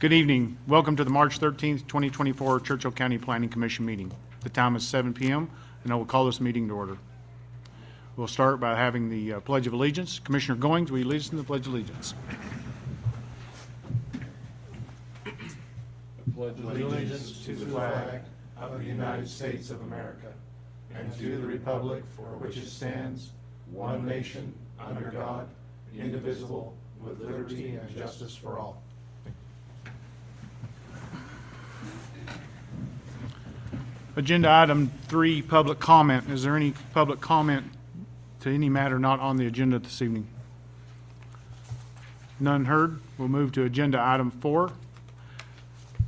Good evening. Welcome to the March 13th, 2024 Churchill County Planning Commission meeting. The time is 7 p.m., and I will call this meeting to order. We'll start by having the Pledge of Allegiance. Commissioner Goings, will you lead us in the Pledge of Allegiance? I pledge allegiance to the flag of the United States of America and to the republic for which it stands, one nation, under God, indivisible, with liberty and justice for all. Agenda item 3, public comment. Is there any public comment to any matter not on the agenda this evening? None heard. We'll move to agenda item 4,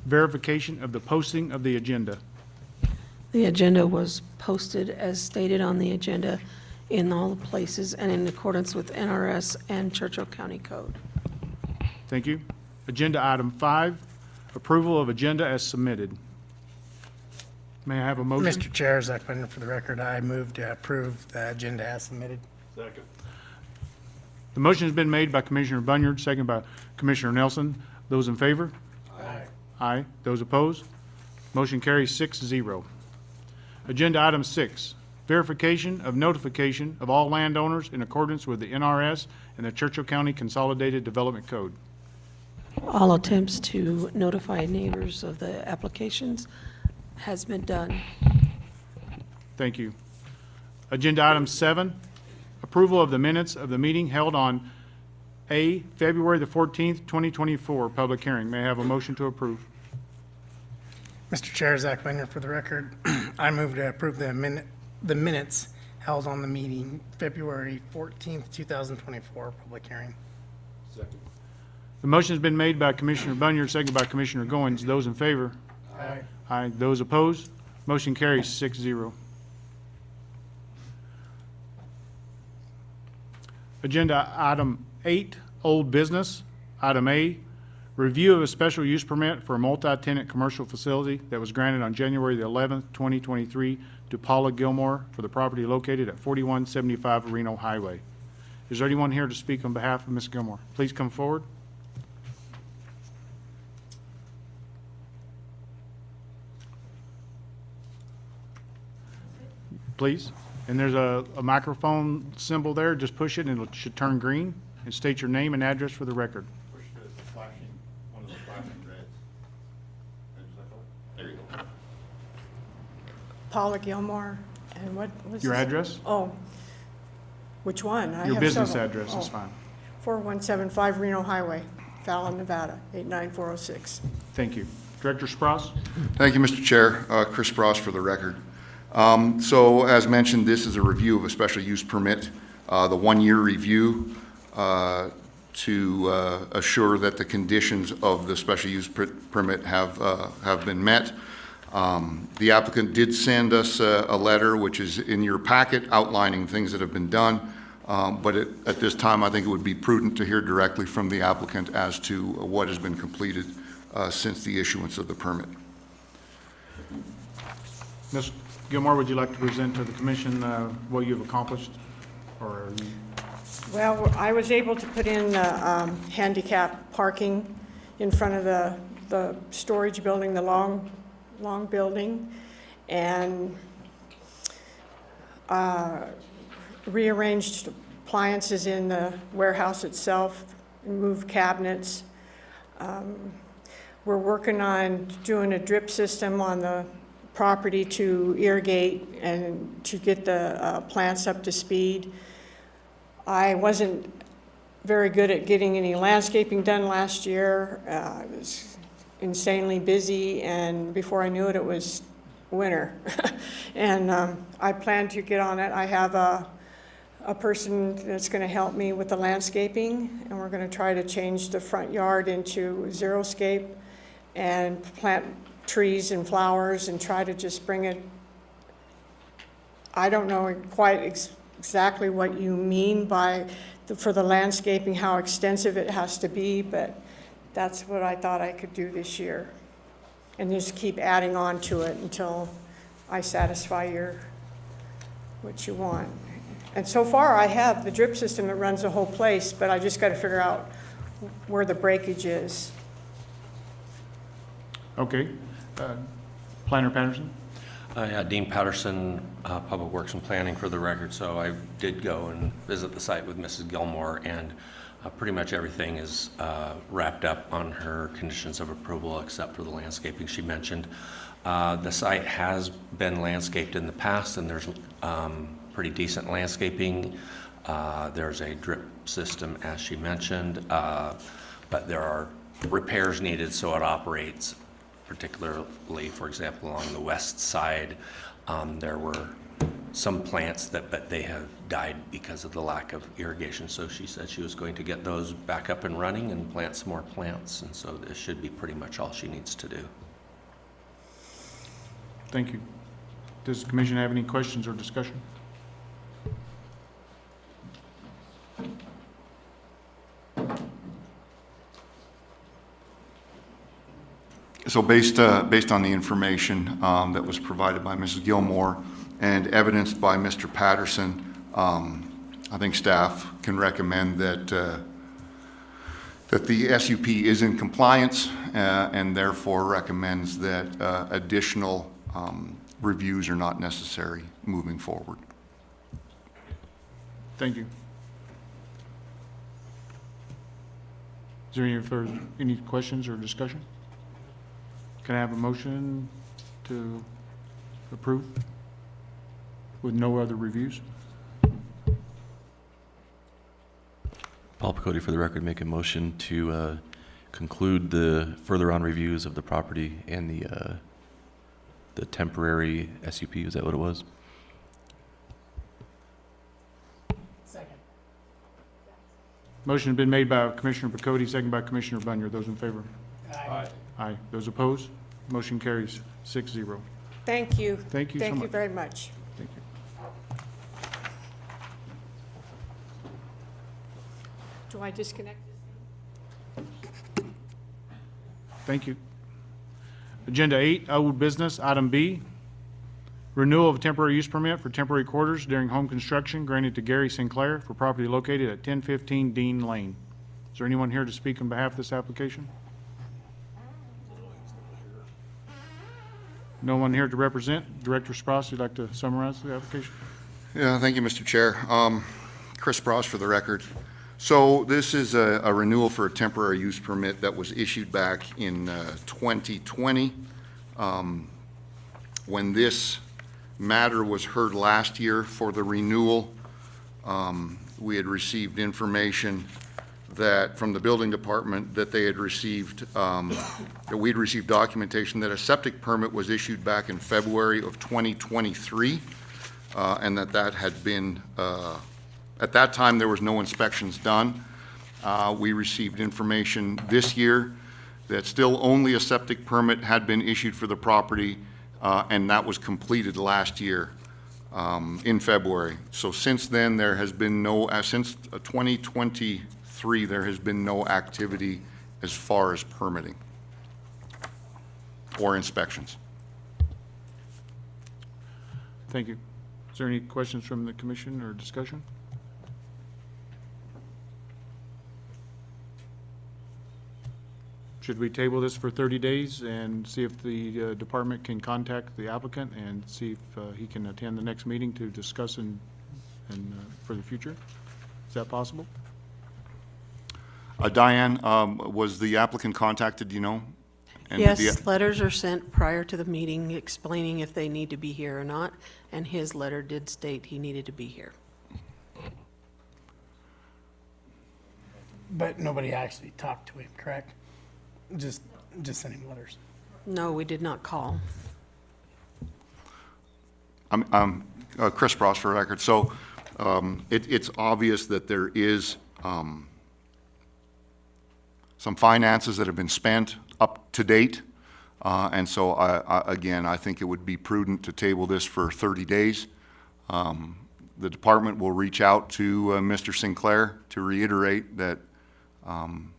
verification of the posting of the agenda. The agenda was posted as stated on the agenda in all the places and in accordance with NRS and Churchill County Code. Thank you. Agenda item 5, approval of agenda as submitted. May I have a motion? Mr. Chair, Zach Bender for the record, I move to approve the agenda as submitted. Second. The motion has been made by Commissioner Bunyard, second by Commissioner Nelson. Those in favor? Aye. Aye. Those opposed? Motion carries 6-0. Agenda item 6, verification of notification of all landowners in accordance with the NRS and the Churchill County Consolidated Development Code. All attempts to notify neighbors of the applications has been done. Thank you. Agenda item 7, approval of the minutes of the meeting held on February the 14th, 2024, public hearing. May I have a motion to approve? Mr. Chair, Zach Bender for the record, I move to approve the minutes held on the meeting February 14th, 2024, public hearing. Second. The motion has been made by Commissioner Bunyard, second by Commissioner Goins. Those in favor? Aye. Aye. Those opposed? Motion carries 6-0. Agenda item 8, old business. Item A, review of a special use permit for a multi-tenant commercial facility that was granted on January the 11th, 2023 to Paula Gilmore for the property located at 4175 Reno Highway. Is there anyone here to speak on behalf of Ms. Gilmore? Please come forward. Please. And there's a microphone symbol there. Just push it and it should turn green. And state your name and address for the record. Push the flashing, one of the flashing reds. There you go. Paula Gilmore, and what was Your this? address? Oh, which one? I Your have business several. address is fine. 4175 Reno Highway, Fallon, Nevada, 89406. Thank you. Director Spross? Thank you, Mr. Chair. Chris Frost for the record. So as mentioned, this is a review of a special use permit, the one-year review to assure that the conditions of the special use permit have been met. The applicant did send us a letter, which is in your packet, outlining things that have been done. But at this time, I think it would be prudent to hear directly from the applicant as to what has been completed since the issuance of the permit. Ms. Gilmore, would you like to present to the commission what you've accomplished? Or are you... Well, I was able to put in handicap parking in front of the storage building, the long building, and rearranged appliances in the warehouse itself, moved cabinets. We're working on doing a drip system on the property to irrigate and to get the plants up to speed. I wasn't very good at getting any landscaping done last year. I was insanely busy, and before I knew it, it was winter. And I plan to get on it. I have a person that's going to help me with the landscaping, and we're going to try to change the front yard into xeriscape and plant trees and flowers and try to just bring it. I don't know quite exactly what you mean by for the landscaping, how extensive it has to be, but that's what I thought I could do this year. And just keep adding on to it until I satisfy what you want. And so far I have the drip system that runs the whole place, but I just got to figure out where the breakage is. Okay. Planner Patterson? Yeah, Dean Patterson, Public Works and Planning for the record. So I did go and visit the site with Mrs. Gilmore, and pretty much everything is wrapped up on her conditions of approval except for the landscaping she mentioned. The site has been landscaped in the past, and there's pretty decent landscaping. There's a drip system, as she mentioned, but there are repairs needed so it operates, particularly, for example, along the west side. There were some plants but they have died because of the lack of irrigation. So she said she was going to get those back up and running and plant some more plants. And so this should be pretty much all she needs to do. Thank you. Does the commission have any questions or discussion? So based on the information that was provided by Mrs. Gilmore and evidenced by Mr. Patterson, I think staff can recommend that the SUP is in compliance and therefore recommends that additional reviews are not necessary moving forward. Thank you. Is there any questions or discussion? Can I have a motion to approve with no other reviews? Paul Picotti, for the record, make a motion to conclude the further on reviews of the property and the temporary SUP. Is that what it was? Second. Motion has been made by Commissioner Picotti, second by Commissioner Bunyard. Those in favor? Aye. Aye. Those opposed? Motion carries 6-0. Thank you. Thank you so Thank you much. very much. Thank you. Do I disconnect? Thank you. Agenda 8, old business, item B, renewal of temporary use permit for temporary quarters during home construction granted to Gary Sinclair for property located at 1015 Dean Lane. Is there anyone here to speak on behalf of this application? No one here to represent. Director Spross, would you like to summarize the application? Yeah, thank you, Mr. Chair. Chris Spross for the record. So this is a renewal for a temporary use permit that was issued back in 2020. When this matter was heard last year for the renewal, we had received information that from the building department that they had received, that we'd received documentation that a septic permit was issued back in February of 2023, and that had been, at that time, there was no inspections done. We received information this year that still only a septic permit had been issued for the property, and that was completed last year in February. So since then, there has been no, since 2023, there has been no activity as far as permitting or inspections. Thank you. Is there any questions from the commission or discussion? Should we table this for 30 days and see if the department can contact the applicant and see if he can attend the next meeting to discuss and for the future? Is that possible? Diane, was the applicant contacted, do you know? And did Yes, letters are sent prior to the meeting explaining if they need to be here or not, and his letter did state he needed to be here. But nobody actually talked to him, correct? Just sending letters. No, we did not call. I'm Chris Spross for the record. So it's obvious that there is some finances that have been spent up to date. And so, again, I think it would be prudent to table this for 30 days. The department will reach out to Mr. Sinclair to reiterate that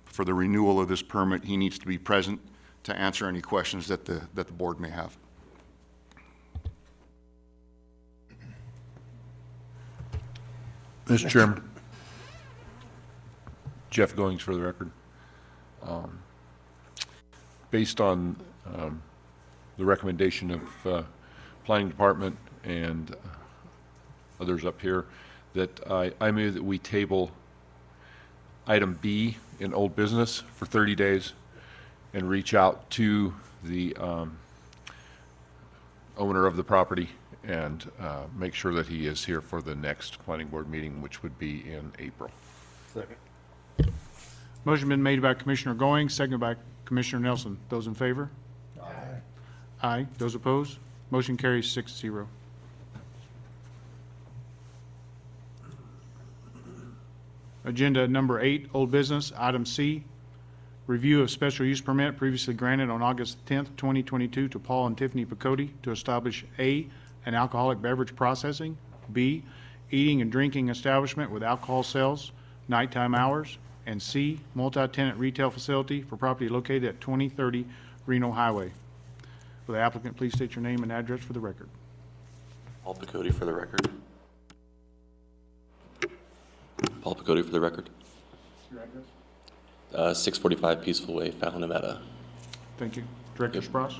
for the renewal of this permit, he needs to be present to answer any questions that the board may have. Mr. Chairman. Jeff Goings for the record. Based on the recommendation of Planning Department and others up here, that I move that we table item B in old business for 30 days and reach out to the owner of the property and make sure that he is here for the next planning board meeting, which would be in April. Motion been made by Commissioner Goings, seconded by Commissioner Nelson. Those in favor? Aye. Aye. Those opposed? Motion carries 6-0. Agenda number 8, old business, item C, review of special use permit previously granted on August 10th, 2022 to Paul and Tiffany Picotti to establish A, an alcoholic beverage processing, B, eating and drinking establishment with alcohol sales, nighttime hours, and C, multi-tenant retail facility for property located at 2030 Reno Highway. Will the applicant please state your name and address for the record? Paul Picotti for the record. Paul Picotti for the record. Your address? 645 Peaceful Way, Fallon, Nevada. Thank you. Director Spross?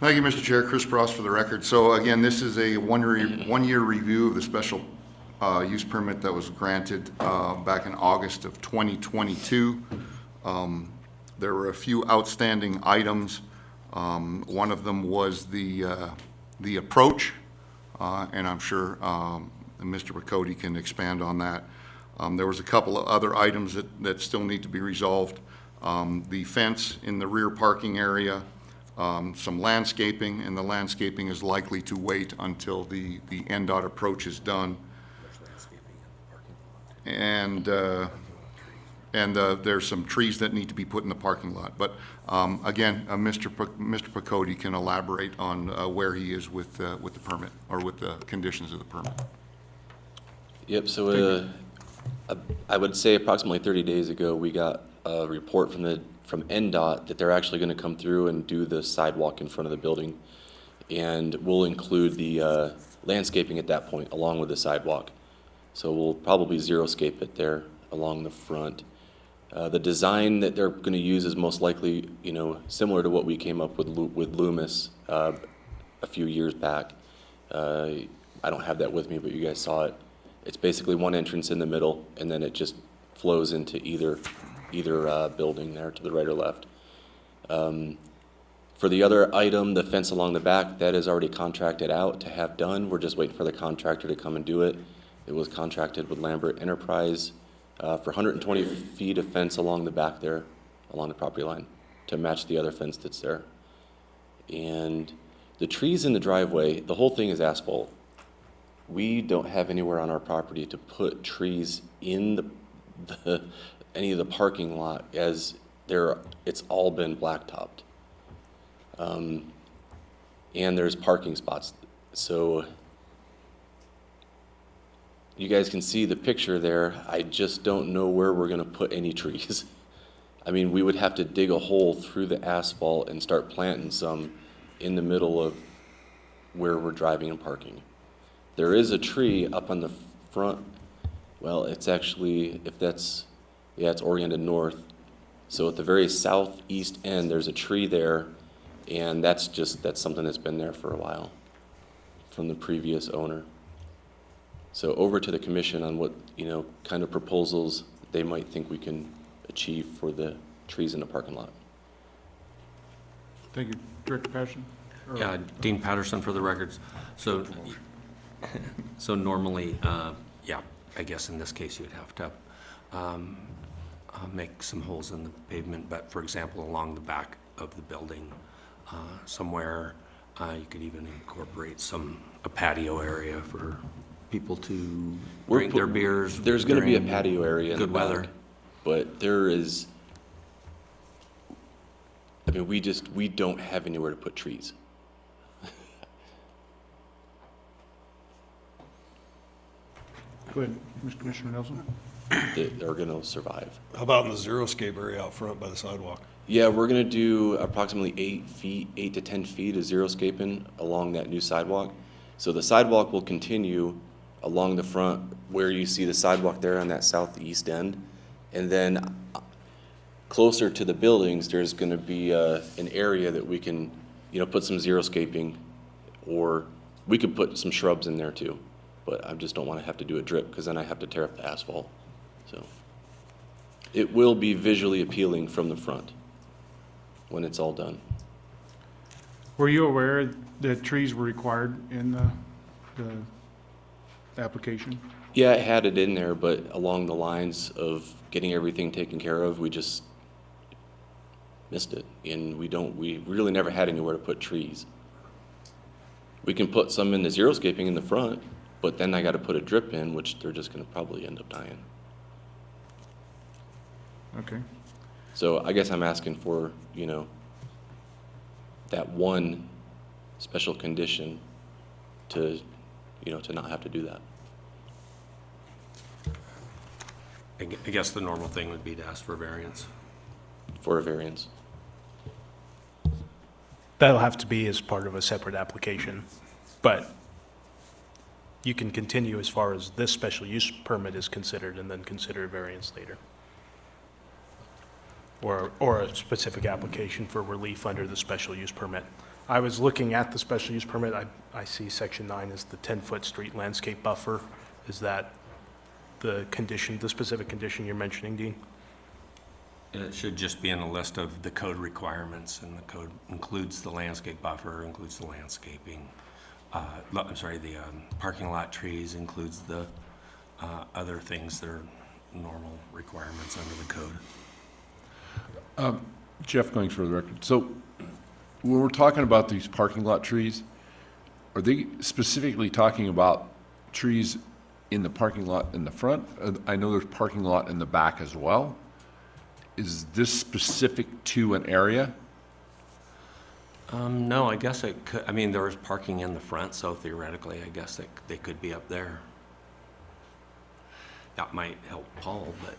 Thank you, Mr. Chair. Chris Pross for the record. So again, this is a one-year review of the special use permit that was granted back in August of 2022. There were a few outstanding items. One of them was the approach, and I'm sure Mr. Picotti can expand on that. There was a couple of other items that still need to be resolved. The fence in the rear parking area, some landscaping, and the landscaping is likely to wait until the NDOT approach is done. And there's some trees that need to be put in the parking lot. But again, Mr. Picotti can elaborate on where he is with the permit, or with the conditions of the permit. Yep, so I would say approximately 30 days ago, we got a report from NDOT that they're actually going to come through and do the sidewalk in front of the building. And we'll include the landscaping at that point, along with the sidewalk. So we'll probably zero-scape it there along the front. The design that they're going to use is most likely, similar to what we came up with Loomis a few years back. I don't have that with me, but you guys saw it. It's basically one entrance in the middle, and then it just flows into either building there to the right or left. For the other item, the fence along the back, that is already contracted out to have done. We're just waiting for the contractor to come and do it. It was contracted with Lambert Enterprise for 120 feet of fence along the back there, along the property line, to match the other fence that's there. And the trees in the driveway, the whole thing is asphalt. We don't have anywhere on our property to put trees in any of the parking lot, as it's all been blacktopped. And there's parking spots. So you guys can see the picture there. I just don't know where we're gonna put any trees. I mean, we would have to dig a hole through the asphalt and start planting some in the middle of where we're driving and parking. There is a tree up on the front. Well, it's actually, it's oriented north. So at the very southeast end, there's a tree there, and that's something that's been there for a while from the previous owner. So over to the commission on what, kind of proposals they might think we can achieve for the trees in the parking lot. Thank you. Director Patterson? Yeah, Dean Patterson for the records. So normally, I guess in this case you'd have to make some holes in the pavement, but for example, along the back of the building, somewhere, you could even incorporate a patio area for people to drink their beers. There's going to be a patio area in the good back, weather. but there is, we don't have anywhere to put trees. Go ahead, Mr. Commissioner Nelson. That are going to survive. How about in the zero-scape area out front by the sidewalk? Yeah, we're going to do approximately 8 to 10 feet of zero-scaping along that new sidewalk. So the sidewalk will continue along the front where you see the sidewalk there on that southeast end. And then closer to the buildings, there's gonna be an area that we can, put some xeriscaping, or we could put some shrubs in there too. But I just don't wanna have to do a drip, because then I have to tear up the asphalt, so. It will be visually appealing from the front when it's all done. Were you aware that trees were required in the application? Yeah, I had it in there, but along the lines of getting everything taken care of, we just missed it. And we really never had anywhere to put trees. We can put some in the xeriscaping in the front, but then I gotta put a drip in, which they're just gonna probably end up dying. Okay. So I guess I'm asking for, that one special condition to, to not have to do that. I guess the normal thing would be to ask for variance. For a variance. That'll have to be as part of a separate application, but you can continue as far as this special use permit is considered and then consider a variance later. Or a specific application for relief under the special use permit. I was looking at the special use permit, I see section 9 is the 10-foot street landscape buffer. Is that the condition, the specific condition you're mentioning, Dean? It should just be in a list of the code requirements, and the code includes the landscape buffer, includes the landscaping. The parking lot trees, includes the other things that are normal requirements under the code. Jeff Goings for the record. So when we're talking about these parking lot trees, are they specifically talking about trees in the parking lot in the front? I know there's parking lot in the back as well. Is this specific to an area? No, I guess it could, there was parking in the front, so theoretically, I guess they could be up there. That might help Paul, but,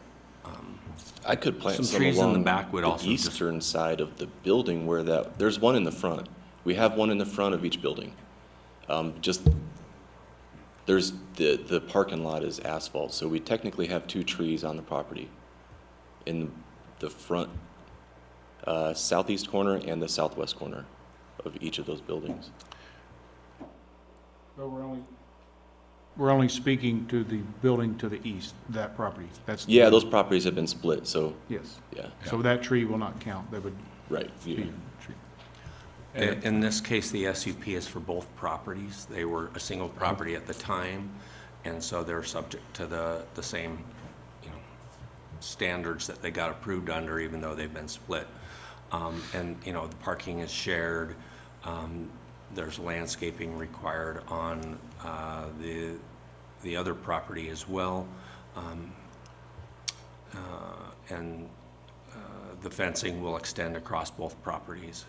I could plant Some some trees in the along back would the also just- eastern side of the building where there's one in the front. We have one in the front of each building. There's, the parking lot is asphalt, so we technically have 2 trees on the property. In the front, southeast corner and the southwest corner of each of those buildings. But we're only speaking to the building to the east, that property. That's. Yeah, those properties have been split, so, Yes. yeah, So that tree will not count. That would right. be Yeah. a tree. in this case, the SUP is for both properties. They were a single property at the time, and so they're subject to the same, standards that they got approved under, even though they've been split. The parking is shared. There's landscaping required on the other property as well. The fencing will extend across both properties.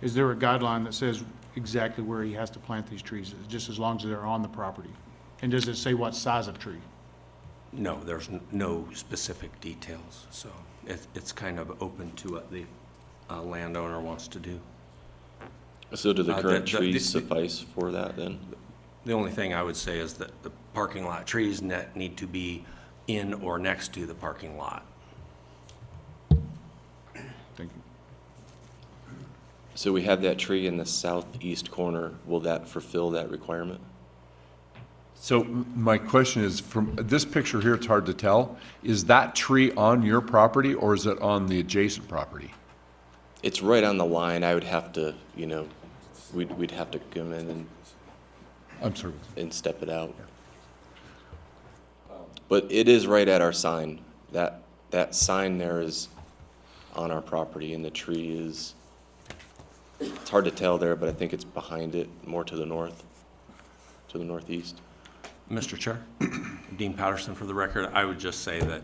Is there a guideline that says exactly where he has to plant these trees, just as long as they're on the property? And does it say what size of tree? No, there's no specific details, so it's kind of open to what the landowner wants to do. So do the current the- trees suffice for that then? The only thing I would say is that the parking lot trees need to be in or next to the parking lot. Thank you. So we have that tree in the southeast corner. Will that fulfill that requirement? So my question is, from this picture here, it's hard to tell. Is that tree on your property or is it on the adjacent property? It's right on the line. I would have to, we'd have to come in I'm sorry. and step it out. But it is right at our sign. That sign there is on our property, and the tree is, it's hard to tell there, but I think it's behind it, more to the north, to the northeast. Mr. Chair, Dean Patterson for the record, I would just say that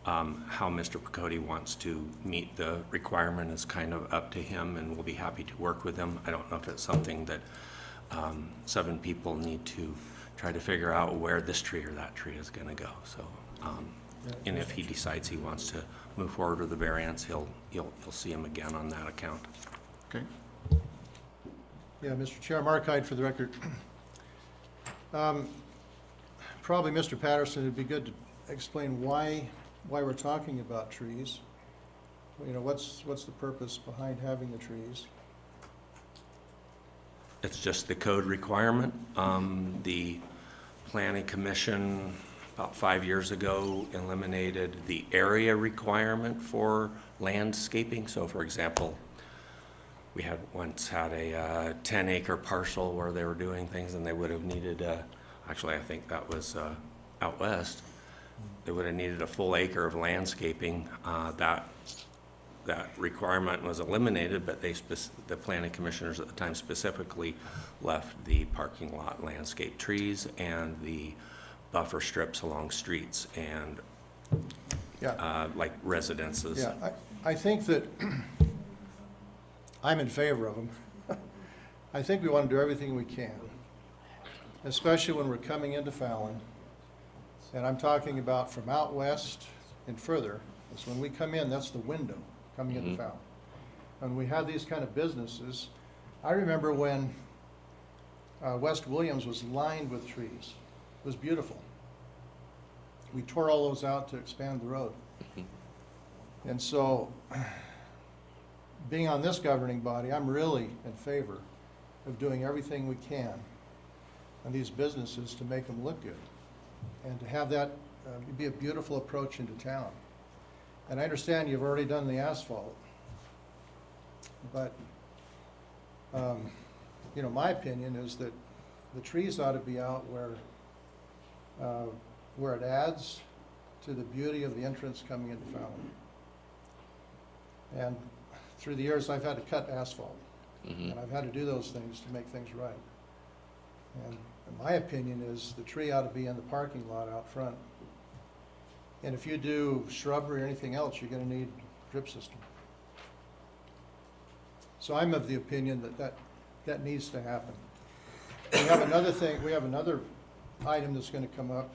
how Mr. Picotti wants to meet the requirement is kind of up to him, and we'll be happy to work with him. I don't know if it's something that 7 people need to try to figure out where this tree or that tree is gonna go, so. And if he decides he wants to move forward with the variance, you'll see him again on that account. Okay. Yeah, Mr. Chair, Mark Hyde for the record. Probably Mr. Patterson, it'd be good to explain why why we're talking about trees. You know, what's the purpose behind having the trees? It's just the code requirement. The planning commission about 5 years ago eliminated the area requirement for landscaping. So for example, we had once had a 10-acre parcel where they were doing things and they would have needed, actually I think that was out west, they would have needed a full acre of landscaping. That requirement was eliminated, but the planning commissioners at the time specifically left the parking lot landscape trees and the buffer strips along streets and Yeah, like residences. yeah, I think that I'm in favor of them. I think we want to do everything we can, especially when we're coming into Fallon. And I'm talking about from out west and further. So when we come in, that's the window coming into Fallon. When we have these kind of businesses, I remember when West Williams was lined with trees. It was beautiful. We tore all those out to expand the road. And so, being on this governing body, I'm really in favor of doing everything we can on these businesses to make them look good and to have that be a beautiful approach into town. And I understand you've already done the asphalt, but, you know, my opinion is that the trees ought to be out where it adds to the beauty of the entrance coming into Fallon. And through the years, I've had to cut asphalt, and I've had to do those things to make things right. And my opinion is the tree ought to be in the parking lot out front. And if you do shrubbery or anything else, you're gonna need a drip system. So I'm of the opinion that needs to happen. We have another thing, we have another item that's gonna come up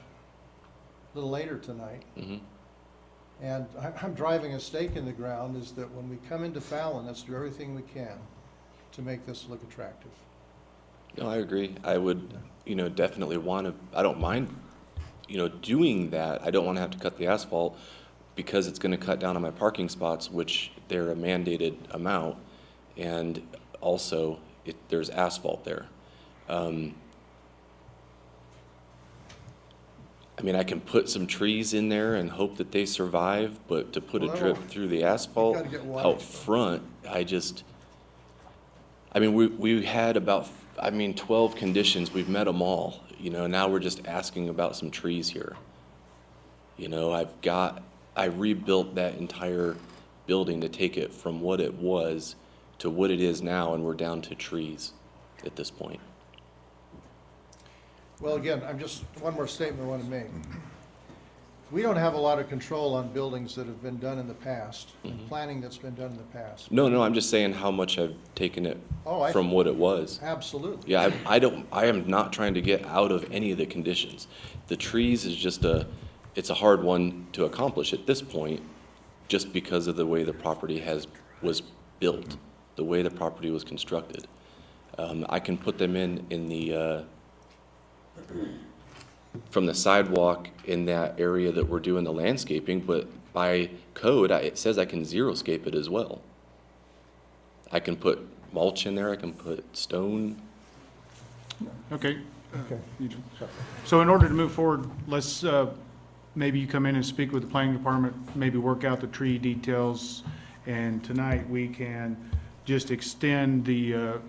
a little later tonight. And I'm driving a stake in the ground is that when we come into Fallon, let's do everything we can to make this look attractive. No, I agree. I would, you know, definitely want to, I don't mind, you know, doing that. I don't want to have to cut the asphalt because it's going to cut down on my parking spots, which they're a mandated amount. And also, there's asphalt there. I mean, I can put some trees in there and hope that they survive, but to put a drip through the asphalt gotta get water. out front, I mean, we had about, 12 conditions, we've met them all, you know, now we're just asking about some trees here. You know, I rebuilt that entire building to take it from what it was to what it is now, and we're down to trees at this point. Well, again, one more statement I want to make. We don't have a lot of control on buildings that have been done in the past, and planning that's been done in the past. No, I'm just saying how much I've taken it Oh, from what it was. Absolutely. Yeah, I am not trying to get out of any of the conditions. The trees is just it's a hard one to accomplish at this point, just because of the way the property was built, the way the property was constructed. I can put them in the, from the sidewalk in that area that we're doing the landscaping, but by code, it says I can xeriscape it as well. I can put mulch in there, I can put stone. Okay. Okay. So in order to move forward, let's, maybe you come in and speak with the planning department, maybe work out the tree details, and tonight we can just extend the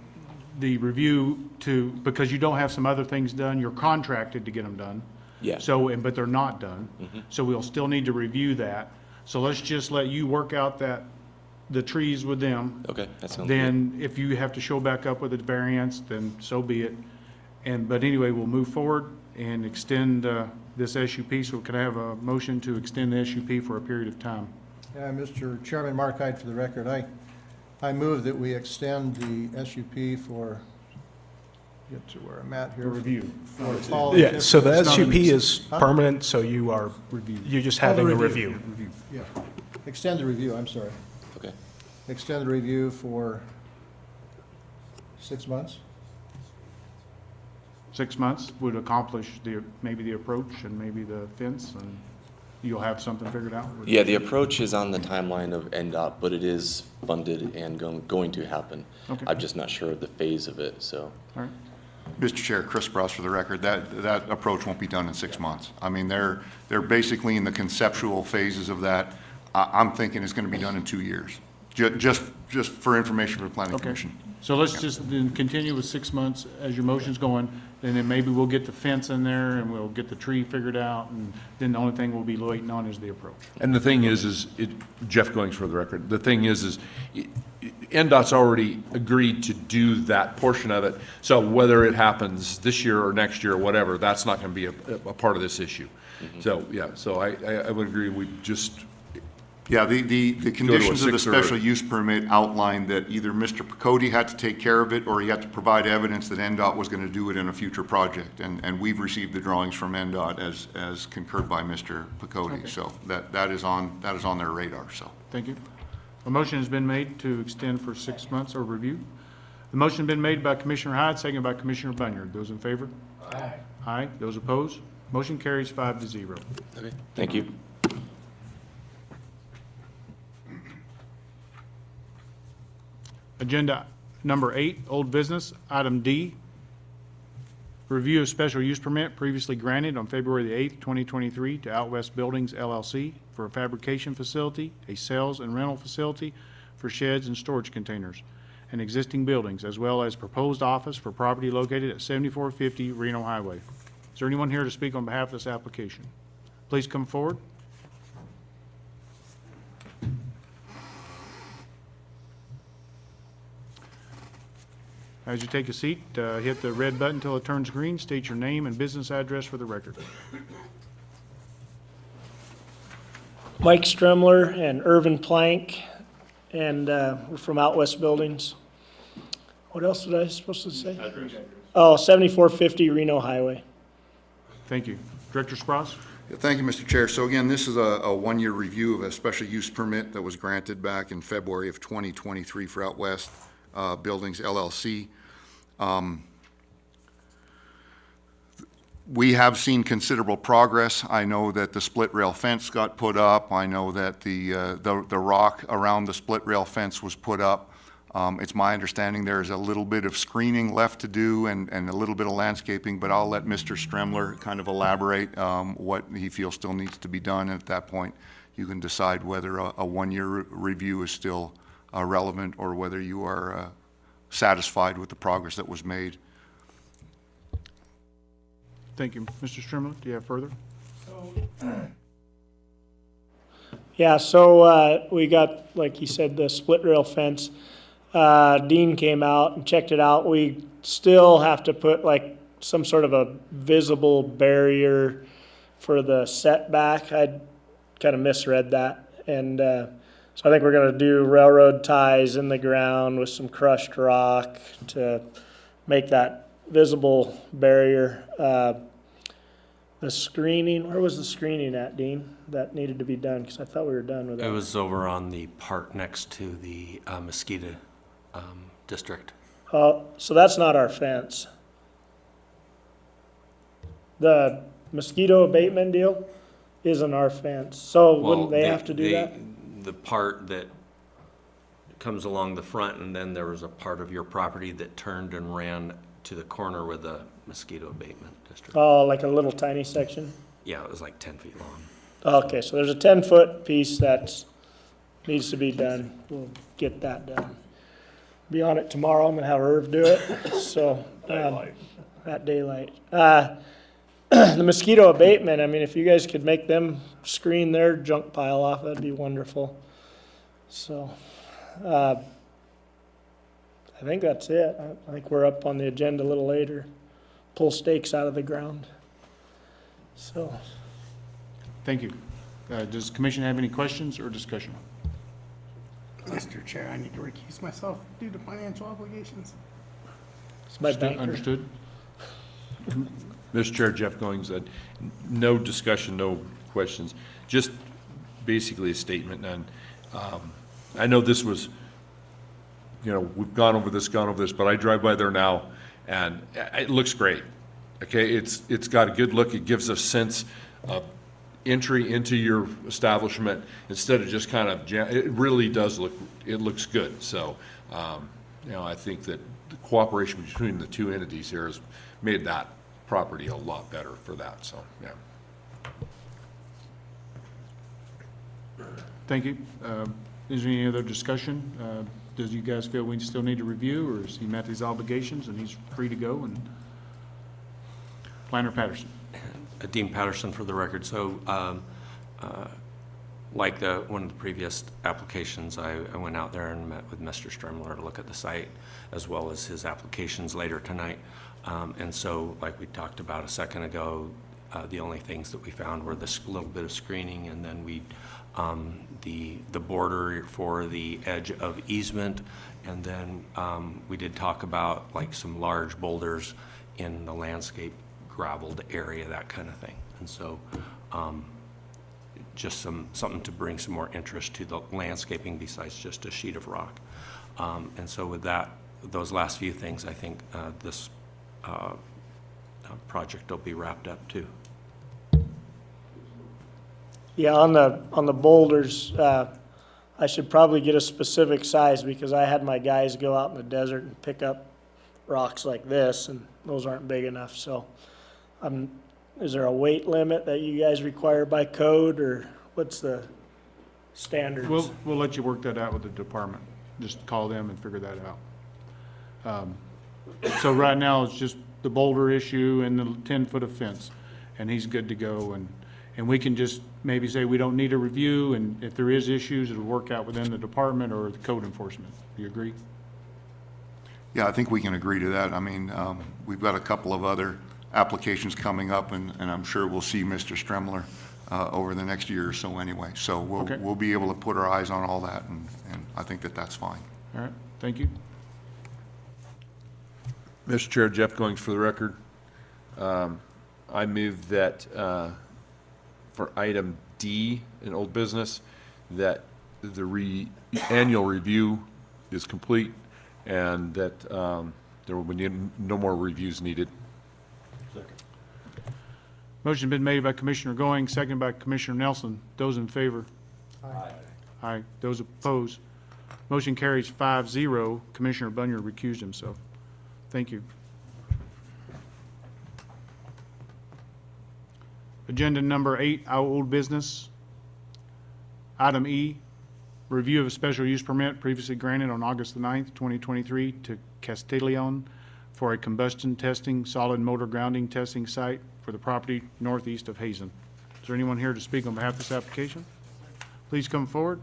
review to, because you don't have some other things done, you're contracted to get them done. Yeah. So, but they're not done. So we'll still need to review that. So let's just let you work out the trees with them. Okay, that sounds good. Then if you have to show back up with a variance, then so be it. But anyway, we'll move forward and extend this SUP. So can I have a motion to extend the SUP for a period of time? Yeah, Mr. Chairman, Mark Hyde for the record. I move that we extend the SUP for, get to where I'm at here. For review. For Paul. Yeah, so the It's not SUP an is Huh? permanent, so you're just having a review. Yeah, extend the review, I'm sorry. Okay. Extend the review for 6 months? 6 months would accomplish maybe the approach and maybe the fence and, you'll have something figured out? Yeah, the approach is on the timeline of NDOT, but it is funded and going to happen. Okay. I'm just not sure of the phase of it, so. All right. Mr. Chair, Chris Sprouse for the record, that approach won't be done in 6 months. I mean, they're basically in the conceptual phases of that. I'm thinking it's going to be done in 2 years, just for information for the planning Okay. commission. So let's just then continue with 6 months as your motion's going, and then maybe we'll get the fence in there and we'll get the tree figured out, and then the only thing we'll be waiting on is the approach. And the thing is Jeff Goings for the record, the thing is NDOT's already agreed to do that portion of it. So whether it happens this year or next year or whatever, that's not going to be a part of this issue. So, yeah, so I would agree, we just, Yeah, the conditions of the 6 or special use permit outlined that either Mr. Picote had to take care of it, or he had to provide evidence that NDOT was going to do it in a future project. And we've received the drawings from NDOT as concurred by Mr. Picote. Okay. So that is on their radar, so. Thank you. A motion has been made to extend for 6 months or review. The motion has been made by Commissioner Hyde, seconded by Commissioner Bunyard. Those in favor? Aye. Aye. Those opposed? Motion carries 5-0. Okay. Thank you. Agenda number 8, old business, item D. Review of special use permit previously granted on February the 8th, 2023 to Out West Buildings LLC for a fabrication facility, a sales and rental facility for sheds and storage containers, and existing buildings, as well as proposed office for property located at 7450 Reno Highway. Is there anyone here to speak on behalf of this application? Please come forward. As you take a seat, hit the red button until it turns green. State your name and business address for the record. Mike Stremler and Irvin Plank, and we're from Out West Buildings. What else was I supposed to say? Oh, 7450 Reno Highway. Thank you. Director Sprouse? Yeah, thank you, Mr. Chair. So again, this is a one-year review of a special use permit that was granted back in February of 2023 for Out West Buildings LLC. We have seen considerable progress. I know that the split rail fence got put up. I know that the rock around the split rail fence was put up. It's my understanding there's a little bit of screening left to do and a little bit of landscaping, but I'll let Mr. Stremler kind of elaborate what he feels still needs to be done. And at that point, you can decide whether a one-year review is still relevant or whether you are satisfied with the progress that was made. Thank you. Mr. Strimler, do you have further? Yeah, so we got, like you said, the split rail fence. Dean came out and checked it out. We still have to put like some sort of a visible barrier for the setback. I kind of misread that. And so I think we're going to do railroad ties in the ground with some crushed rock to make that visible barrier. The screening, where was the screening at, Dean, that needed to be done? Because I thought we were done with that. It was over on the part next to the mosquito district. So that's not our fence. The mosquito abatement deal isn't our fence. So wouldn't they have to do that? The part that comes along the front, and then there was a part of your property that turned and ran to the corner with the mosquito abatement district. Oh, like a little tiny section? Yeah, it was like 10 feet long. Okay, so there's a 10-foot piece that needs to be done. We'll get that done. Be on it tomorrow. I'm gonna have Irv do it, so. At daylight. The mosquito abatement, I mean, if you guys could make them screen their junk pile off, that'd be wonderful. So, I think that's it. I think we're up on the agenda a little later. Pull stakes out of the ground. So, Thank you. Does the commission have any questions or discussion? Mr. Chair, I need to recuse myself due to financial obligations. it's my banker. Understood? Mr. Chair, Jeff Goings said, no discussion, no questions, just basically a statement. And I know this was, we've gone over this, but I drive by there now, and it looks great. Okay, it's got a good look. It gives a sense of, entry into your establishment instead of just kind of it really does look, it looks good. So, you know, I think that the cooperation between the two entities here has made that property a lot better for that. So, yeah. Thank you. Is there any other discussion? Does you guys feel we still need to review, or has he met his obligations and he's free to go? And Planner Patterson. Dean Patterson for the record. So like one of the previous applications, I went out there and met with Mr. Stremler to look at the site as well as his applications later tonight. And so like we talked about a second ago, the only things that we found were this little bit of screening, and then the border for the edge of easement, and then we did talk about like some large boulders in the landscape graveled area, that kind of thing. And so just something to bring some more interest to the landscaping besides just a sheet of rock. And so with that, those last few things, I think this project will be wrapped up too. Yeah, on the boulders, I should probably get a specific size, because I had my guys go out in the desert and pick up rocks like this, and those aren't big enough. So, is there a weight limit that you guys require by code, or what's the standards? We'll let you work that out with the department. Just call them and figure that out. So right now, it's just the boulder issue and the 10-foot of fence, and he's good to go. And we can just maybe say we don't need a review, and if there is issues, it'll work out within the department or the code enforcement. Do you agree? Yeah, I think we can agree to that. I mean, we've got a couple of other applications coming up, and I'm sure we'll see Mr. Stremler over the next year or so anyway. So we'll be able to put our eyes on all that, and I think that that's fine. All right, thank you. Mr. Chair, Jeff Goings for the record. I move that for item D in old business, that the annual review is complete and that there will be no more reviews needed. Motion been made by Commissioner Goings, second by Commissioner Nelson. Those in favor? Aye. Aye. Those opposed? Motion carries 5-0. Commissioner Bunyard recused himself. Thank you. Agenda number 8, our old business. Item E, review of a special use permit previously granted on August the 9th, 2023 to Castellion for a combustion testing, solid motor grounding testing site for the property northeast of Hazen. Is there anyone here to speak on behalf of this application? Please come forward.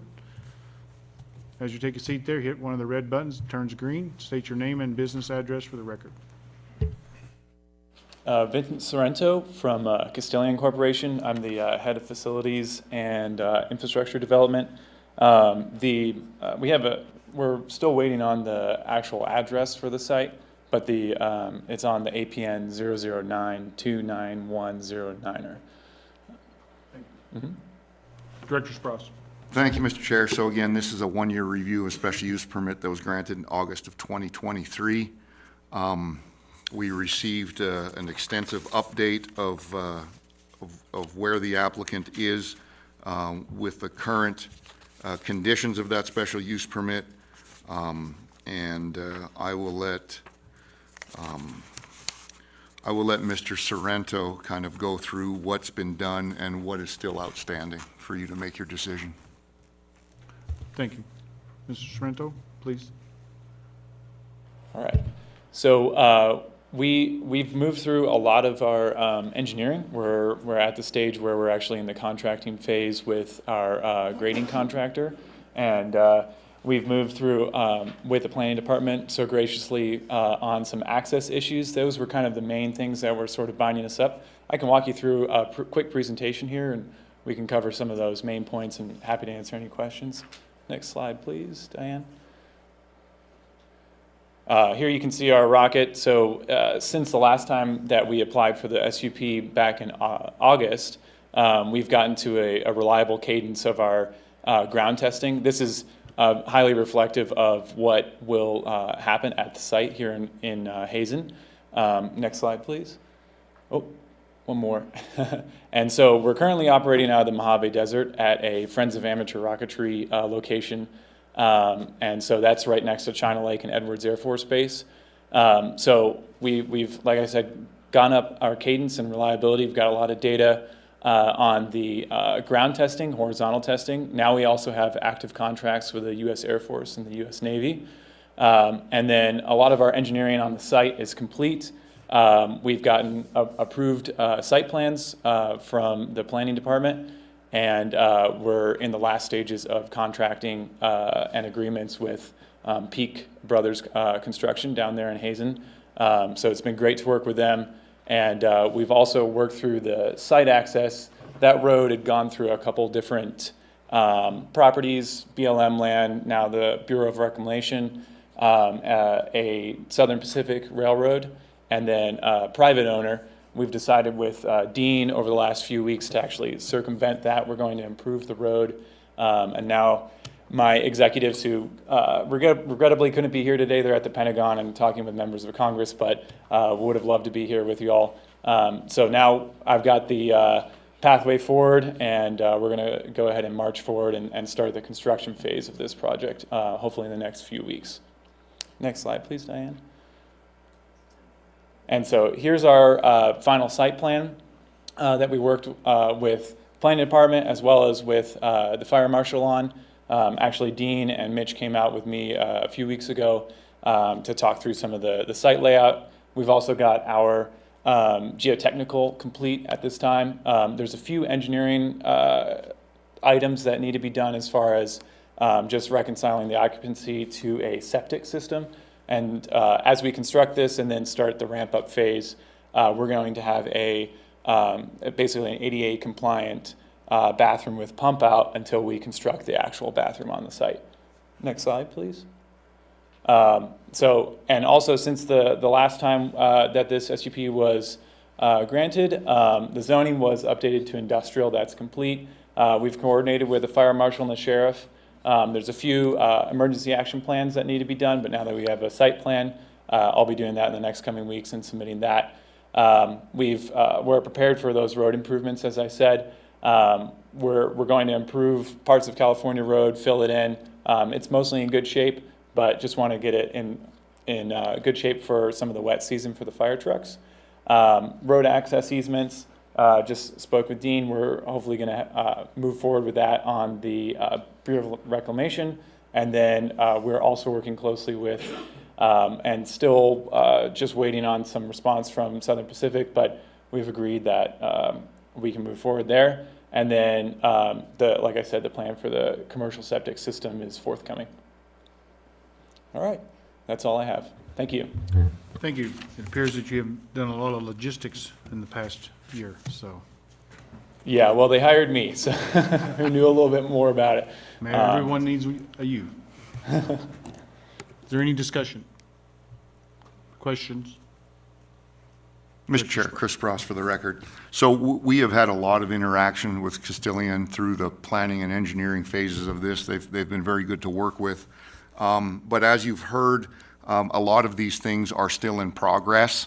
As you take a seat there, hit one of the red buttons, turns green. State your name and business address for the record. Vincent Sorrento from Castellion Corporation. I'm the head of facilities and infrastructure development. We're still waiting on the actual address for the site, but it's on the APN 009299109er. Director Sprouse. Thank you, Mr. Chair. So again, this is a one-year review of special use permit that was granted in August of 2023. We received an extensive update of where the applicant is with the current conditions of that special use permit, and I will let Mr. Sorrento kind of go through what's been done and what is still outstanding for you to make your decision. Thank you. Mr. Sorrento, please. All right. So we've moved through a lot of our engineering. We're at the stage where we're actually in the contracting phase with our grading contractor, and we've moved through with the planning department so graciously on some access issues. Those were kind of the main things that were sort of binding us up. I can walk you through a quick presentation here, and we can cover some of those main points, and happy to answer any questions. Next slide, please, Diane. Here you can see our rocket. So since the last time that we applied for the SUP back in August, we've gotten to a reliable cadence of our ground testing. This is highly reflective of what will happen at the site here in Hazen. Next slide, please. Oh, one more. And so we're currently operating out of the Mojave Desert at a Friends of Amateur Rocketry location. And so that's right next to China Lake and Edwards Air Force Base. So we've, like I said, gone up our cadence and reliability. We've got a lot of data on the ground testing, horizontal testing. Now we also have active contracts with the U.S. Air Force and the U.S. Navy. And then a lot of our engineering on the site is complete. We've gotten approved site plans from the planning department, and we're in the last stages of contracting and agreements with Peak Brothers Construction down there in Hazen. So it's been great to work with them. And we've also worked through the site access. That road had gone through a couple different properties, BLM land, now the Bureau of Reclamation, a Southern Pacific Railroad, and then a private owner. We've decided with Dean over the last few weeks to actually circumvent that. We're going to improve the road. And now my executives who regrettably couldn't be here today, they're at the Pentagon and talking with members of Congress, but would have loved to be here with you all. So now I've got the pathway forward, and we're going to go ahead and march forward and start the construction phase of this project, hopefully in the next few weeks. Next slide, please, Diane. And so here's our final site plan that we worked with planning department as well as with the fire marshal on. Actually, Dean and Mitch came out with me a few weeks ago to talk through some of the site layout. We've also got our geotechnical complete at this time. There's a few engineering items that need to be done as far as just reconciling the occupancy to a septic system. And as we construct this and then start the ramp up phase, we're going to have basically an ADA compliant bathroom with pump out until we construct the actual bathroom on the site. Next slide, please. And also since the last time that this SUP was granted, the zoning was updated to industrial. That's complete. We've coordinated with the fire marshal and the sheriff. There's a few emergency action plans that need to be done, but now that we have a site plan, I'll be doing that in the next coming weeks and submitting that. We're prepared for those road improvements, as I said. We're going to improve parts of California Road, fill it in. It's mostly in good shape, but just want to get it in good shape for some of the wet season for the fire trucks. Road access easements, just spoke with Dean. We're hopefully going to move forward with that on the Bureau of Reclamation. And then we're also working closely with, and still just waiting on some response from Southern Pacific, but we've agreed that we can move forward there. And then, like I said, the plan for the commercial septic system is forthcoming. All right, that's all I have. Thank you. Thank you. It appears that you have done a lot of logistics in the past year, so. Yeah, well, they hired me, so who knew a little bit more about it. Man, everyone needs a you. Is there any discussion? Questions? Mr. Chair, Chris Sprouse for the record. So we have had a lot of interaction with Castilian through the planning and engineering phases of this. They've been very good to work with. But as you've heard, a lot of these things are still in progress.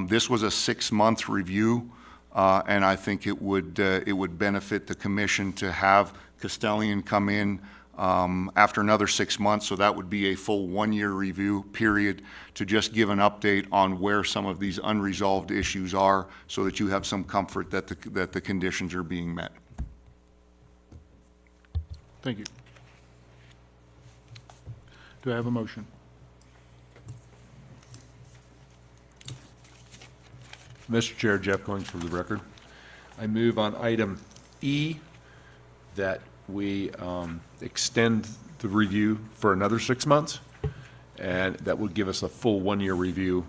This was a 6-month review, and I think it would benefit the commission to have Castilian come in after another 6 months, so that would be a full 1-year review period to just give an update on where some of these unresolved issues are, so that you have some comfort that the conditions are being met. Thank you. Do I have a motion? Mr. Chair, Jeff Goings for the record. I move on item E that we extend the review for another 6 months, and that would give us a full 1-year review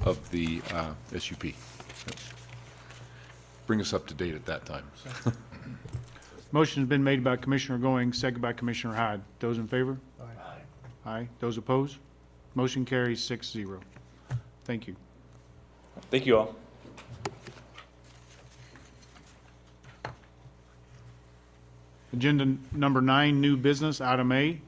of the SUP. Bring us up to date at that time. Motion's been made by Commissioner Goings, second by Commissioner Hyde. Those in favor? Aye. Aye. Those opposed? Motion carries 6-0. Thank you. Thank you all. Agenda number 9, new business, item A,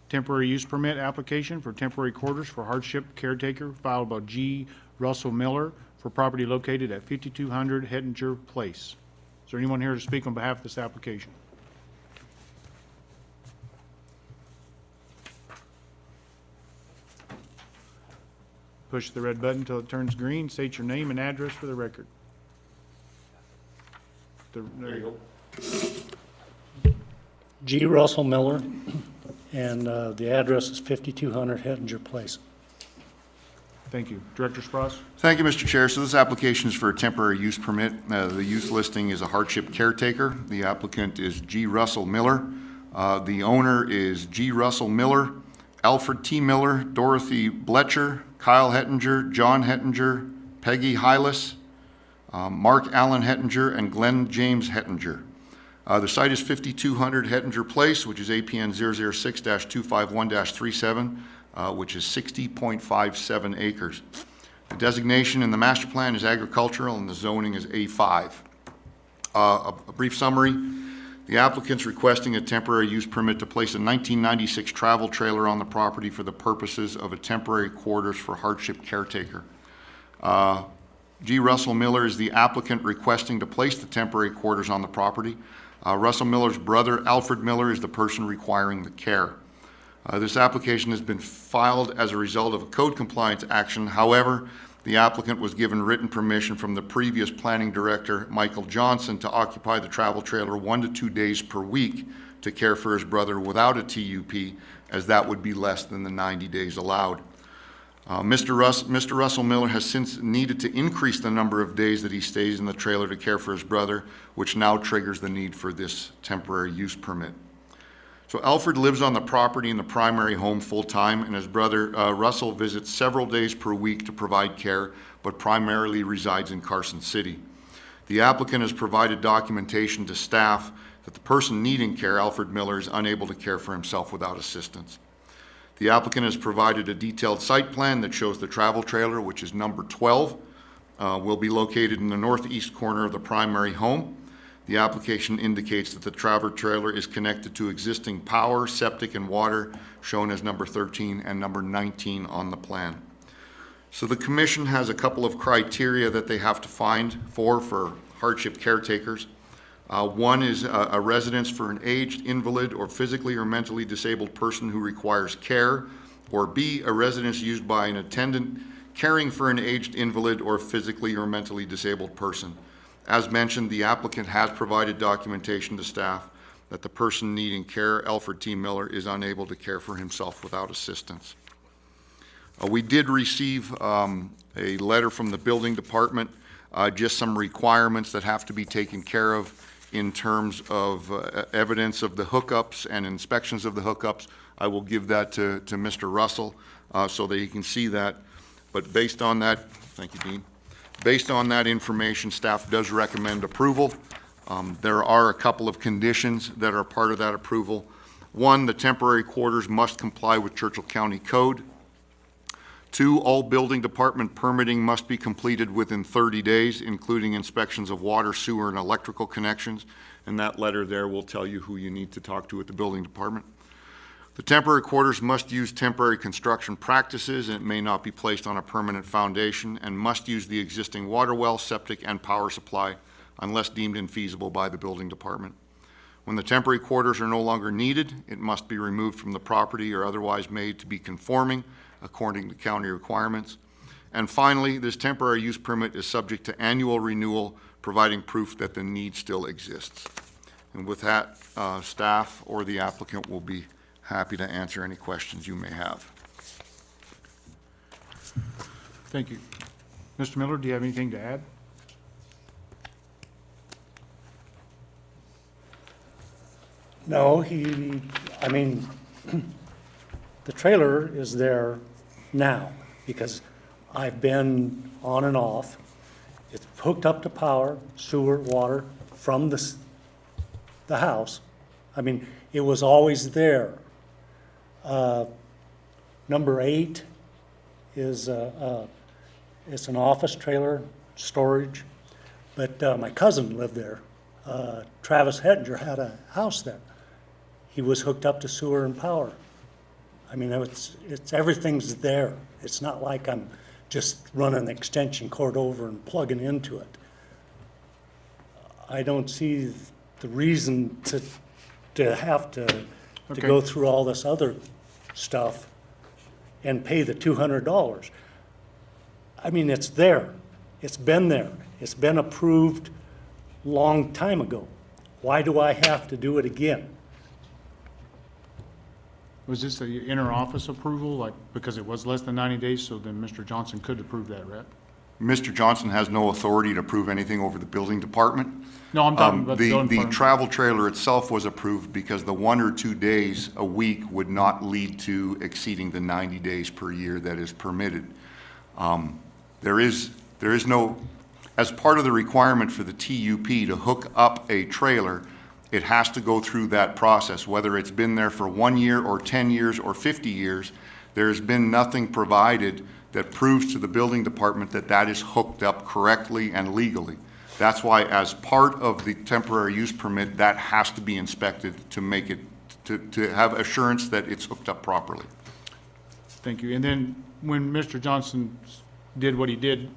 temporary use permit application for temporary quarters for hardship caretaker filed by G. Russell Miller for property located at 5200 Hettinger Place. Is there anyone here to speak on behalf of this application? Push the red button until it turns green. State your name and address for the record. There you go. G. Russell Miller, and the address is 5200 Hettinger Place. Thank you. Director Spross? Thank you, Mr. Chair. So this application is for a temporary use permit. The use listing is a hardship caretaker. The applicant is G. Russell Miller. The owner is G. Russell Miller, Alfred T. Miller, Dorothy Bletcher, Kyle Hettinger, John Hettinger, Peggy Hylas, Mark Allen Hettinger, and Glenn James Hettinger. The site is 5200 Hettinger Place, which is APN 006-251-37, which is 60.57 acres. The designation in the master plan is agricultural and the zoning is A5. A brief summary. The applicant's requesting a temporary use permit to place a 1996 travel trailer on the property for the purposes of a temporary quarters for hardship caretaker. G. Russell Miller is the applicant requesting to place the temporary quarters on the property. Russell Miller's brother, Alfred Miller, is the person requiring the care. This application has been filed as a result of a code compliance action. However, the applicant was given written permission from the previous planning director, Michael Johnson, to occupy the travel trailer 1 to 2 days per week to care for his brother without a TUP, as that would be less than the 90 days allowed. Mr. Russell Miller has since needed to increase the number of days that he stays in the trailer to care for his brother, which now triggers the need for this temporary use permit. So Alfred lives on the property in the primary home full-time, and his brother Russell visits several days per week to provide care, but primarily resides in Carson City. The applicant has provided documentation to staff that the person needing care, Alfred Miller, is unable to care for himself without assistance. The applicant has provided a detailed site plan that shows the travel trailer, which is number 12, will be located in the northeast corner of the primary home. The application indicates that the travel trailer is connected to existing power, septic, and water, shown as number 13 and number 19 on the plan. So the commission has a couple of criteria that they have to find for hardship caretakers. One is a residence for an aged, invalid, or physically or mentally disabled person who requires care, or B, a residence used by an attendant caring for an aged, invalid, or physically or mentally disabled person. As mentioned, the applicant has provided documentation to staff that the person needing care, Alfred T. Miller, is unable to care for himself without assistance. We did receive a letter from the building department, just some requirements that have to be taken care of in terms of evidence of the hookups and inspections of the hookups. I will give that to Mr. Russell so that he can see that. But based on that, thank you, Dean. Based on that information, staff does recommend approval. There are a couple of conditions that are part of that approval. One, the temporary quarters must comply with Churchill County Code. Two, all building department permitting must be completed within 30 days, including inspections of water, sewer, and electrical connections. And that letter there will tell you who you need to talk to at the building department. The temporary quarters must use temporary construction practices, and it may not be placed on a permanent foundation, and must use the existing water well, septic, and power supply unless deemed infeasible by the building department. When the temporary quarters are no longer needed, it must be removed from the property or otherwise made to be conforming according to county requirements. And finally, this temporary use permit is subject to annual renewal, providing proof that the need still exists. And with that, staff or the applicant will be happy to answer any questions you may have. Thank you. Mr. Miller, do you have anything to add? No, I mean, the trailer is there now because I've been on and off. It's hooked up to power, sewer, water from the house. I mean, it was always there. Number 8 is it's an office trailer, storage, but my cousin lived there. Travis Hettinger had a house there. He was hooked up to sewer and power. I mean, it's everything's there. It's not like I'm just run an extension cord over and plugging into it. I don't see the reason to have to Okay. go through all this other stuff and pay the $200. I mean, it's there. It's been there. It's been approved long time ago. Why do I have to do it again? Was this a inter-office approval, like, because it was less than 90 days, so then Mr. Johnson could approve that, right? Mr. Johnson has no authority to approve anything over the building department. No, I'm talking about the building The department. travel trailer itself was approved because the 1 or 2 days a week would not lead to exceeding the 90 days per year that is permitted. There is no, as part of the requirement for the TUP to hook up a trailer, it has to go through that process, whether it's been there for 1 year or 10 years or 50 years. There's been nothing provided that proves to the building department that that is hooked up correctly and legally. That's why, as part of the temporary use permit, that has to be inspected to make it, to have assurance that it's hooked up properly. Thank you. And then when Mr. Johnson did what he did,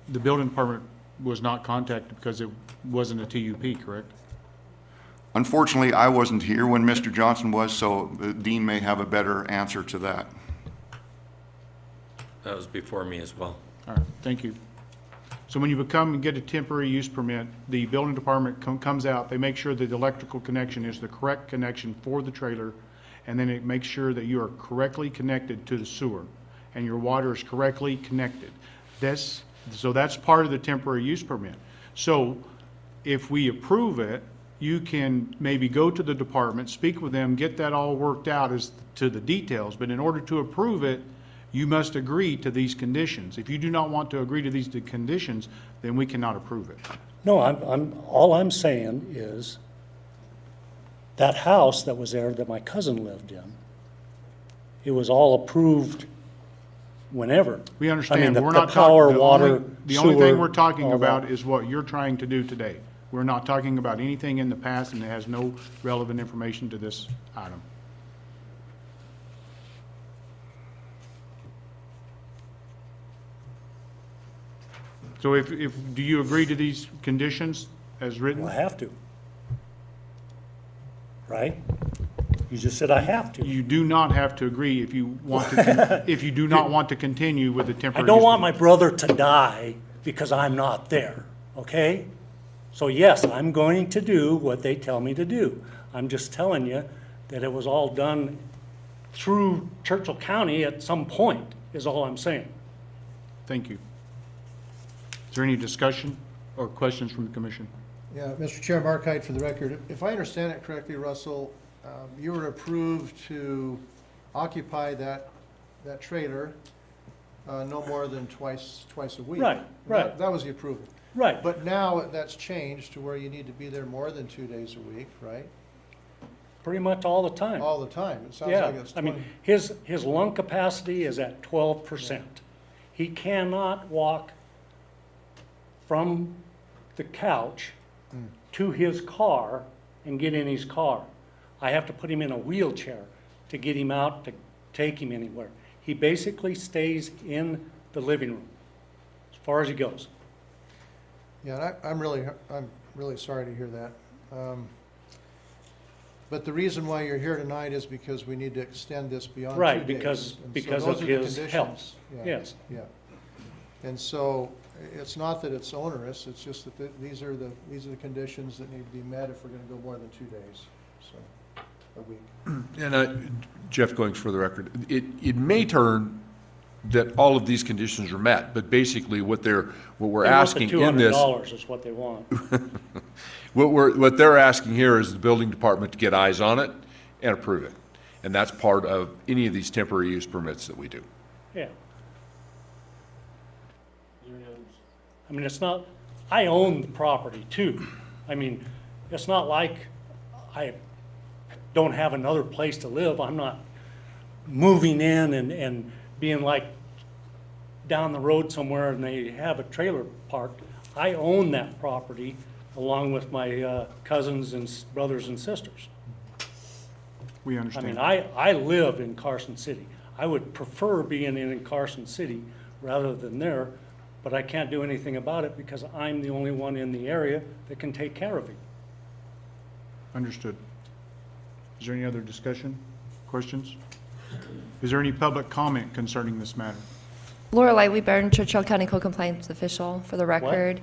the building department was not contacted because it wasn't a TUP, correct? Unfortunately, I wasn't here when Mr. Johnson was, so the dean may have a better answer to that. That was before me as well. All right, thank you. So when you become and get a temporary use permit, the building department comes out, they make sure that the electrical connection is the correct connection for the trailer, and then it makes sure that you are correctly connected to the sewer, and your water is correctly connected. So that's part of the temporary use permit. So if we approve it, you can maybe go to the department, speak with them, get that all worked out as to the details, but in order to approve it, you must agree to these conditions. If you do not want to agree to these conditions, then we cannot approve it. No, all I'm saying is that house that was there that my cousin lived in, it was all approved whenever. We I understand, mean, but we're the not power, talking, water, the only thing sewer, we're talking all about that. is what you're trying to do today. We're not talking about anything in the past, and it has no relevant information to this item. So do you agree to these conditions as written? Well, I have to. Right? You just said I have to. You do not have to agree if you want to, if you do not want to continue with the I temporary. don't use want permit. my brother to die because I'm not there, okay? So yes, I'm going to do what they tell me to do. I'm just telling you that it was all done through Churchill County at some point, is all I'm saying. Thank you. Is there any discussion or questions from the commission? Yeah, Mr. Chair, Mark Hyde for the record. If I understand it correctly, Russell, you were approved to occupy that trailer no more than twice a week. Right, right. That was the approval. Right. But now that's changed to where you need to be there more than 2 days a week, right? Pretty much all the time. All the time. It sounds Yeah, like it's I 20. mean, his lung capacity is at 12%. He cannot walk from the couch to his car and get in his car. I have to put him in a wheelchair to get him out, to take him anywhere. He basically stays in the living room as far as he goes. Yeah, and I'm really sorry to hear that. But the reason why you're here tonight is because we need to extend this beyond 2 days. Right, And because so of those are the his conditions. health. Yeah, Yes. Yeah. And so it's not that it's onerous, it's just that these are the conditions that need to be met if we're gonna go more than 2 days, so, a week. And Jeff Goings for the record, it may turn that all of these conditions are met, but basically what we're asking in this. $200 is what they want. What they're asking here is the building department to get eyes on it and approve it. And that's part of any of these temporary use permits that we do. Yeah. I mean, it's not, I own the property too. I mean, it's not like I don't have another place to live. I'm not moving in and being like down the road somewhere and they have a trailer parked. I own that property along with my cousins and brothers and sisters. We I understand. mean, I live in Carson City. I would prefer being in Carson City rather than there, but I can't do anything about it because I'm the only one in the area that can take care of him. Understood. Is there any other discussion, questions? Is there any public comment concerning this matter? Laura Lively Barron, Churchill County Code Compliance Official, for the record.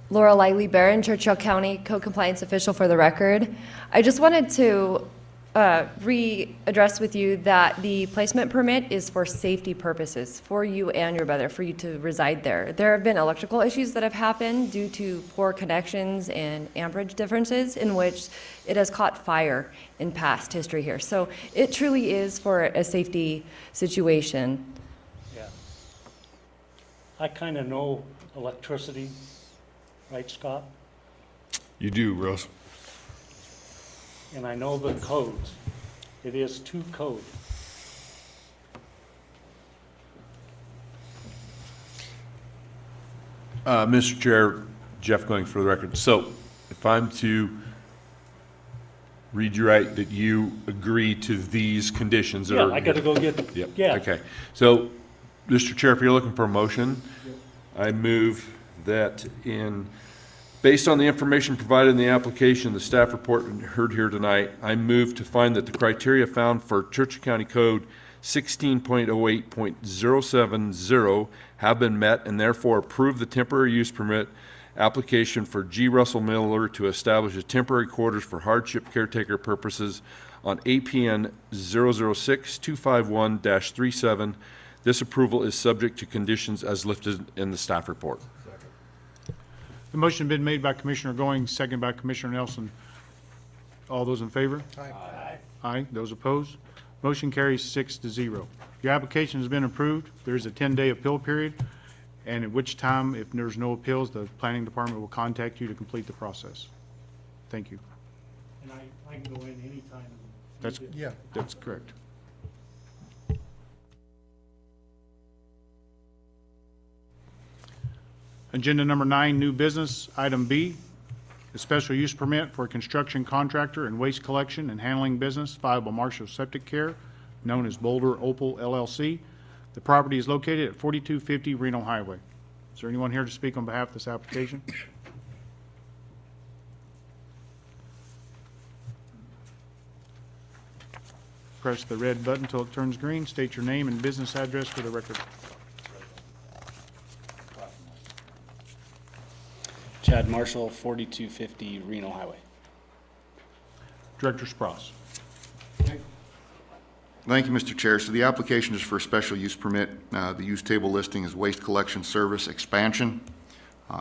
Laura Lively Barron, Churchill County Code Compliance Official, for the record. I just wanted to readdress with you that the placement permit is for safety purposes, for you and your brother, for you to reside there. There have been electrical issues that have happened due to poor connections and amperage differences in which it has caught fire in past history here. So it truly is for a safety situation. Yeah. I kind of know electricity, right, Scott? You do, Russ. And I know the codes. It is to code. Mr. Chair, Jeff Goings for the record. So if I'm to read you right, that you agree to these conditions that are... Yeah, I got to go get, Yep. yeah. Okay. So, Mr. Chair, if you're looking for a motion, I move that based on the information provided in the application, the staff report heard here tonight, I move to find that the criteria found for Churchill County Code 16.08.070 have been met and therefore approve the temporary use permit application for G. Russell Miller to establish a temporary quarters for hardship caretaker purposes on APN 006-251-37. This approval is subject to conditions as listed in the staff report. The motion has been made by Commissioner Goings, second by Commissioner Nelson. All those in favor? Aye. Aye. Those opposed? Motion carries 6-0. Your application has been approved. There is a 10-day appeal period, and at which time, if there's no appeals, the planning department will contact you to complete the process. Thank you. And I can go in anytime. That's, Yeah. that's correct. Agenda number 9, new business. Item B, a special use permit for a construction contractor and waste collection and handling business filed by Marshall Septic Care, known as Boulder Opal LLC. The property is located at 4250 Reno Highway. Is there anyone here to speak on behalf of this application? Press the red button until it turns green. State your name and business address for the record. Chad Marshall, 4250 Reno Highway. Director Spross. Thank you, Mr. Chair. So the application is for a special use permit. The use table listing is waste collection service expansion.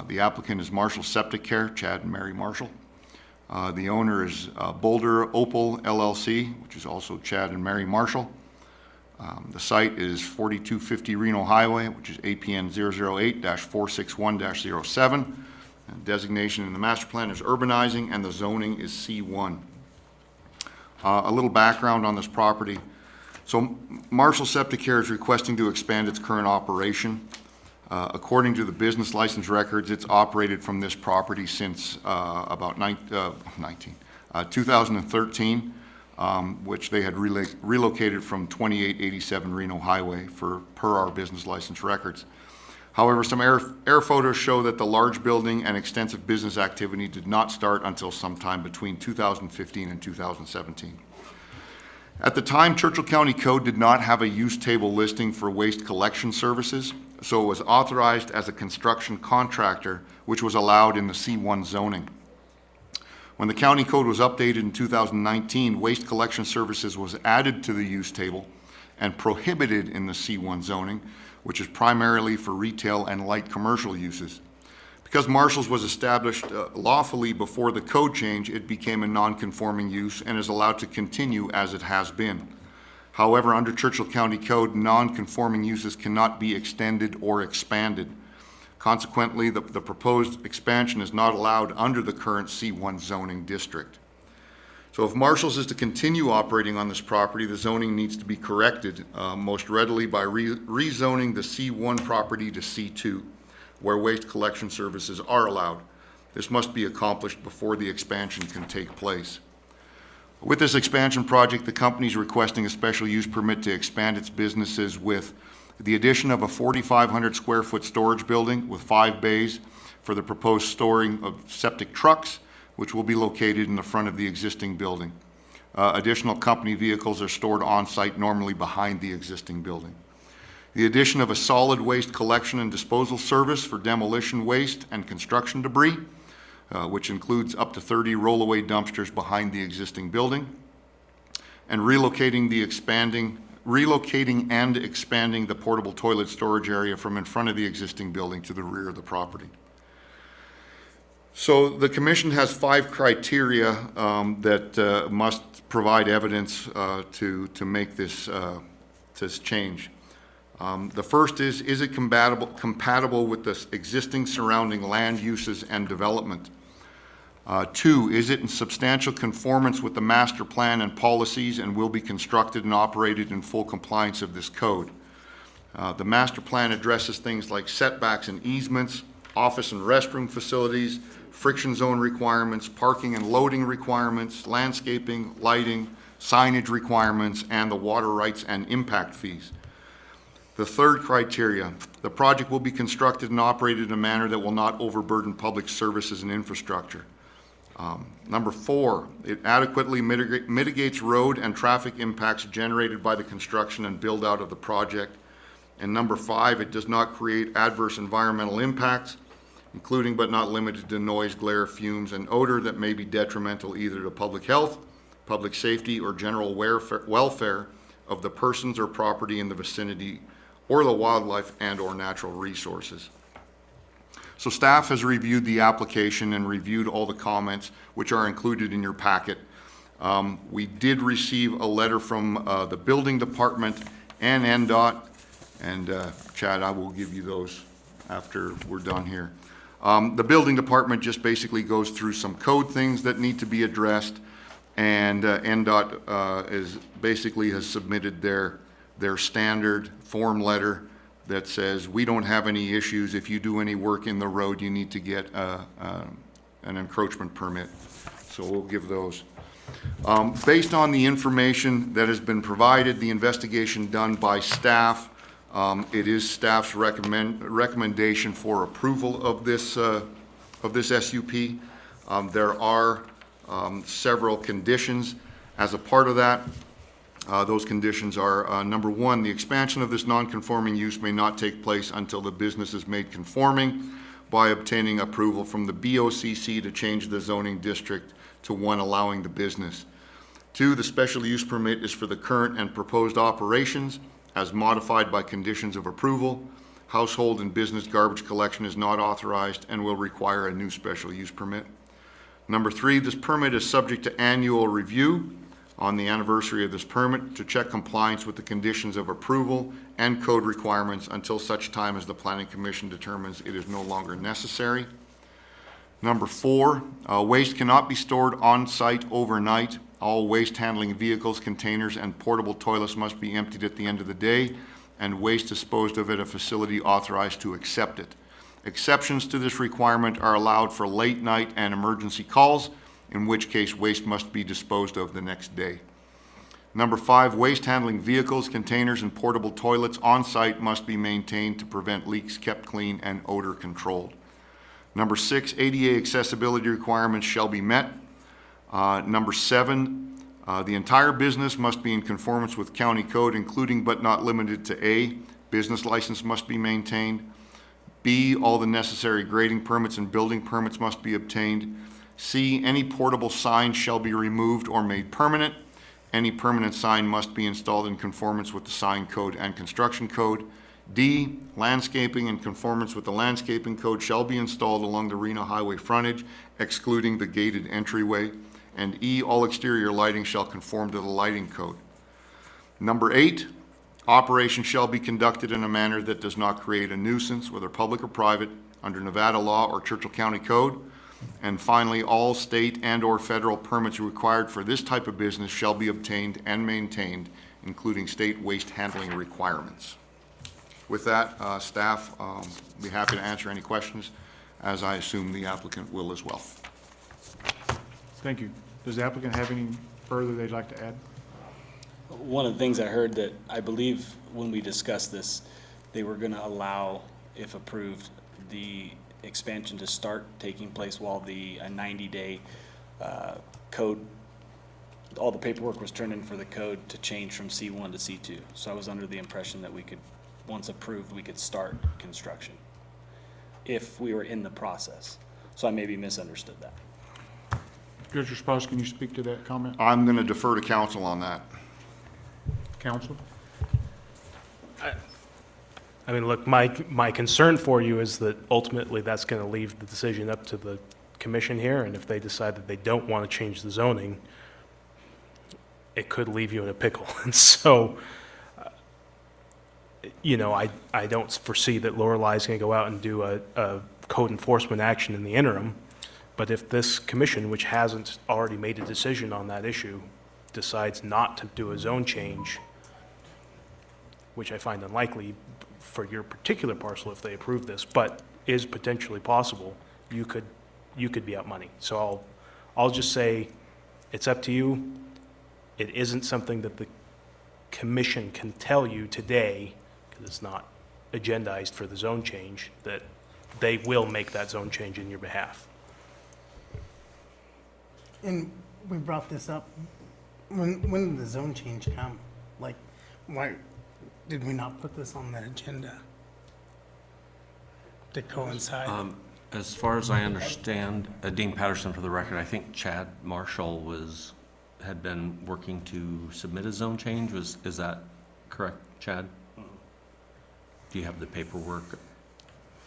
The applicant is Marshall Septic Care, Chad and Mary Marshall. The owner is Boulder Opal LLC, which is also Chad and Mary Marshall. The site is 4250 Reno Highway, which is APN 008-461-07. Designation in the master plan is urbanizing, and the zoning is C1. A little background on this property. So Marshall Septic Care is requesting to expand its current operation. According to the business license records, it's operated from this property since about 2013, which they had relocated from 2887 Reno Highway per our business license records. However, some air photos show that the large building and extensive business activity did not start until sometime between 2015 and 2017. At the time, Churchill County Code did not have a use table listing for waste collection services, so it was authorized as a construction contractor, which was allowed in the C1 zoning. When the county code was updated in 2019, waste collection services was added to the use table and prohibited in the C1 zoning, which is primarily for retail and light commercial uses. Because Marshall's was established lawfully before the code change, it became a non-conforming use and is allowed to continue as it has been. However, under Churchill County Code, non-conforming uses cannot be extended or expanded. Consequently, the proposed expansion is not allowed under the current C1 zoning district. So if Marshall's is to continue operating on this property, the zoning needs to be corrected most readily by rezoning the C1 property to C2, where waste collection services are allowed. This must be accomplished before the expansion can take place. With this expansion project, the company is requesting a special use permit to expand its businesses with the addition of a 4,500 square foot storage building with 5 bays for the proposed storing of septic trucks, which will be located in the front of the existing building. Additional company vehicles are stored on-site, normally behind the existing building. The addition of a solid waste collection and disposal service for demolition waste and construction debris, which includes up to 30 rollaway dumpsters behind the existing building, and relocating and expanding the portable toilet storage area from in front of the existing building to the rear of the property. So the commission has 5 criteria that must provide evidence to make this change. The first is it compatible with the existing surrounding land uses and development? 2, is it in substantial conformance with the master plan and policies and will be constructed and operated in full compliance of this code? The master plan addresses things like setbacks and easements, office and restroom facilities, friction zone requirements, parking and loading requirements, landscaping, lighting, signage requirements, and the water rights and impact fees. The third criteria, the project will be constructed and operated in a manner that will not overburden public services and infrastructure. Number 4, it adequately mitigates road and traffic impacts generated by the construction and build out of the project. And number 5, it does not create adverse environmental impacts, including but not limited to noise, glare, fumes, and odor that may be detrimental either to public health, public safety, or general welfare of the persons or property in the vicinity, or the wildlife and or natural resources. So staff has reviewed the application and reviewed all the comments which are included in your packet. We did receive a letter from the building department and NDOT, and Chad, I will give you those after we're done here. The building department just basically goes through some code things that need to be addressed, and NDOT has submitted their standard form letter that says we don't have any issues. If you do any work in the road, you need to get an encroachment permit. So we'll give those. Based on the information that has been provided, the investigation done by staff, it is staff's recommendation for approval of this SUP. There are several conditions as a part of that. Those conditions are, number 1, the expansion of this non-conforming use may not take place until the business is made conforming by obtaining approval from the BOCC to change the zoning district to one allowing the business. 2, the special use permit is for the current and proposed operations as modified by conditions of approval. Household and business garbage collection is not authorized and will require a new special use permit. Number 3, this permit is subject to annual review on the anniversary of this permit to check compliance with the conditions of approval and code requirements until such time as the Planning Commission determines it is no longer necessary. Number 4, waste cannot be stored on-site overnight. All waste handling vehicles, containers, and portable toilets must be emptied at the end of the day and waste disposed of at a facility authorized to accept it. Exceptions to this requirement are allowed for late night and emergency calls, in which case waste must be disposed of the next day. Number 5, waste handling vehicles, containers, and portable toilets on site must be maintained to prevent leaks, kept clean, and odor controlled. Number 6, ADA accessibility requirements shall be met. Number 7, the entire business must be in conformance with county code, including but not limited to A, business license must be maintained. B, all the necessary grading permits and building permits must be obtained. C, any portable sign shall be removed or made permanent. Any permanent sign must be installed in conformance with the sign code and construction code. D, landscaping in conformance with the landscaping code shall be installed along the Reno Highway frontage, excluding the gated entryway. And E, all exterior lighting shall conform to the lighting code. Number 8, operation shall be conducted in a manner that does not create a nuisance, whether public or private, under Nevada law or Churchill County Code. And finally, all state and or federal permits required for this type of business shall be obtained and maintained, including state waste handling requirements. With that, staff will be happy to answer any questions, as I assume the applicant will as well. Thank you. Does the applicant have any further they'd like to add? One of the things I heard that I believe when we discussed this, they were gonna allow, if approved, the expansion to start taking place while the 90-day code, all the paperwork was turned in for the code to change from C1 to C2. So I was under the impression that we could, once approved, we could start construction if we were in the process. So I maybe misunderstood that. Commissioner Sprouse, can you speak to that comment? I'm going to defer to council on that. Council? I mean, look, my concern for you is that ultimately that's going to leave the decision up to the commission here, and if they decide that they don't want to change the zoning, it could leave you in a pickle. And so, you know, I don't foresee that Lorelai's going to go out and do a code enforcement action in the interim, but if this commission, which hasn't already made a decision on that issue, decides not to do a zone change, which I find unlikely for your particular parcel if they approve this, but is potentially possible, you could be out money. So I'll just say, it's up to you. It isn't something that the commission can tell you today, because it's not agendized for the zone change, that they will make that zone change in your behalf. And we brought this up, when did the zone change come? Like, why did we not put this on the agenda to coincide? As far as I understand, Dean Patterson, for the record, I think Chad Marshall had been working to submit a zone change. Is that correct, Chad? Do you have the paperwork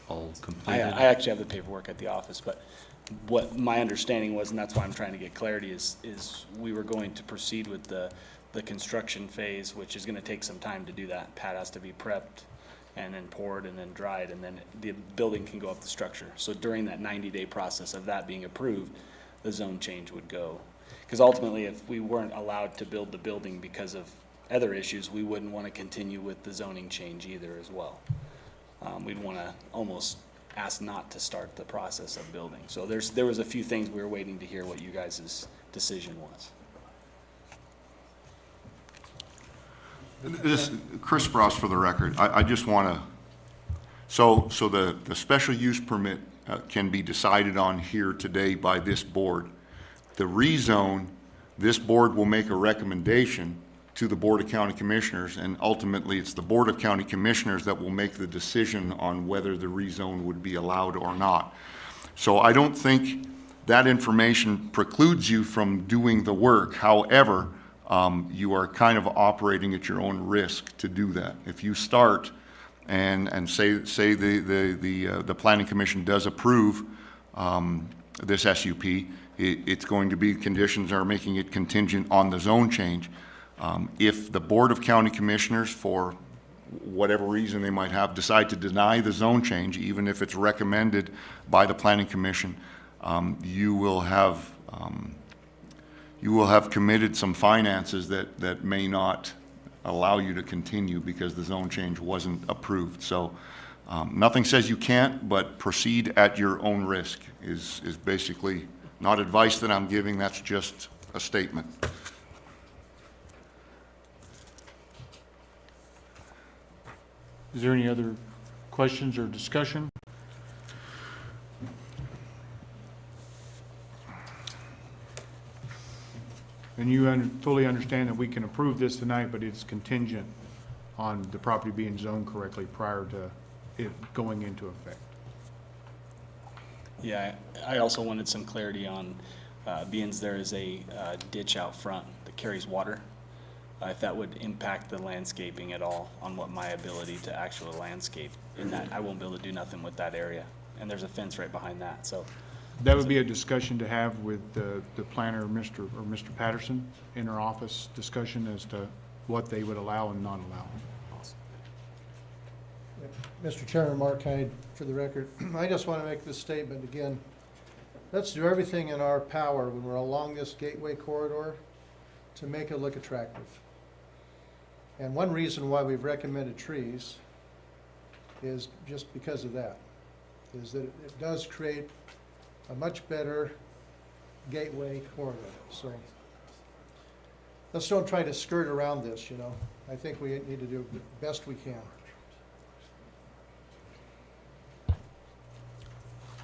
all completed? I actually have the paperwork at the office, but what my understanding was, and that's why I'm trying to get clarity, is we were going to proceed with the construction phase, which is gonna take some time to do that. Pad has to be prepped and then poured and then dried, and then the building can go up the structure. So during that 90-day process of that being approved, the zone change would go. Because ultimately, if we weren't allowed to build the building because of other issues, we wouldn't want to continue with the zoning change either as well. We'd want to almost ask not to start the process of building. So there was a few things we were waiting to hear what you guys' decision was. This, Chris Sprouse for the record, I just want to, so the special use permit can be decided on here today by this board. The rezone, this board will make a recommendation to the Board of County Commissioners, and ultimately it's the Board of County Commissioners that will make the decision on whether the rezone would be allowed or not. So I don't think that information precludes you from doing the work. However, you are kind of operating at your own risk to do that. If you start and say the Planning Commission does approve this SUP, it's going to be, conditions are making it contingent on the zone change. If the Board of County Commissioners, for whatever reason they might have, decide to deny the zone change, even if it's recommended by the Planning Commission, you will have committed some finances that may not allow you to continue because the zone change wasn't approved. So nothing says you can't, but proceed at your own risk is basically not advice that I'm giving, that's just a statement. Is there any other questions or discussion? And you fully understand that we can approve this tonight, but it's contingent on the property being zoned correctly prior to it going into effect. Yeah, I also wanted some clarity on, being there is a ditch out front that carries water, if that would impact the landscaping at all on what my ability to actually landscape in that. I won't be able to do nothing with that area. And there's a fence right behind that, so. That would be a discussion to have with the planner, Mr. Patterson, in our office, discussion as to what they would allow and not allow. Mr. Chairman, Mark Hyde, for the record, I just want to make this statement again. Let's do everything in our power when we're along this gateway corridor to make it look attractive. And one reason why we've recommended trees is just because of that, is that it does create a much better gateway corridor. So let's don't try to skirt around this, you know. I think we need to do the best we can.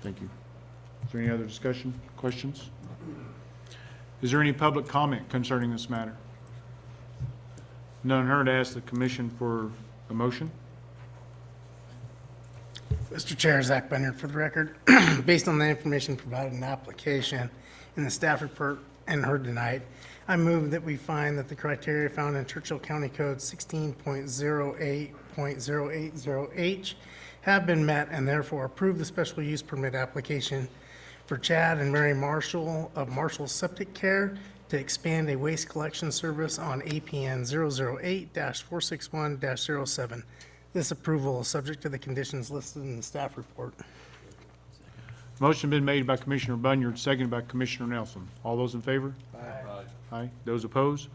Thank you. Is there any other discussion, questions? Is there any public comment concerning this matter? None heard. Ask the commission for a motion. Mr. Chair, Zach Benner for the record. Based on the information provided in the application in the staff report and heard tonight, I move that we find that the criteria found in Churchill County Code 16.08.080H have been met and therefore approve the special use permit application for Chad and Mary Marshall of Marshall Septic Care to expand a waste collection service on APN 008-461-07. This approval is subject to the conditions listed in the staff report. Motion been made by Commissioner Bunyard, seconded by Commissioner Nelson. All those in favor? Aye. Aye. Those opposed?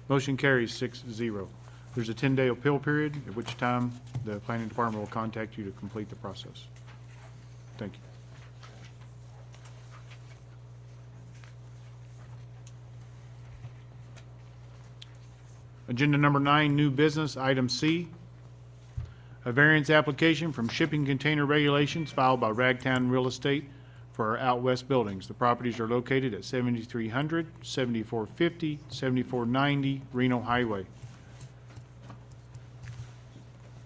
Motion carries 6-0. There's a 10-day appeal period, at which time the planning department will contact you to complete the process. Thank you. Agenda number 9, new business, item C. A variance application from shipping container regulations filed by Ragtown Real Estate for our out west buildings. The properties are located at 7300, 7450, 7490 Reno Highway.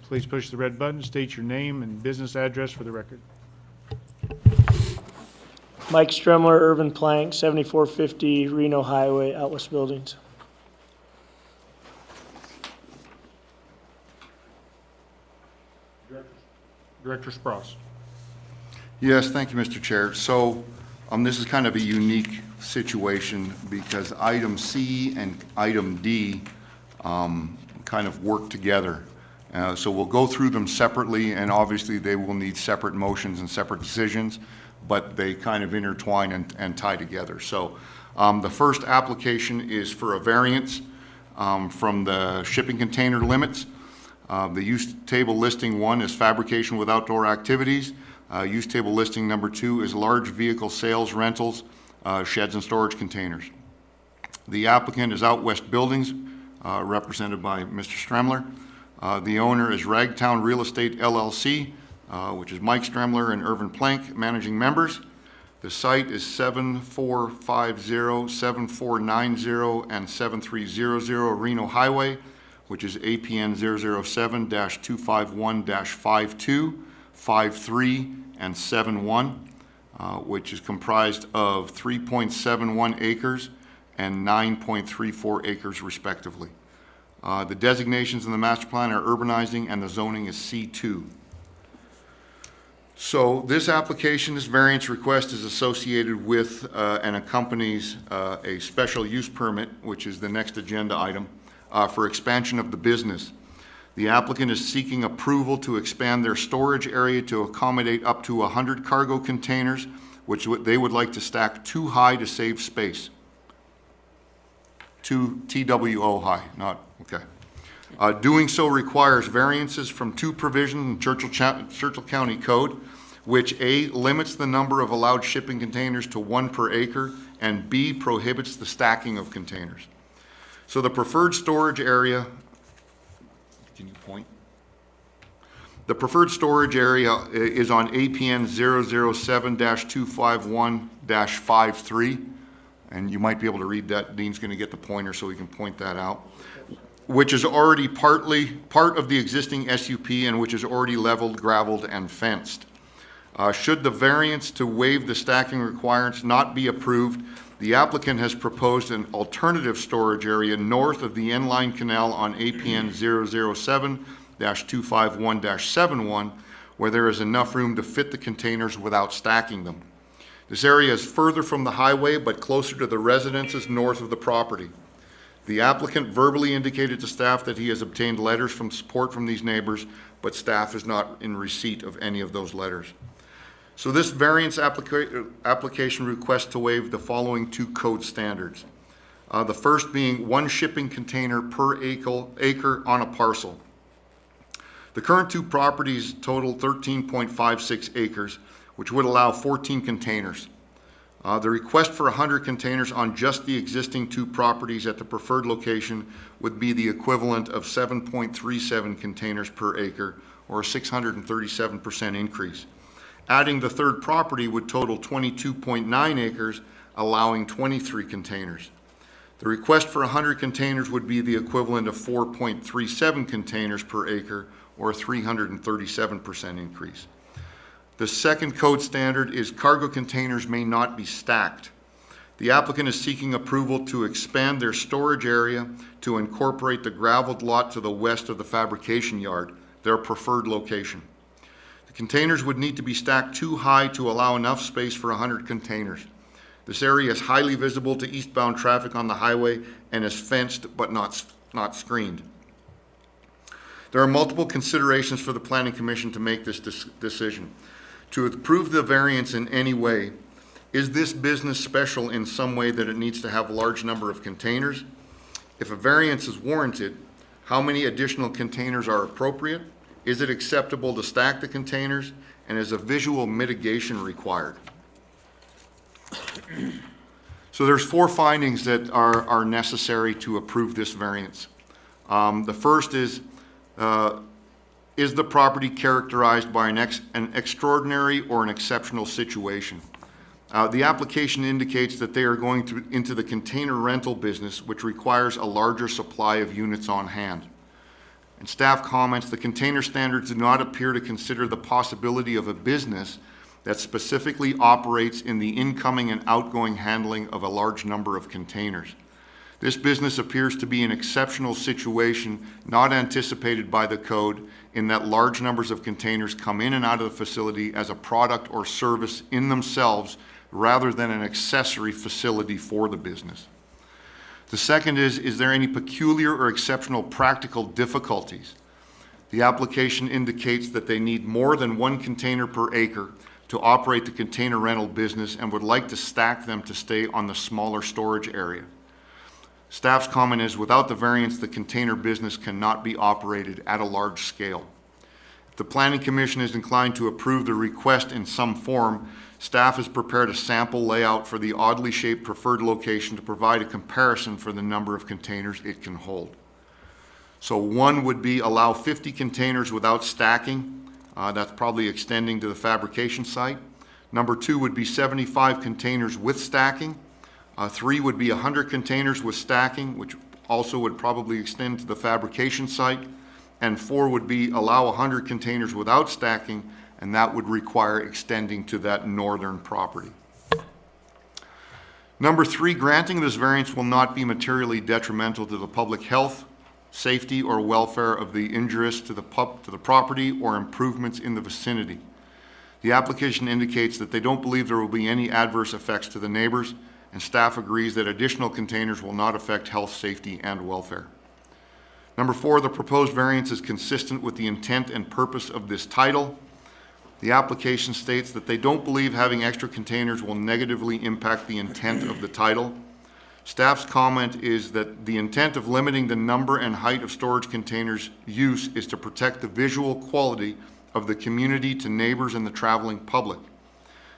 Please push the red button, state your name and business address for the record. Mike Stremler, Irvin Plank, 7450 Reno Highway, Out West Buildings. Director Spross. Yes, thank you, Mr. Chair. So this is kind of a unique situation because item C and item D kind of work together. So we'll go through them separately, and obviously they will need separate motions and separate decisions, but they kind of intertwine and tie together. So the first application is for a variance from the shipping container limits. The use table listing 1 is fabrication with outdoor activities. Use table listing number 2 is large vehicle sales, rentals, sheds and storage containers. The applicant is Out West Buildings, represented by Mr. Stremler. The owner is Ragtown Real Estate LLC, which is Mike Stremler and Irvin Plank, managing members. The site is 7450, 7490, and 7300 Reno Highway, which is APN 007-251-52, 53, and 71, which is comprised of 3.71 acres and 9.34 acres respectively. The designations in the master plan are urbanizing and the zoning is C2. So this application, this variance request is associated with and accompanies a special use permit, which is the next agenda item, for expansion of the business. The applicant is seeking approval to expand their storage area to accommodate up to 100 cargo containers, which they would like to stack 2 high to save space. 2 TWO high, not, okay. Doing so requires variances from 2 provisions in Churchill County Code, which A, limits the number of allowed shipping containers to 1 per acre, and B, prohibits the stacking of containers. So the preferred storage area, can you point? The preferred storage area is on APN 007-251-53, and you might be able to read that. Dean's going to get the pointer so we can point that out, which is already part of the existing SUP and which is already leveled, graveled, and fenced. Should the variance to waive the stacking requirements not be approved, the applicant has proposed an alternative storage area north of the inline canal on APN 007-251-71, where there is enough room to fit the containers without stacking them. This area is further from the highway, but closer to the residences north of the property. The applicant verbally indicated to staff that he has obtained letters from support from these neighbors, but staff is not in receipt of any of those letters. So this variance application requests to waive the following 2 code standards. The first being 1 shipping container per acre on a parcel. The current 2 properties total 13.56 acres, which would allow 14 containers. The request for 100 containers on just the existing 2 properties at the preferred location would be the equivalent of 7.37 containers per acre, or a 637% increase. Adding the third property would total 22.9 acres, allowing 23 containers. The request for 100 containers would be the equivalent of 4.37 containers per acre, or a 337% increase. The second code standard is cargo containers may not be stacked. The applicant is seeking approval to expand their storage area to incorporate the graveled lot to the west of the fabrication yard, their preferred location. The containers would need to be stacked too high to allow enough space for 100 containers. This area is highly visible to eastbound traffic on the highway and is fenced but not screened. There are multiple considerations for the Planning Commission to make this decision. To approve the variance in any way, is this business special in some way that it needs to have a large number of containers? If a variance is warranted, how many additional containers are appropriate? Is it acceptable to stack the containers? And is a visual mitigation required? So there's 4 findings that are necessary to approve this variance. The first is the property characterized by an extraordinary or an exceptional situation? The application indicates that they are going into the container rental business, which requires a larger supply of units on hand. And staff comments, the container standards do not appear to consider the possibility of a business that specifically operates in the incoming and outgoing handling of a large number of containers. This business appears to be an exceptional situation not anticipated by the code, in that large numbers of containers come in and out of the facility as a product or service in themselves rather than an accessory facility for the business. The second is there any peculiar or exceptional practical difficulties? The application indicates that they need more than 1 container per acre to operate the container rental business and would like to stack them to stay on the smaller storage area. Staff's comment is, without the variance, the container business cannot be operated at a large scale. If the Planning Commission is inclined to approve the request in some form, staff has prepared a sample layout for the oddly shaped preferred location to provide a comparison for the number of containers it can hold. So 1 would be allow 50 containers without stacking. That's probably extending to the fabrication site. Number 2 would be 75 containers with stacking. 3 would be 100 containers with stacking, which also would probably extend to the fabrication site. And 4 would be allow 100 containers without stacking, and that would require extending to that northern property. Number 3, granting this variance will not be materially detrimental to the public health, safety, or welfare of the injurious to the property or improvements in the vicinity. The application indicates that they don't believe there will be any adverse effects to the neighbors, and staff agrees that additional containers will not affect health, safety, and welfare. Number 4, the proposed variance is consistent with the intent and purpose of this title. The application states that they don't believe having extra containers will negatively impact the intent of the title. Staff's comment is that the intent of limiting the number and height of storage containers' use is to protect the visual quality of the community to neighbors and the traveling public.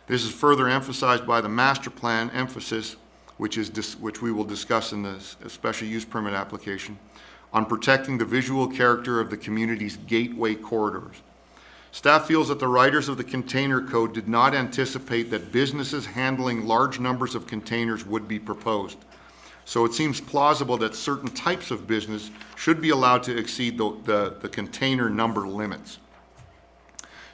This is further emphasized by the master plan emphasis, which we will discuss in the special use permit application, on protecting the visual character of the community's gateway corridors. Staff feels that the writers of the container code did not anticipate that businesses handling large numbers of containers would be proposed. So it seems plausible that certain types of business should be allowed to exceed the container number limits.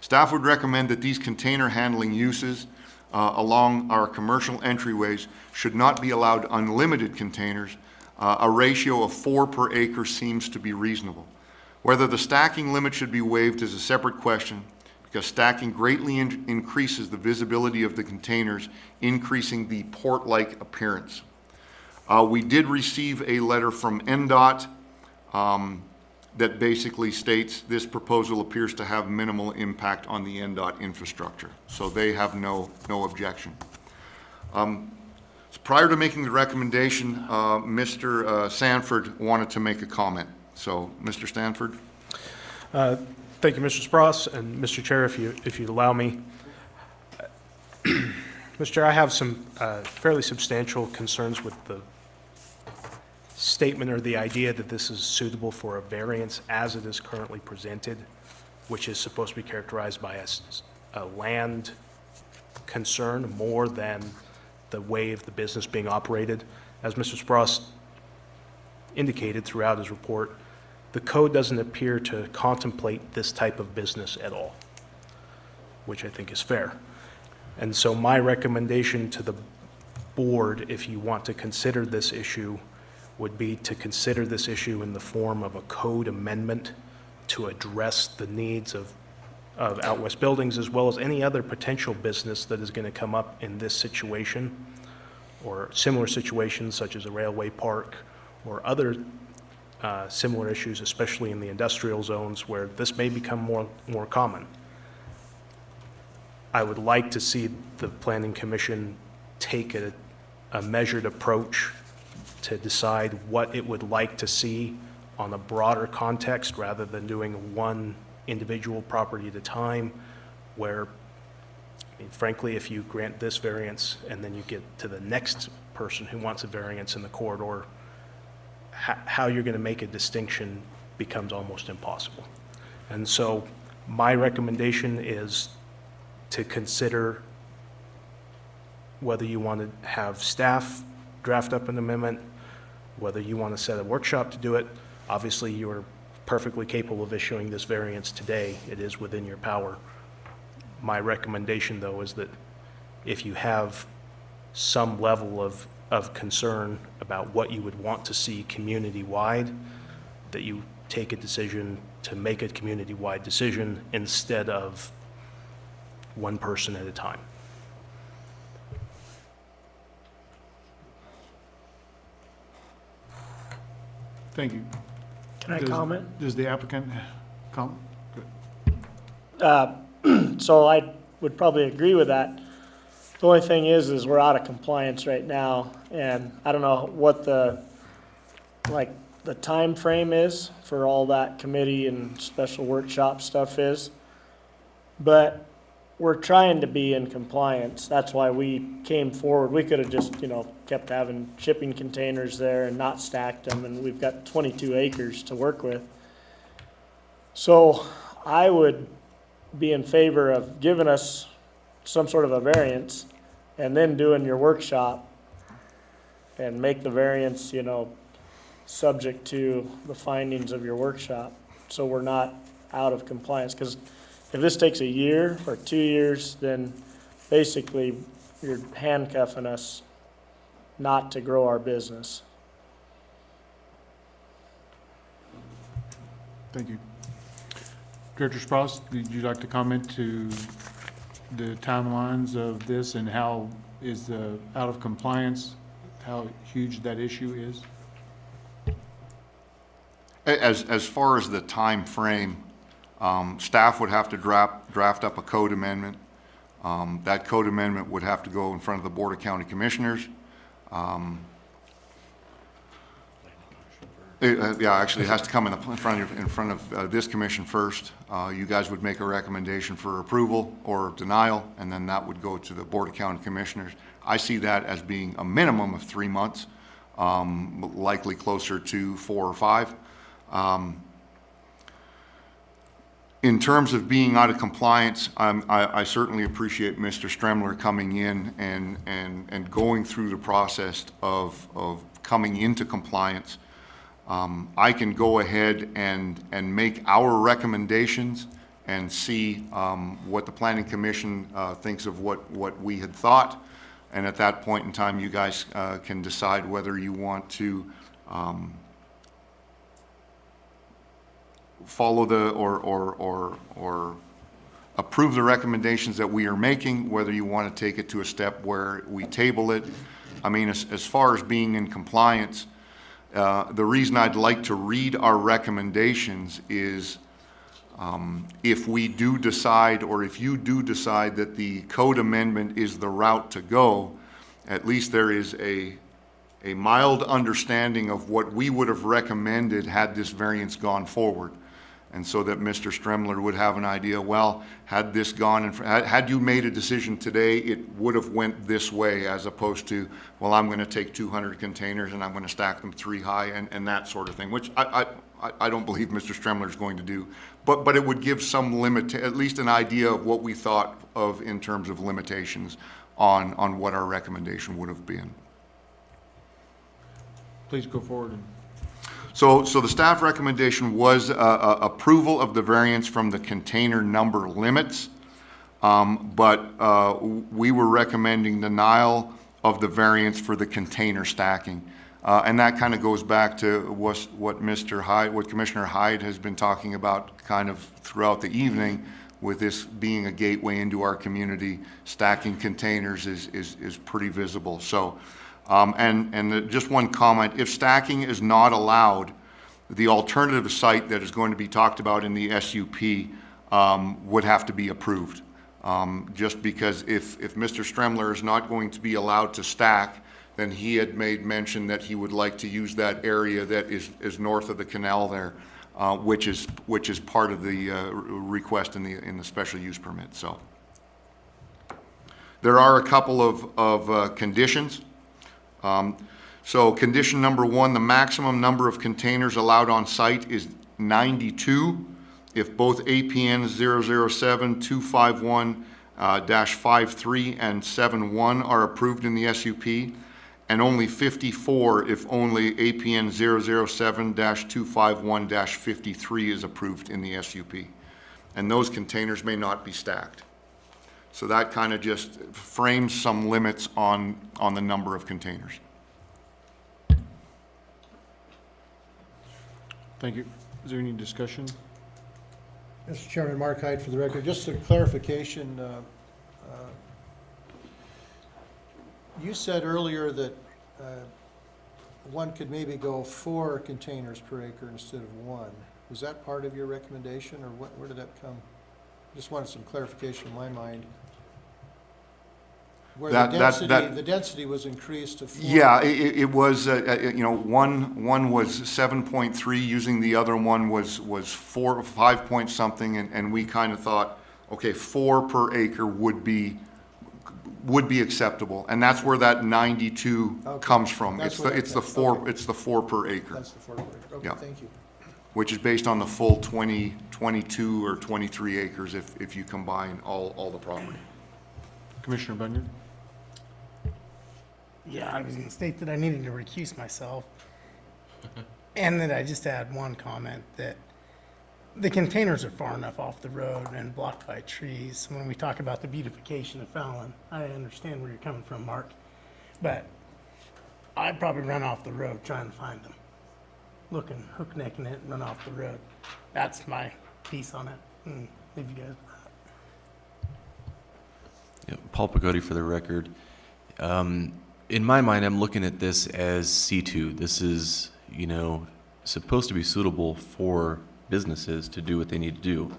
Staff would recommend that these container handling uses along our commercial entryways should not be allowed unlimited containers. A ratio of 4 per acre seems to be reasonable. Whether the stacking limit should be waived is a separate question, because stacking greatly increases the visibility of the containers, increasing the port-like appearance. We did receive a letter from NDOT that basically states this proposal appears to have minimal impact on the NDOT infrastructure, so they have no objection. So prior to making the recommendation, Mr. Sanford wanted to make a comment. So, Mr. Stanford. Thank you, Mr. Spross, and Mr. Chair, if you'd allow me. Mr. Chair, I have some fairly substantial concerns with the statement or the idea that this is suitable for a variance as it is currently presented, which is supposed to be characterized by a land concern more than the way of the business being operated. As Mr. Spross indicated throughout his report, the code doesn't appear to contemplate this type of business at all, which I think is fair. And so my recommendation to the board, if you want to consider this issue, would be to consider this issue in the form of a code amendment to address the needs of Out West Buildings, as well as any other potential business that is going to come up in this situation, or similar situations such as a railway park, or other similar issues, especially in the industrial zones where this may become more common. I would like to see the Planning Commission take a measured approach to decide what it would like to see on a broader context rather than doing one individual property at a time where, I mean, frankly, if you grant this variance and then you get to the next person who wants a variance in the corridor, how you're going to make a distinction becomes almost impossible. And so my recommendation is to consider whether you want to have staff draft up an amendment, whether you want to set a workshop to do it. Obviously, you are perfectly capable of issuing this variance today. It is within your power. My recommendation, though, is that if you have some level of concern about what you would want to see community-wide, that you take a decision to make a community-wide decision instead of one person at a time. Thank you. Can I comment? Does the applicant comment? So I would probably agree with that. The only thing is we're out of compliance right now, and I don't know what the time frame is for all that committee and special workshop stuff is. But we're trying to be in compliance. That's why we came forward. We could have just, kept having shipping containers there and not stacked them, and we've got 22 acres to work with. So I would be in favor of giving us some sort of a variance and then doing your workshop and make the variance, subject to the findings of your workshop, so we're not out of compliance. Because if this takes a year or 2 years, then basically you're handcuffing us not to grow our business. Thank you. Director Sprouse, would you like to comment to the timelines of this and how is the out of compliance, how huge that issue is? As far as the time frame, staff would have to draft up a code amendment. That code amendment would have to go in front of the Board of County Commissioners. Actually, it has to come in front of this commission first. You guys would make a recommendation for approval or denial, and then that would go to the Board of County Commissioners. I see that as being a minimum of 3 months, likely closer to 4 or 5. In terms of being out of compliance, I certainly appreciate Mr. Stremler coming in and going through the process of coming into compliance. I can go ahead and make our recommendations and see what the Planning Commission thinks of what we had thought. And at that point in time, you guys can decide whether you want to follow or approve the recommendations that we are making, whether you want to take it to a step where we table it. I mean, as far as being in compliance, the reason I'd like to read our recommendations is if we do decide, or if you do decide that the code amendment is the route to go, at least there is a mild understanding of what we would have recommended had this variance gone forward. And so that Mr. Stremler would have an idea, well, had this gone, had you made a decision today, it would have went this way, as opposed to, well, I'm going to take 200 containers and I'm going to stack them 3 high and that sort of thing, which I I don't believe Mr. Stremler is going to do. But it would give some limit, at least an idea of what we thought of in terms of limitations on what our recommendation would have been. Please go forward. So the staff recommendation was approval of the variance from the container number limits, but we were recommending denial of the variance for the container stacking. And that kind of goes back to what Commissioner Hyde has been talking about kind of throughout the evening, with this being a gateway into our community. Stacking containers is pretty visible. So, just one comment, if stacking is not allowed, the alternative site that is going to be talked about in the SUP would have to be approved. Just because if Mr. Stremler is not going to be allowed to stack, then he had made mention that he would like to use that area that is north of the canal there, which is part of the request in the special use permit. So there are a couple of conditions. So condition number 1, the maximum number of containers allowed on site is 92. If both APN 007-251-53 and 71 are approved in the SUP, and only 54 if only APN 007-251-53 is approved in the SUP. And those containers may not be stacked. So that kind of just frames some limits on the number of containers. Thank you. Is there any discussion? Mr. Chairman, Mark Hyde for the record. Just a clarification. You said earlier that one could maybe go 4 containers per acre instead of 1. Was that part of your recommendation, or where did that come? Just wanted some clarification in my mind. Where the density was increased to 4. Yeah, it was, one was 7.3, using the other one was 4 or 5 point something, and we kind of thought, okay, 4 per acre would be acceptable, and that's where that 92 comes from. It's the 4 per acre. That's the 4 per acre. Okay, Yeah. thank you. Which is based on the full 22 or 23 acres if you combine all the property. Commissioner Bunyan? Yeah, I was going to state that I needed to recuse myself. And that I just add one comment that the containers are far enough off the road and blocked by trees. When we talk about the beautification of Fallon, I understand where you're coming from, Mark. But I'd probably run off the road trying to find them. Looking, hook necking it and run off the road. That's my piece on it. Leave you guys. Yeah, Paul Pagotti for the record. In my mind, I'm looking at this as C2. This is, supposed to be suitable for businesses to do what they need to do.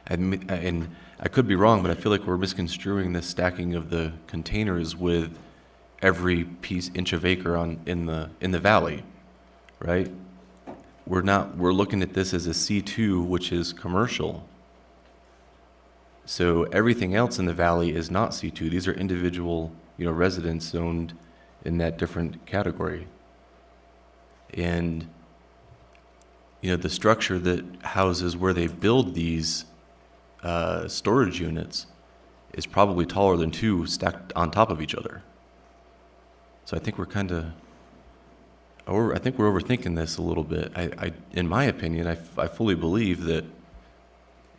And I could be wrong, but I feel like we're misconstruing the stacking of the containers with every inch of acre in the valley, right? We're looking at this as a C2, which is commercial. So everything else in the valley is not C2. These are individual, residents zoned in that different category. And, the structure that houses where they build these storage units is probably taller than 2 stacked on top of each other. So I think we're overthinking this a little bit. In my opinion, I fully believe that,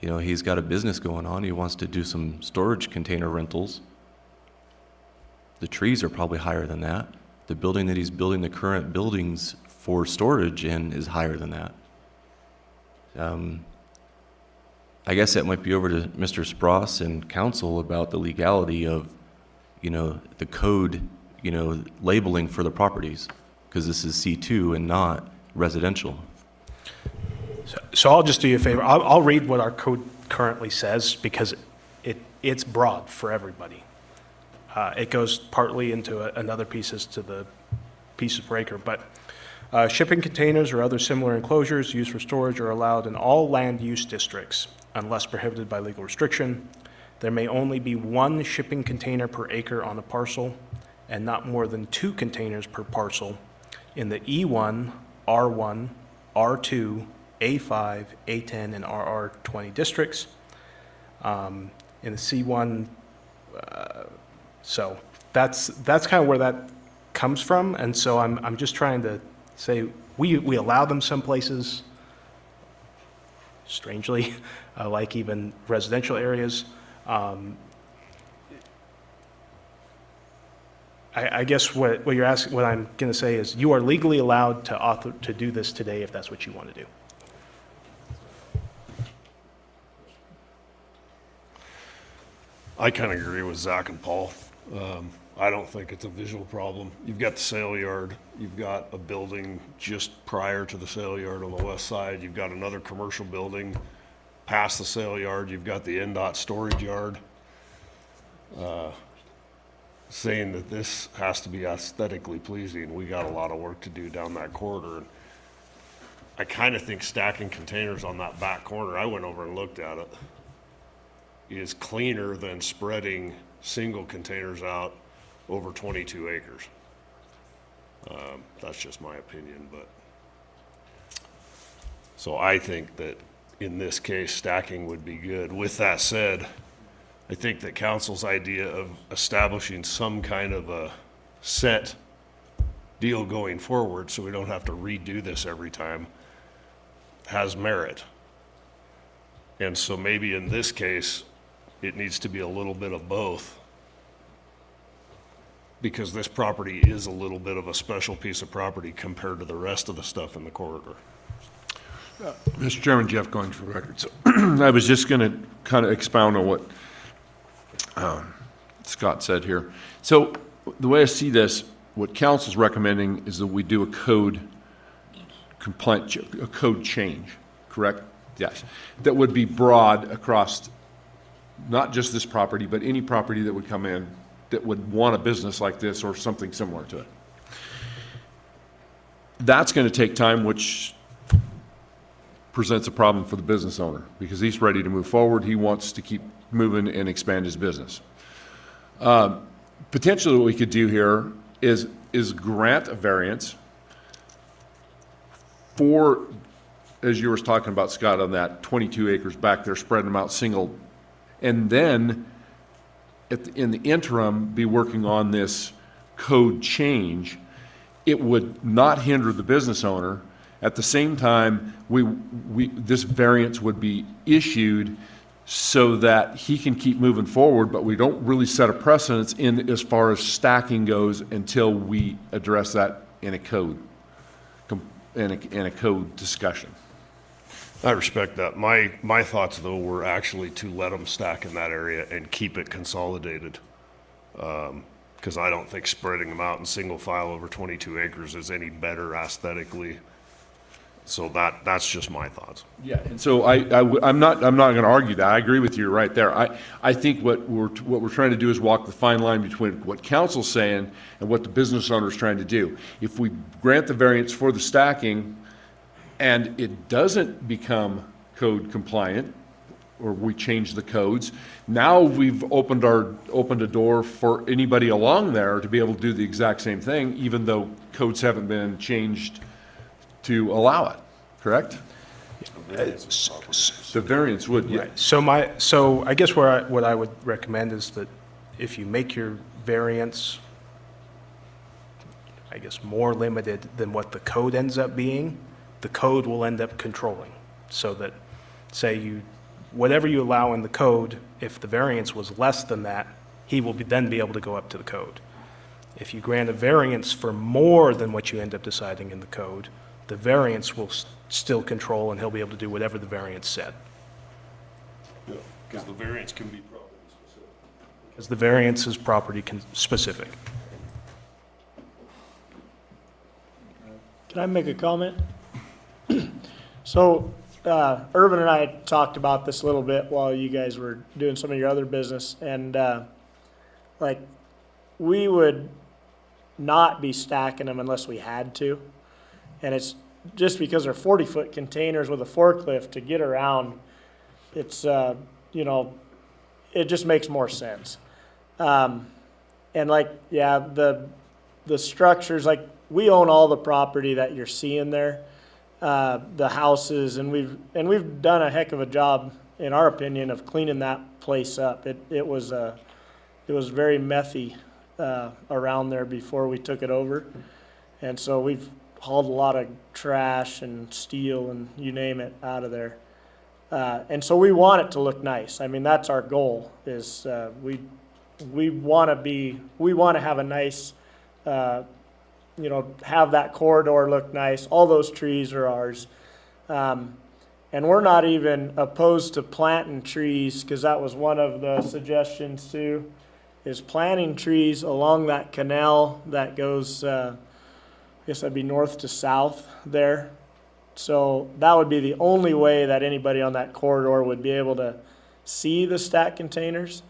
he's got a business going on. He wants to do some storage container rentals. The trees are probably higher than that. The building that he's building the current buildings for storage in is higher than that. I guess that might be over to Mr. Spross and council about the legality of, the code, labeling for the properties, because this is C2 and not residential. So I'll just do you a favor. I'll read what our code currently says, because it's broad for everybody. It goes partly into another pieces to the pieces per acre, but shipping containers or other similar enclosures used for storage are allowed in all land use districts unless prohibited by legal restriction. There may only be 1 shipping container per acre on a parcel and not more than 2 containers per parcel in the E1, R1, R2, A5, A10, and RR20 districts. In the C1, so that's kind of where that comes from, and so I'm just trying to say, we allow them some places, strangely, like even residential areas. I guess what you're asking, what I'm going to say is, you are legally allowed to do this today if that's what you want to do. I kind of agree with Zach and Paul. I don't think it's a visual problem. You've got the sale yard, you've got a building just prior to the sale yard on the west side, you've got another commercial building past the sale yard, you've got the NDOT storage yard. Saying that this has to be aesthetically pleasing, we got a lot of work to do down that corridor. I kind of think stacking containers on that back corner, I went over and looked at it, is cleaner than spreading single containers out over 22 acres. That's just my opinion, but. So I think that in this case, stacking would be good. With that said, I think that council's idea of establishing some kind of a set deal going forward, so we don't have to redo this every time, has merit. And so maybe in this case, it needs to be a little bit of both, because this property is a little bit of a special piece of property compared to the rest of the stuff in the corridor. Mr. Chairman, Jeff Goings for the record. So I was just going to kind of expound on what Scott said here. So the way I see this, what council's recommending is that we do a code complaint, a code change, correct? Yes. That would be broad across not just this property, but any property that would come in that would want a business like this or something similar to it. That's going to take time, which presents a problem for the business owner because he's ready to move forward. He wants to keep moving and expand his business. Potentially what we could do here is grant a variance for, as you were talking about, Scott, on that 22 acres back there, spreading them out single, and then in the interim be working on this code change. It would not hinder the business owner. At the same time, this variance would be issued so that he can keep moving forward, but we don't really set a precedence in as far as stacking goes until we address that in a code, in a code discussion. I respect that. My thoughts, though, were actually to let them stack in that area and keep it consolidated. Because I don't think spreading them out in single file over 22 acres is any better aesthetically. So that's just my thoughts. Yeah, and so I'm not going to argue that. I agree with you right there. I think what we're trying to do is walk the fine line between what council's saying and what the business owner is trying to do. If we grant the variance for the stacking and it doesn't become code compliant, or we change the codes, now we've opened a door for anybody along there to be able to do the exact same thing, even though codes haven't been changed to allow it, correct? The variance would, yeah. Right. So I guess what I would recommend is that if you make your variance, I guess, more limited than what the code ends up being, the code will end up controlling. So that, say whatever you allow in the code, if the variance was less than that, he will then be able to go up to the code. If you grant a variance for more than what you end up deciding in the code, the variance will still control, and he'll be able to do whatever the variance said. Because the variance can be property specific. Because the variance is property specific. Can I make a comment? So, Irvin and I talked about this a little bit while you guys were doing some of your other business, and we would not be stacking them unless we had to. And it's just because they're 40-foot containers with a forklift to get around, it's, it just makes more sense. And the structures, we own all the property that you're seeing there. the houses, and we've done a heck of a job, in our opinion, of cleaning that place up. It was very methy around there before we took it over, and so we've hauled a lot of trash and steel and you name it out of there. And so we want it to look nice. I mean, that's our goal, is we want to have a nice, have that corridor look nice. All those trees are ours. And we're not even opposed to planting trees, because that was one of the suggestions too, is planting trees along that canal that goes, I guess that'd be north to south there. So that would be the only way that anybody on that corridor would be able to see the stack containers.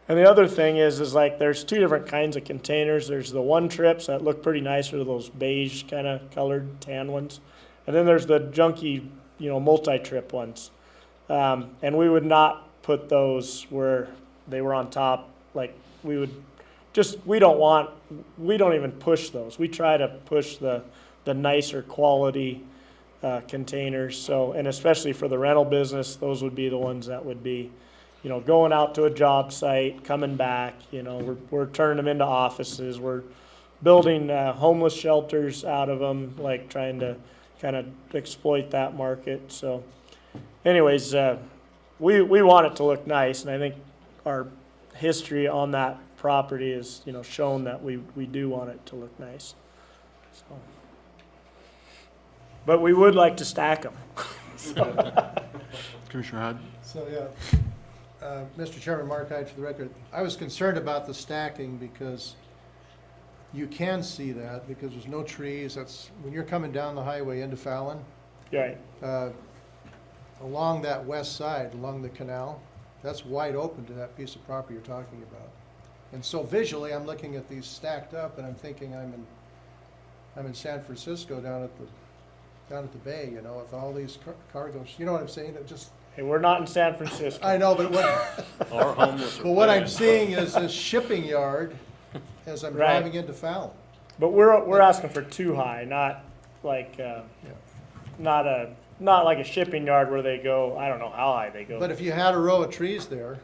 And the other thing is like there's two different kinds of containers. There's the one trips that look pretty nice, or those beige kind of colored tan ones. And then there's the junky, multi-trip ones. And we would not put those where they were on top. Like we don't even push those. We try to push the nicer quality containers. So, and especially for the rental business, those would be the ones that would be, going out to a job site, coming back, we're turning them into offices. We're building homeless shelters out of them, like trying to kind of exploit that market. So anyways, we want it to look nice, and I think our history on that property is, shown that we do want it to look nice. So. But we would like to stack them. Commissioner Hyde? So, Mr. Chairman, Mark Hyde for the record. I was concerned about the stacking because you can see that because there's no trees. That's when you're coming down the highway into Fallon. Right. Along that west side, along the canal, that's wide open to that piece of property you're talking about. And so visually, I'm looking at these stacked up, and I'm thinking I'm in San Francisco down at the bay, with all these cargoes. You know what I'm saying? It just. Hey, we're not in San Francisco. I know, but what I'm seeing is this shipping yard as I'm driving into Fallon. But we're asking for too high, not like not like a shipping yard where they go. I don't know how high they go. But if you had a row of trees there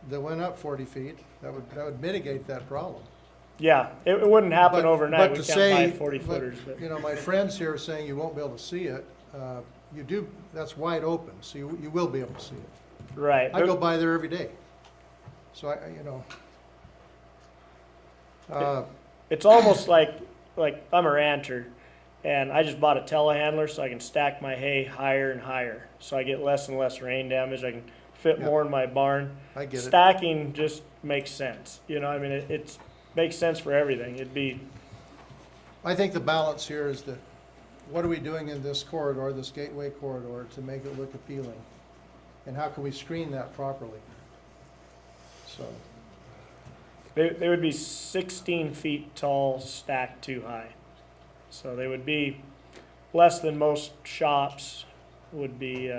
that went up 40 feet, that would mitigate that problem. Yeah, it wouldn't happen overnight. But we to can't buy say, 40 footers. But. My friends here are saying you won't be able to see it. You do. That's wide open, so you will be able to see it. Right. I go by there every day. So it's almost like I'm a rancher, and I just bought a telehandler so I can stack my hay higher and higher, so I get less and less rain damage. I can fit more in my barn. I get it. Stacking just makes sense. It makes sense for everything. I think the balance here is that what are we doing in this corridor, this gateway corridor, to make it look appealing? And how can we screen that properly? So. They would be 16 feet tall, stacked too high. So they would be less than most shops would be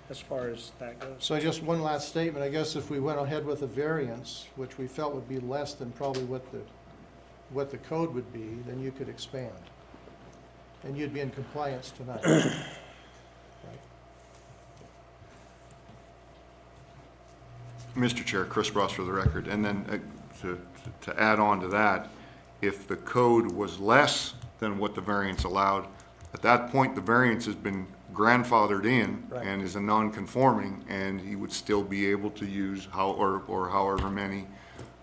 as far as that goes. So just one last statement. I guess if we went ahead with a variance, which we felt would be less than probably what the code would be, then you could expand. And you'd be in compliance tonight. Right. Mr. Chair, Chris Ross for the record. And then to add on to that, if the code was less than what the variance allowed, at that point, the variance has been grandfathered in and is a non-conforming, and he would still be able to use or however many,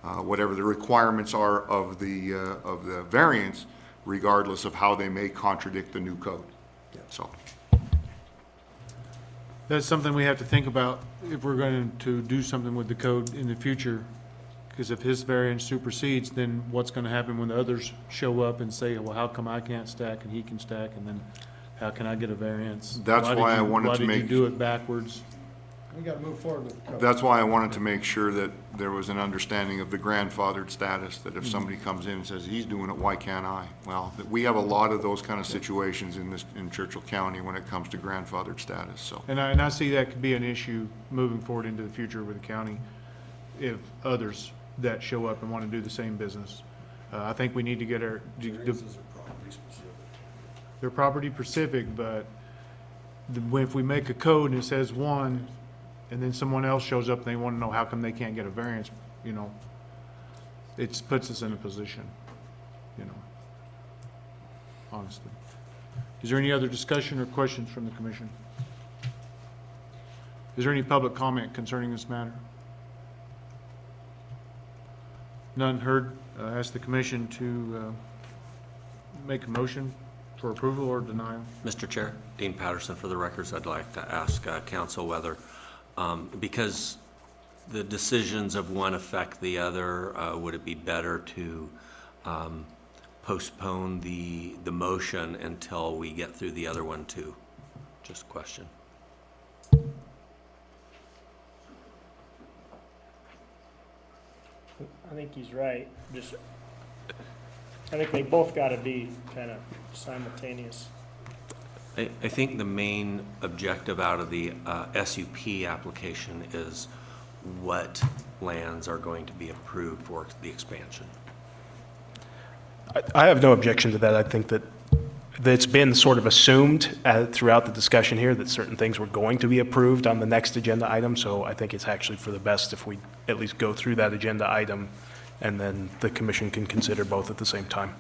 whatever the requirements are of the variance, regardless of how they may contradict the new code. So. That's something we have to think about if we're going to do something with the code in the future. Because if his variance supersedes, then what's going to happen when the others show up and say, well, how come I can't stack and he can stack, and then how can I get a variance? That's why I wanted to Why did you do it backwards? We got to move forward with the code. That's why I wanted to make sure that there was an understanding of the grandfathered status, that if somebody comes in and says, he's doing it, why can't I? Well, we have a lot of those kind of situations in Churchill County when it comes to grandfathered status, so. And I see that could be an issue moving forward into the future with the county if others that show up and want to do the same business. I think we need to get They're property specific, but if we make a code and it says one, and then someone else shows up and they want to know how come they can't get a variance, you know, it puts us in a position, you know, honestly. Is there any other discussion or questions from the commission? Is there any public comment concerning this matter? None heard. Ask the commission to make a motion for approval or denial. Mr. Chair, Dean Patterson for the records. I'd like to ask council whether, because the decisions of one affect the other, would it be better to postpone the motion until we get through the other one too? Just a question. I think he's right. I think they both got to be kind of simultaneous. I think the main objective out of the SUP application is what lands are going to be approved for the expansion. I have no objection to that. I think that it's been sort of assumed throughout the discussion here that certain things were going to be approved on the next agenda item, so I think it's actually for the best if we at least go through that agenda item and then the commission can consider both at the same time.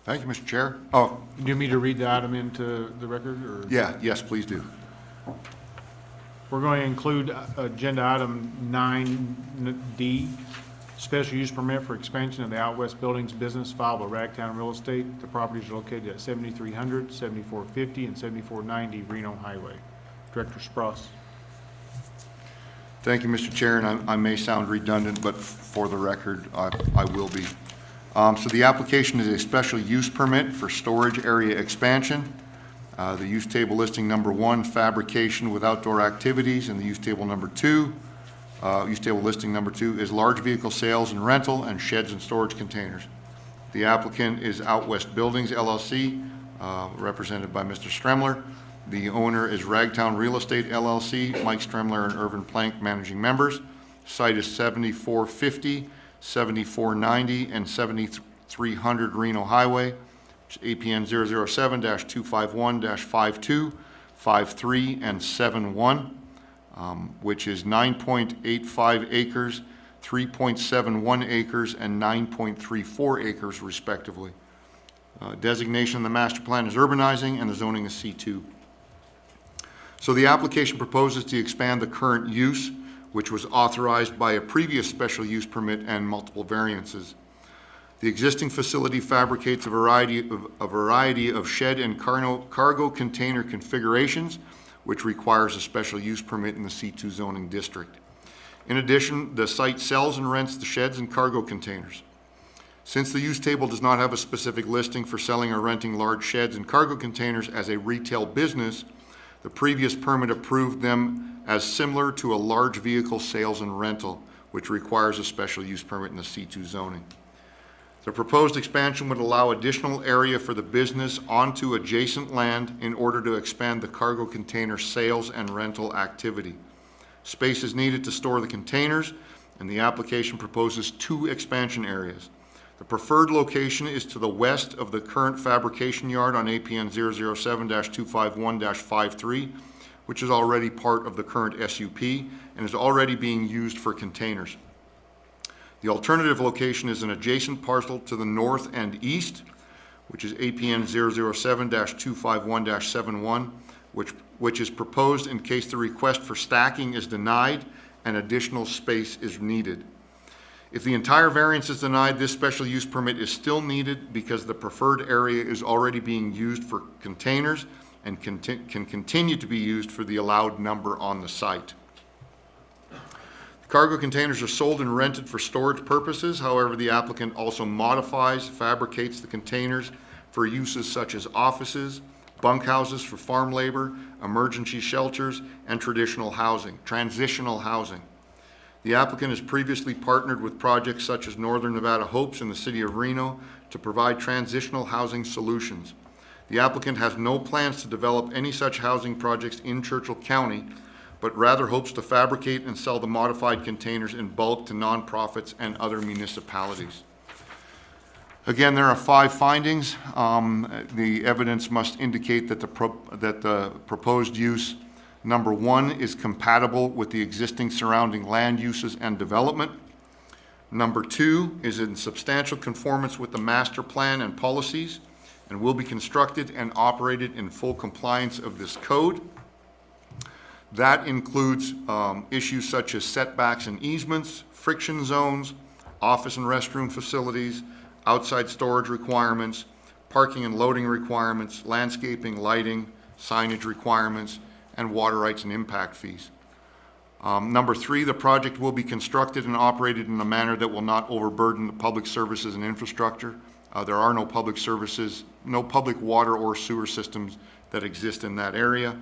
Thank you, Mr. Chair. Oh, Do you want me to read the item into the record, or? yes, please do. We're going to include agenda item 9D, special use permit for expansion of the Out West Buildings business filed by Ragtown Real Estate. The properties are located at 7300, 7450, and 7490 Reno Highway. Director Spross. Thank you, Mr. Chair, and I may sound redundant, but for the record, I will be. So the application is a special use permit for storage area expansion. The use table listing number 1, fabrication with outdoor activities, and the use table number 2, use table listing number 2 is large vehicle sales and rental and sheds and storage containers. The applicant is Out West Buildings LLC, represented by Mr. Stremler. The owner is Ragtown Real Estate LLC, Mike Stremler and Irvin Plank, managing members. Site is 7450, 7490, and 7300 Reno Highway. APN 007-251-52, 53, and 71, which is 9.85 acres, 3.71 acres, and 9.34 acres respectively. Designation of the master plan is urbanizing, and the zoning is C2. So the application proposes to expand the current use, which was authorized by a previous special use permit and multiple variances. The existing facility fabricates a variety of shed and cargo container configurations, which requires a special use permit in the C2 zoning district. In addition, the site sells and rents the sheds and cargo containers. Since the use table does not have a specific listing for selling or renting large sheds and cargo containers as a retail business, the previous permit approved them as similar to a large vehicle sales and rental, which requires a special use permit in the C2 zoning. The proposed expansion would allow additional area for the business onto adjacent land in order to expand the cargo container sales and rental activity. Space is needed to store the containers, and the application proposes 2 expansion areas. The preferred location is to the west of the current fabrication yard on APN 007-251-53, which is already part of the current SUP and is already being used for containers. The alternative location is an adjacent parcel to the north and east, which is APN 007-251-71, which is proposed in case the request for stacking is denied and additional space is needed. If the entire variance is denied, this special use permit is still needed because the preferred area is already being used for containers and can continue to be used for the allowed number on the site. Cargo containers are sold and rented for storage purposes. However, the applicant also modifies, fabricates the containers for uses such as offices, bunkhouses for farm labor, emergency shelters, and transitional housing. The applicant has previously partnered with projects such as Northern Nevada Hopes in the city of Reno to provide transitional housing solutions. The applicant has no plans to develop any such housing projects in Churchill County, but rather hopes to fabricate and sell the modified containers in bulk to nonprofits and other municipalities. Again, there are 5 findings. The evidence must indicate that the proposed use, number 1, is compatible with the existing surrounding land uses and development. Number 2, is in substantial conformance with the master plan and policies and will be constructed and operated in full compliance of this code. That includes issues such as setbacks and easements, friction zones, office and restroom facilities, outside storage requirements, parking and loading requirements, landscaping, lighting, signage requirements, and water rights and impact fees. Number 3, the project will be constructed and operated in a manner that will not overburden the public services and infrastructure. There are no public services, no public water or sewer systems that exist in that area.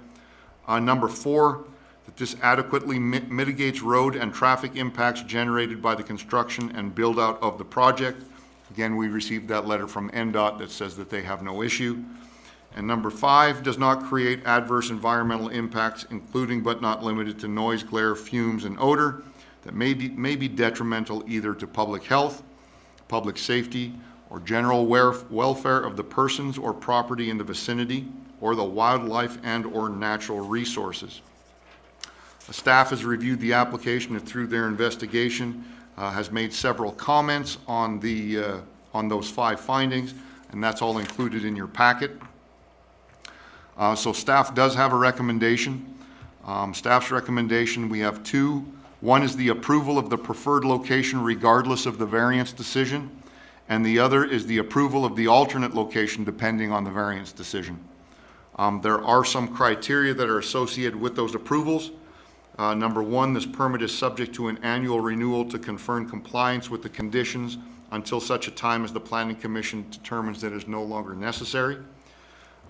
Number 4, that this adequately mitigates road and traffic impacts generated by the construction and build-out of the project. Again, we received that letter from NDOT that says that they have no issue. And number 5, does not create adverse environmental impacts, including but not limited to noise, glare, fumes, and odor that may be detrimental either to public health, public safety, or general welfare of the persons or property in the vicinity, or the wildlife and or natural resources. The staff has reviewed the application and through their investigation has made several comments on those 5 findings, and that's all included in your packet. So staff does have a recommendation. Staff's recommendation, we have 2. One is the approval of the preferred location regardless of the variance decision, and the other is the approval of the alternate location depending on the variance decision. There are some criteria that are associated with those approvals. Number 1, this permit is subject to an annual renewal to confirm compliance with the conditions until such a time as the Planning Commission determines that it is no longer necessary.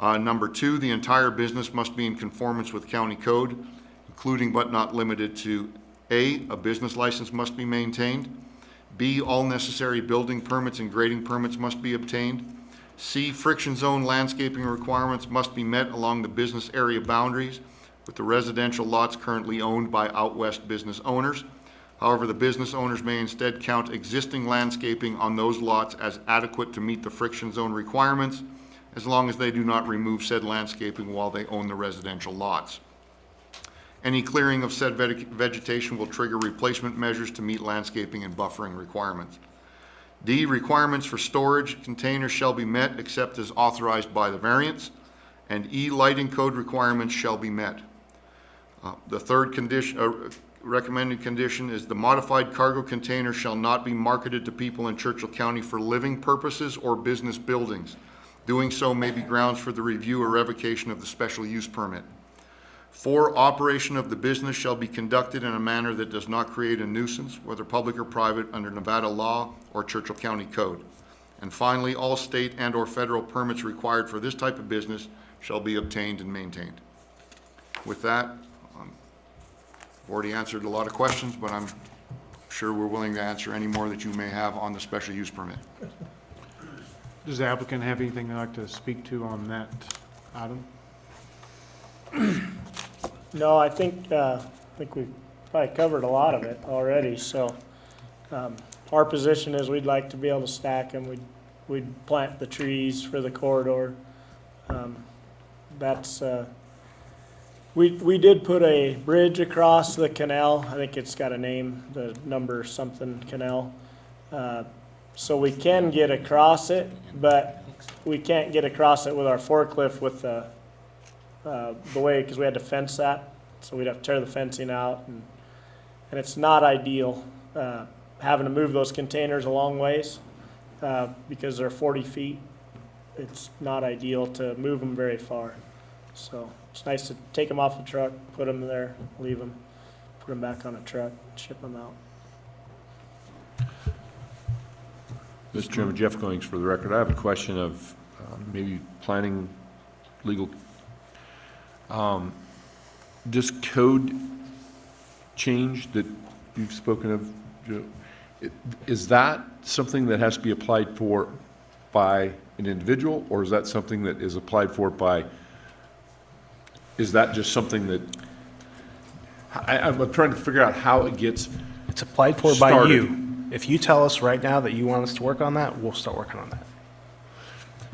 Number 2, the entire business must be in conformance with county code, including but not limited to A, a business license must be maintained, B, all necessary building permits and grading permits must be obtained, C, friction zone landscaping requirements must be met along the business area boundaries with the residential lots currently owned by Out West business owners. However, the business owners may instead count existing landscaping on those lots as adequate to meet the friction zone requirements, as long as they do not remove said landscaping while they own the residential lots. Any clearing of said vegetation will trigger replacement measures to meet landscaping and buffering requirements. D, requirements for storage containers shall be met except as authorized by the variance. And E, lighting code requirements shall be met. The third condition, recommended condition is the modified cargo container shall not be marketed to people in Churchill County for living purposes or business buildings. Doing so may be grounds for the review or revocation of the special use permit. 4, operation of the business shall be conducted in a manner that does not create a nuisance, whether public or private, under Nevada law or Churchill County code. And finally, all state and or federal permits required for this type of business shall be obtained and maintained. With that, I've already answered a lot of questions, but I'm sure we're willing to answer any more that you may have on the special use permit. Does the applicant have anything they'd like to speak to on that item? No, I think we've probably covered a lot of it already, so our position is we'd like to be able to stack them, we'd plant the trees for the corridor. We did put a bridge across the canal, I think it's got a name, the number something canal. So we can get across it, but we can't get across it with our forklift with the way, because we had to fence that, so we'd have to tear the fencing out, and it's not ideal having to move those containers a long ways because they're 40 feet. It's not ideal to move them very far. So it's nice to take them off the truck, put them there, leave them, put them back on a truck, ship them out. Mr. Chairman, Jeff Goings for the record. I have a question of maybe planning, legal. This code change that you've spoken of, Joe, is that something that has to be applied for by an individual, or is that something that is applied for by, is that just something that, I'm trying to figure out how it gets It's applied for by started. you. If you tell us right now that you want us to work on that, we'll start working on that.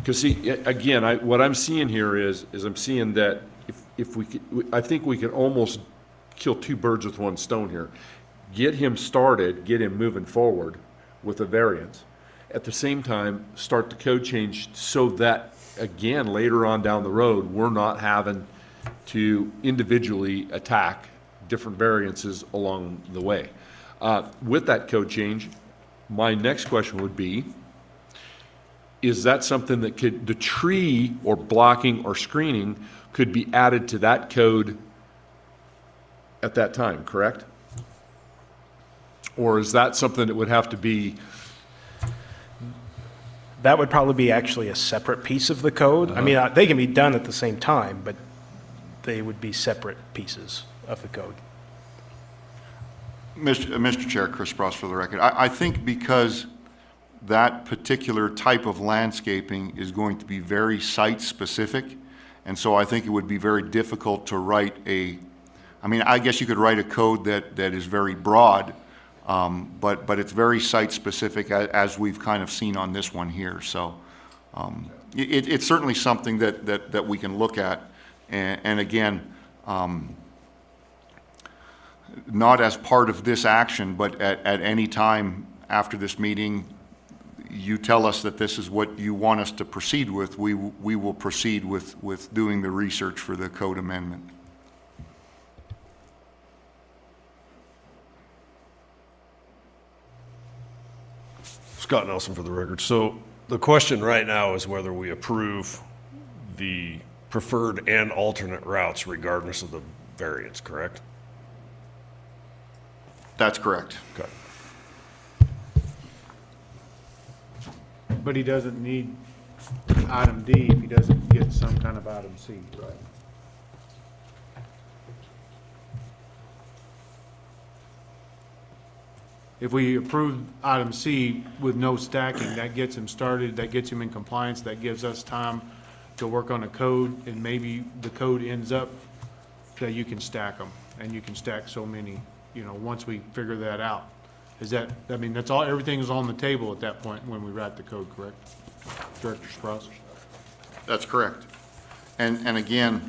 Because see, again, what I'm seeing here is I'm seeing that if we could, I think we can almost kill two birds with one stone here. Get him started, get him moving forward with a variance. At the same time, start the code change so that, again, later on down the road, we're not having to individually attack different variances along the way. With that code change, my next question would be, is that something that could, the tree or blocking or screening could be added to that code at that time, correct? Or is that something that would have to be? That would probably be actually a separate piece of the code. I mean, they can be done at the same time, but they would be separate pieces of the code. Mr. Chair, Chris Ross for the record. I think because that particular type of landscaping is going to be very site-specific, and so I think it would be very difficult to write I mean, I guess you could write a code that is very broad, but it's very site-specific, as we've kind of seen on this one here. So it's certainly something that we can look at, and again, not as part of this action, but at any time after this meeting, you tell us that this is what you want us to proceed with, we will proceed with doing the research for the code amendment. Scott Nelson for the record. So the question right now is whether we approve the preferred and alternate routes regardless of the variance, correct? That's correct. Okay. But he doesn't need item D if he doesn't get some kind of item C. Right. If we approve item C with no stacking, that gets him started, that gets him in compliance, that gives us time to work on a code, and maybe the code ends up that you can stack them, and you can stack so many, you know, once we figure that out. Is that, I mean, that's all, everything is on the table at that point when we write the code, correct? Director Sprouse? That's correct. And again,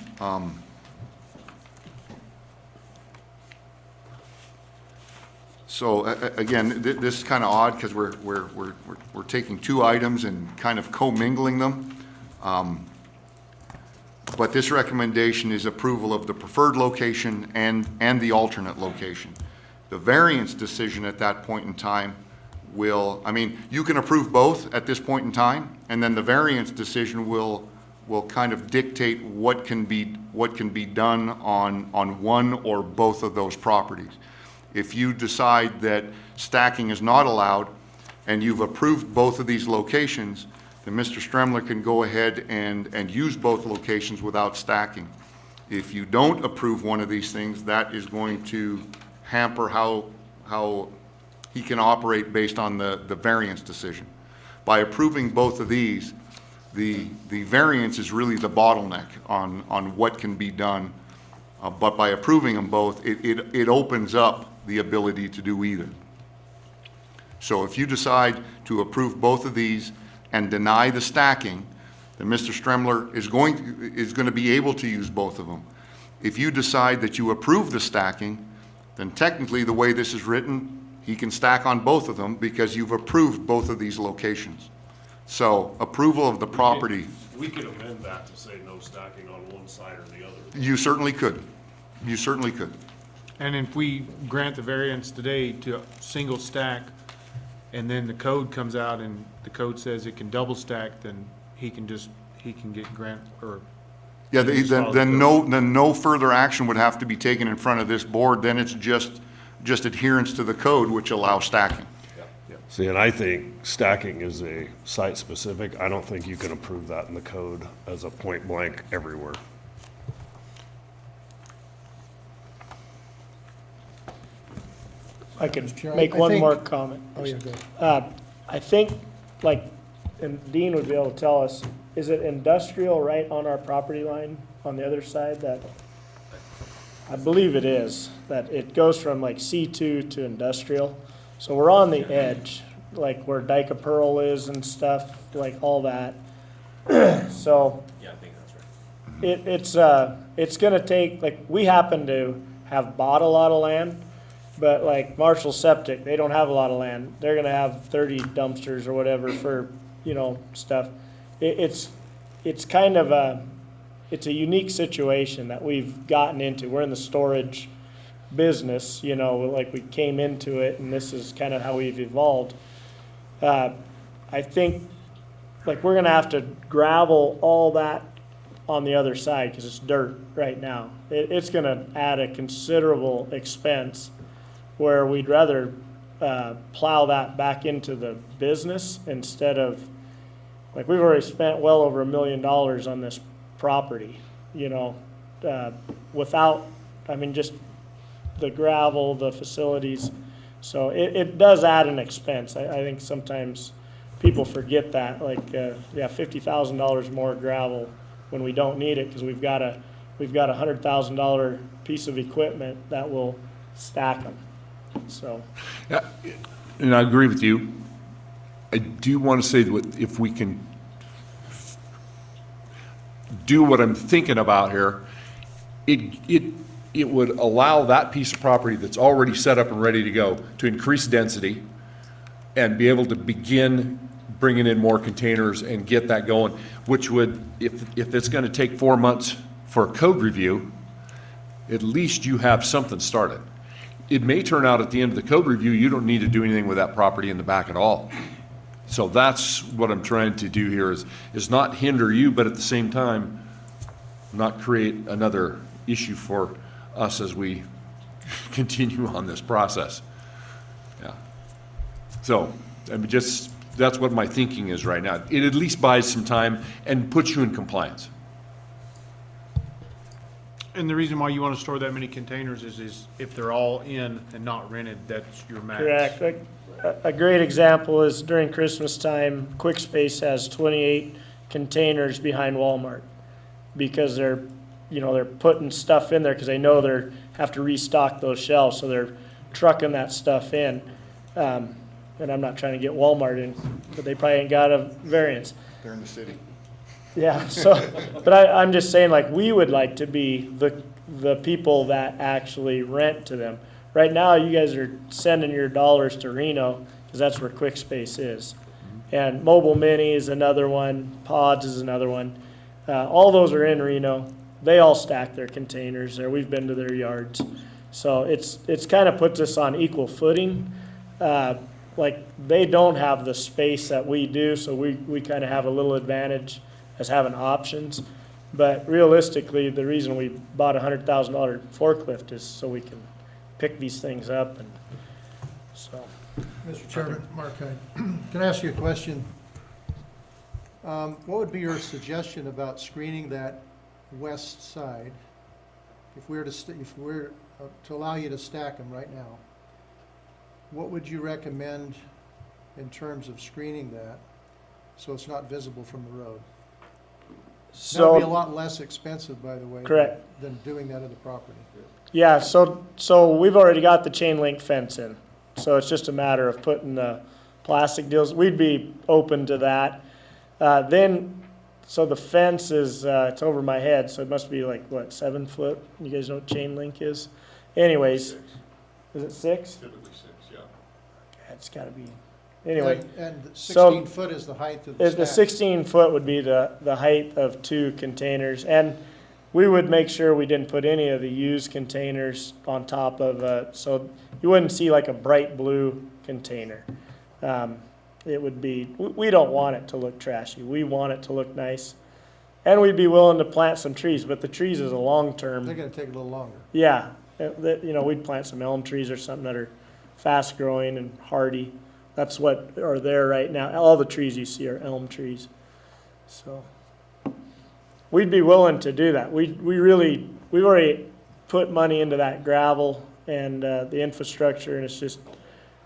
so again, this is kind of odd because we're taking two items and kind of commingling them. But this recommendation is approval of the preferred location and the alternate location. The variance decision at that point in time will, I mean, you can approve both at this point in time, and then the variance decision will kind of dictate what can be done on one or both of those properties. If you decide that stacking is not allowed and you've approved both of these locations, then Mr. Stremler can go ahead and use both locations without stacking. If you don't approve one of these things, that is going to hamper how he can operate based on the variance decision. By approving both of these, the variance is really the bottleneck on what can be done. But by approving them both, it opens up the ability to do either. So if you decide to approve both of these and deny the stacking, then Mr. Stremler is going to be able to use both of them. If you decide that you approve the stacking, then technically the way this is written, he can stack on both of them because you've approved both of these locations. So approval of the property. We could amend that to say no stacking on one side or the other. You certainly could. You certainly could. And if we grant the variance today to single stack, and then the code comes out and the code says it can double stack, then he can get grant, or. Yeah, then no further action would have to be taken in front of this board. Then it's just adherence to the code, which allows stacking. See, and I think stacking is a site-specific. I don't think you can approve that in the code as a point blank everywhere. I could Chair, make I one think- more comment. Oh, yeah, go ahead. I think, like, and Dean would be able to tell us, is it industrial right on our property line on the other side that, I believe it is, that it goes from like C2 to industrial. So we're on the edge, like where Dyke Pearl is and stuff, like all that. So Yeah, I think that's right. it's gonna take, like, we happen to have bought a lot of land, but like Marshall Septic, they don't have a lot of land. They're gonna have 30 dumpsters or whatever for, stuff. It's kind of it's a unique situation that we've gotten into. We're in the storage business, like we came into it, and this is kind of how we've evolved. I think, like, we're gonna have to gravel all that on the other side, because it's dirt right now. It's gonna add a considerable expense, where we'd rather plow that back into the business instead of, like, we've already spent well over $1 million on this property, without, just the gravel, the facilities. So it does add an expense. I think sometimes people forget that, like, $50,000 more gravel when we don't need it, because we've got a $100,000 piece of equipment that will stack them. So, Yeah, and I agree with you. I do want to say that if we can do what I'm thinking about here, it would allow that piece of property that's already set up and ready to go to increase density and be able to begin bringing in more containers and get that going, which would, if it's going to take 4 months for a code review, at least you have something started. It may turn out at the end of the code review, you don't need to do anything with that property in the back at all. So that's what I'm trying to do here, is not hinder you, but at the same time, not create another issue for us as we continue on this process. Yeah. So, that's what my thinking is right now. It at least buys some time and puts you in compliance. And the reason why you want to store that many containers is if they're all in and not rented, that's your max. correct. Like, a great example is during Christmas time, Quick Space has 28 containers behind Walmart, because they're putting stuff in there because they know they have to restock those shelves, so they're trucking that stuff in. And I'm not trying to get Walmart in, but they probably ain't got a variance. They're in the city. Yeah, so, but I'm just saying, like, we would like to be the people that actually rent to them. Right now, you guys are sending your dollars to Reno, because that's where Quick Space is. And Mobile Mini is another one, Pods is another one. All those are in Reno. They all stack their containers there. We've been to their yards. So it's kind of puts us on equal footing. Like, they don't have the space that we do, so we kind of have a little advantage as having options. But realistically, the reason we bought a $100,000 forklift is so we can pick these things up, and so. Mr. Chairman, Mark, can I ask you a question? What would be your suggestion about screening that west side? If we were to allow you to stack them right now, what would you recommend in terms of screening that so it's not visible from the road? That would be a lot less expensive, by the way. Correct. Than doing that at the property. Yeah, so we've already got the chain link fence in. So it's just a matter of putting the plastic deals. We'd be open to that. So the fence is, it's over my head, so it must be like, what, 7 foot? You guys know what chain link is? Anyways, is it 6? Typically 6, yeah. It's gotta be, anyway. And 16 So foot is the height of the stack. The 16 foot would be the height of 2 containers. And we would make sure we didn't put any of the used containers on top of, so you wouldn't see like a bright blue container. It would be, we don't want it to look trashy. We want it to look nice. And we'd be willing to plant some trees, but the trees is a long-term. They're gonna take a little longer. Yeah, we'd plant some elm trees or something that are fast-growing and hardy. That's what are there right now. All the trees you see are elm trees. So we'd be willing to do that. We've already put money into that gravel and the infrastructure, and it's just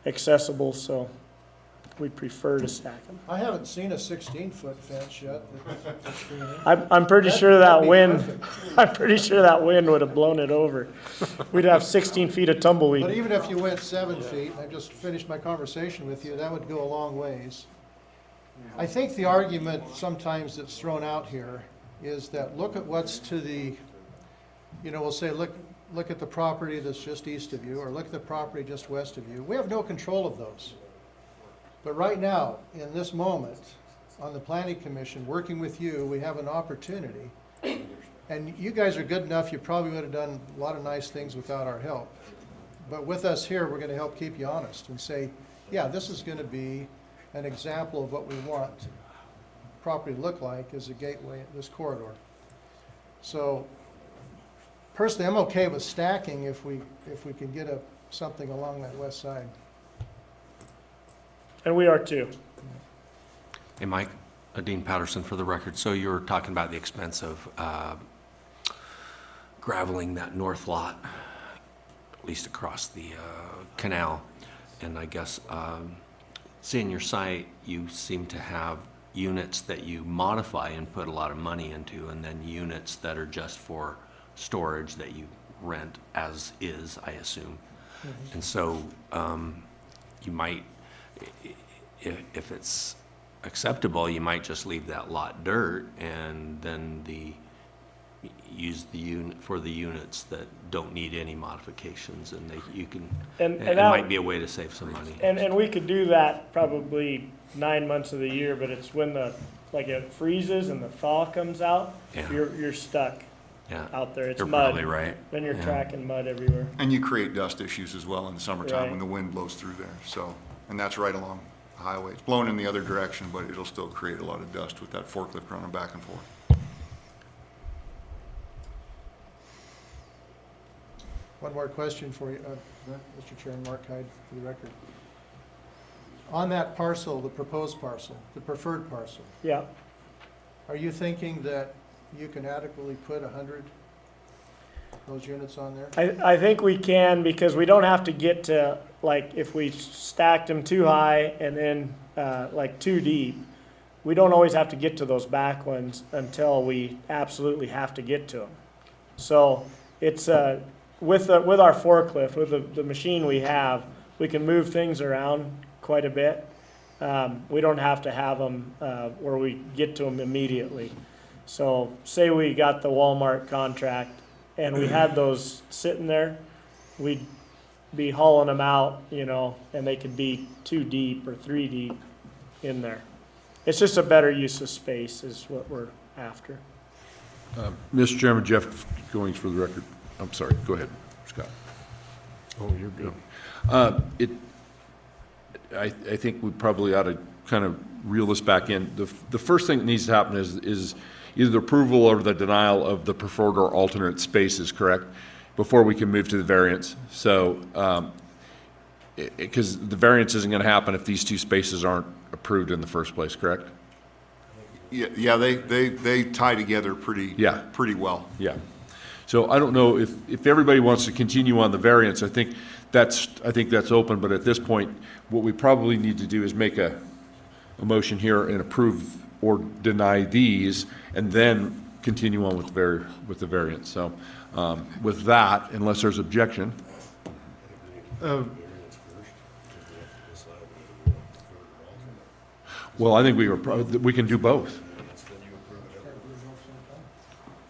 accessible, so we'd prefer to stack them. I haven't seen a 16-foot fence yet. I'm pretty sure that wind would have blown it over. We'd have 16 feet of tumbleweed. But even if you went 7 feet, I just finished my conversation with you, that would go a long ways. I think the argument sometimes that's thrown out here is that look at what's to the, we'll say, look at the property that's just east of you, or look at the property just west of you. We have no control of those. But right now, in this moment, on the Planning Commission, working with you, we have an opportunity. And you guys are good enough, you probably would have done a lot of nice things without our help. But with us here, we're going to help keep you honest and say, yeah, this is going to be an example of what we want property to look like as a gateway in this corridor. So personally, I'm okay with stacking if we can get something along that west side. And we are too. Hey, Mike, Dean Patterson for the record. So you were talking about the expense of graveling that north lot, at least across the canal. And I guess seeing your site, you seem to have units that you modify and put a lot of money into, and then units that are just for storage that you rent as is, I assume. Mm-hmm. And so you might, if it's acceptable, you might just leave that lot dirt and then use the unit for the units that don't need any modifications, and you can, And it that- might be a way to save some money. And we could do that probably 9 months of the year, but it's when it freezes and the thaw comes out, Yeah. you're stuck Yeah. out there. It's You're mud. probably right. Then you're Yeah. tracking mud everywhere. And you create dust issues as well in the summertime Right. when the wind blows through there. So, and that's right along the highway. It's blowing in the other direction, but it'll still create a lot of dust with that forklift running back and forth. One more question for you, Mr. Chair, and Mark Hyde, for the record. On that parcel, the proposed parcel, the preferred parcel, Yeah. are you thinking that you can adequately put 100 those units on there? I think we can, because we don't have to get to, like, if we stacked them too high and then, like, too deep, we don't always have to get to those back ones until we absolutely have to get to them. So it's, with our forklift, with the machine we have, we can move things around quite a bit. We don't have to have them, where we get to them immediately. So say we got the Walmart contract and we had those sitting there, we'd be hauling them out, and they could be 2 deep or 3 deep in there. It's just a better use of space is what we're after. Mr. Chairman, Jeff Goings for the record. I'm sorry, go ahead, Scott. Oh, you're good. I think we probably ought to kind of reel this back in. The first thing that needs to happen is either the approval or the denial of the preferred or alternate spaces, correct? Before we can move to the variance. So, because the variance isn't going to happen if these 2 spaces aren't approved in the first place, correct? Yeah, they tie together pretty well. Yeah. So I don't know if everybody wants to continue on the variance, I think that's open, but at this point, what we probably need to do is make a motion here and approve or deny these, and then continue on with the variance. So, with that, unless there's objection. Well, I think we can do both.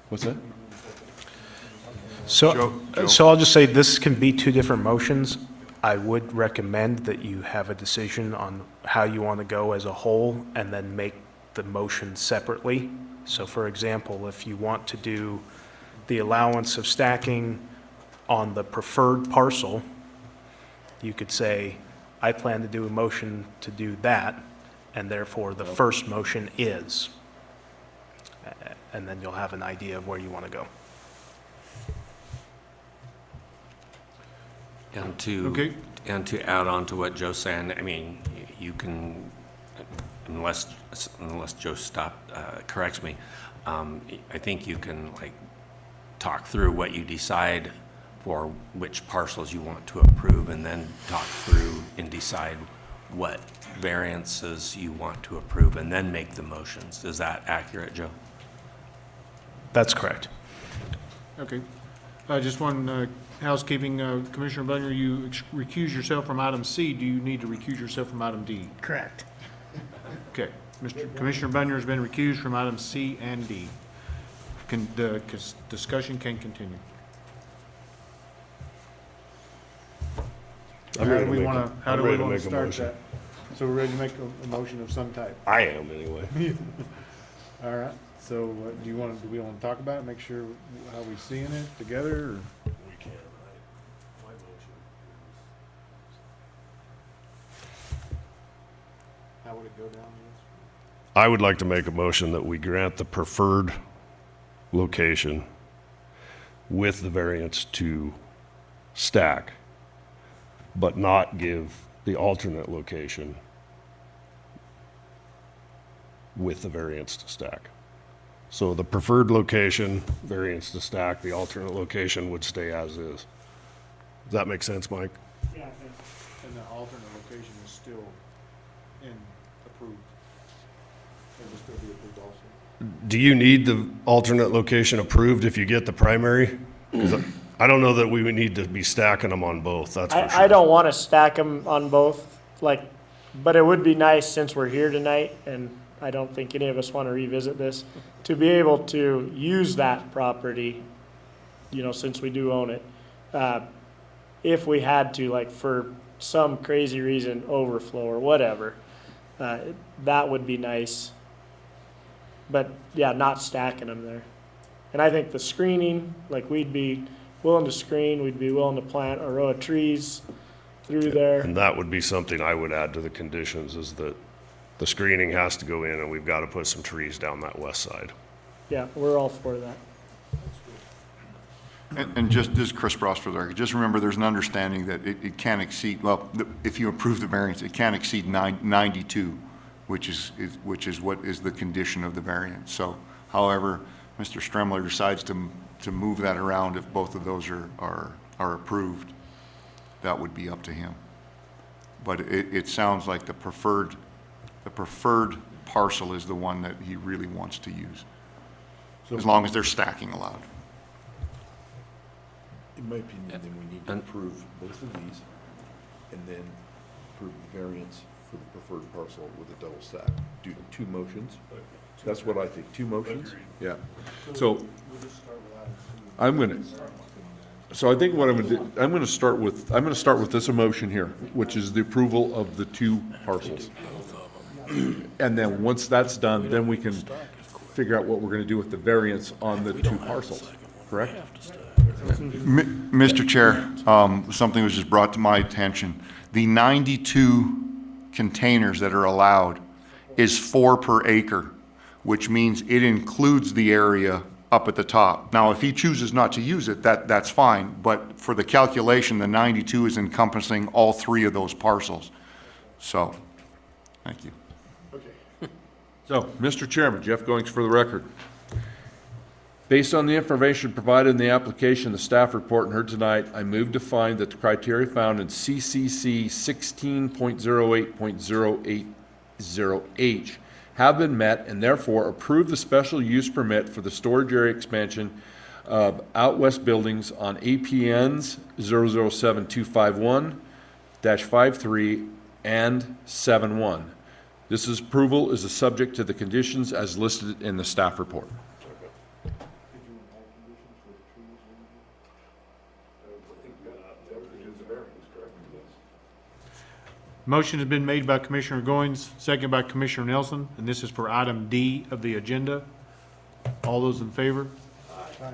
What's that? So I'll just say this can be 2 different motions. I would recommend that you have a decision on how you want to go as a whole and then make the motion separately. So for example, if you want to do the allowance of stacking on the preferred parcel, you could say, I plan to do a motion to do that, and therefore the first motion is. And then you'll have an idea of where you want to go. And to add on to what Joe's saying, I mean, you can, unless Joe corrects me, I think you can talk through what you decide for which parcels you want to approve, and then talk through and decide what variances you want to approve, and then make the motions. Is that accurate, Joe? That's correct. Okay. Just one housekeeping, Commissioner Bugner, you recuse yourself from item C. Do you need to recuse yourself from item D? Correct. Okay. Commissioner Bunyer has been recused from items C and D. The discussion can continue. How I'm ready do to we make want a- to, how I'm do we ready to want make to a start motion. that? So we're ready to make a motion of some type. I am, anyway. All right, so do we want to talk about it, make sure how we seeing it together, or? We can, my motion. How would it go down? I would like to make a motion that we grant the preferred location with the variance to stack, but not give the alternate location with the variance to stack. So the preferred location, variance to stack, the alternate location would stay as is. Does that make sense, Mike? Yeah. And the alternate location is still approved. It will still be approved also. Do you need the alternate location approved if you get the primary? 'Cause I don't know that we would need to be stacking them on both, that's for sure. I don't want to stack them on both, but it would be nice, since we're here tonight, and I don't think any of us want to revisit this, to be able to use that property, since we do own it. If we had to, for some crazy reason, overflow or whatever, that would be nice. But yeah, not stacking them there. And I think the screening, we'd be willing to screen, we'd be willing to plant a row of trees through there. And that would be something I would add to the conditions, is that the screening has to go in and we've got to put some trees down that west side. Yeah, we're all for that. And just, this is Chris Ross for the record, just remember, there's an understanding that it can't exceed, if you approve the variance, it can't exceed 92, which is what is the condition of the variance. So, however, Mr. Stremler decides to move that around, if both of those are approved, that would be up to him. But it sounds like the preferred parcel is the one that he really wants to use, as long as they're stacking allowed. In my opinion, then we need to approve both of these and then approve the variance for the preferred parcel with a double stack. Do two motions. That's what I think, two motions? Yeah. So I think what I'm gonna do, I'm gonna start with this motion here, which is the approval of the two parcels. And then once that's done, then we can figure out what we're gonna do with the variance on the two parcels, correct? Mr. Chair, something was just brought to my attention. The 92 containers that are allowed is 4 per acre, which means it includes the area up at the top. Now, if he chooses not to use it, that's fine, but for the calculation, the 92 is encompassing all 3 of those parcels. So, thank you. So, Mr. Chairman, Jeff Goings for the record. Based on the information provided in the application, the staff report, and heard tonight, I move to find that the criteria found in CCC 16.08.080H have been met, and therefore approve the special use permit for the storage area expansion of out west buildings on APNs 007251-53 and 71. This approval is subject to the conditions as listed in the staff report. Motion has been made by Commissioner Goins, second by Commissioner Nelson, and this is for item D of the agenda. All those in favor? Aye.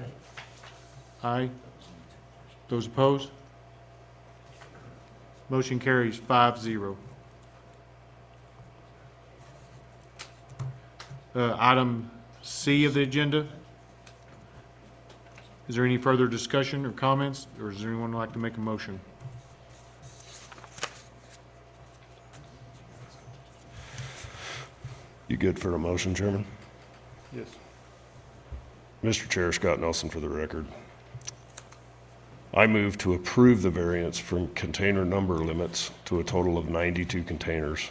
Aye. Those opposed? Motion carries 5-0. Item C of the agenda. Is there any further discussion or comments, or does anyone like to make a motion? You good for a motion, Chairman? Yes. Mr. Chair, Scott Nelson for the record. I move to approve the variance from container number limits to a total of 92 containers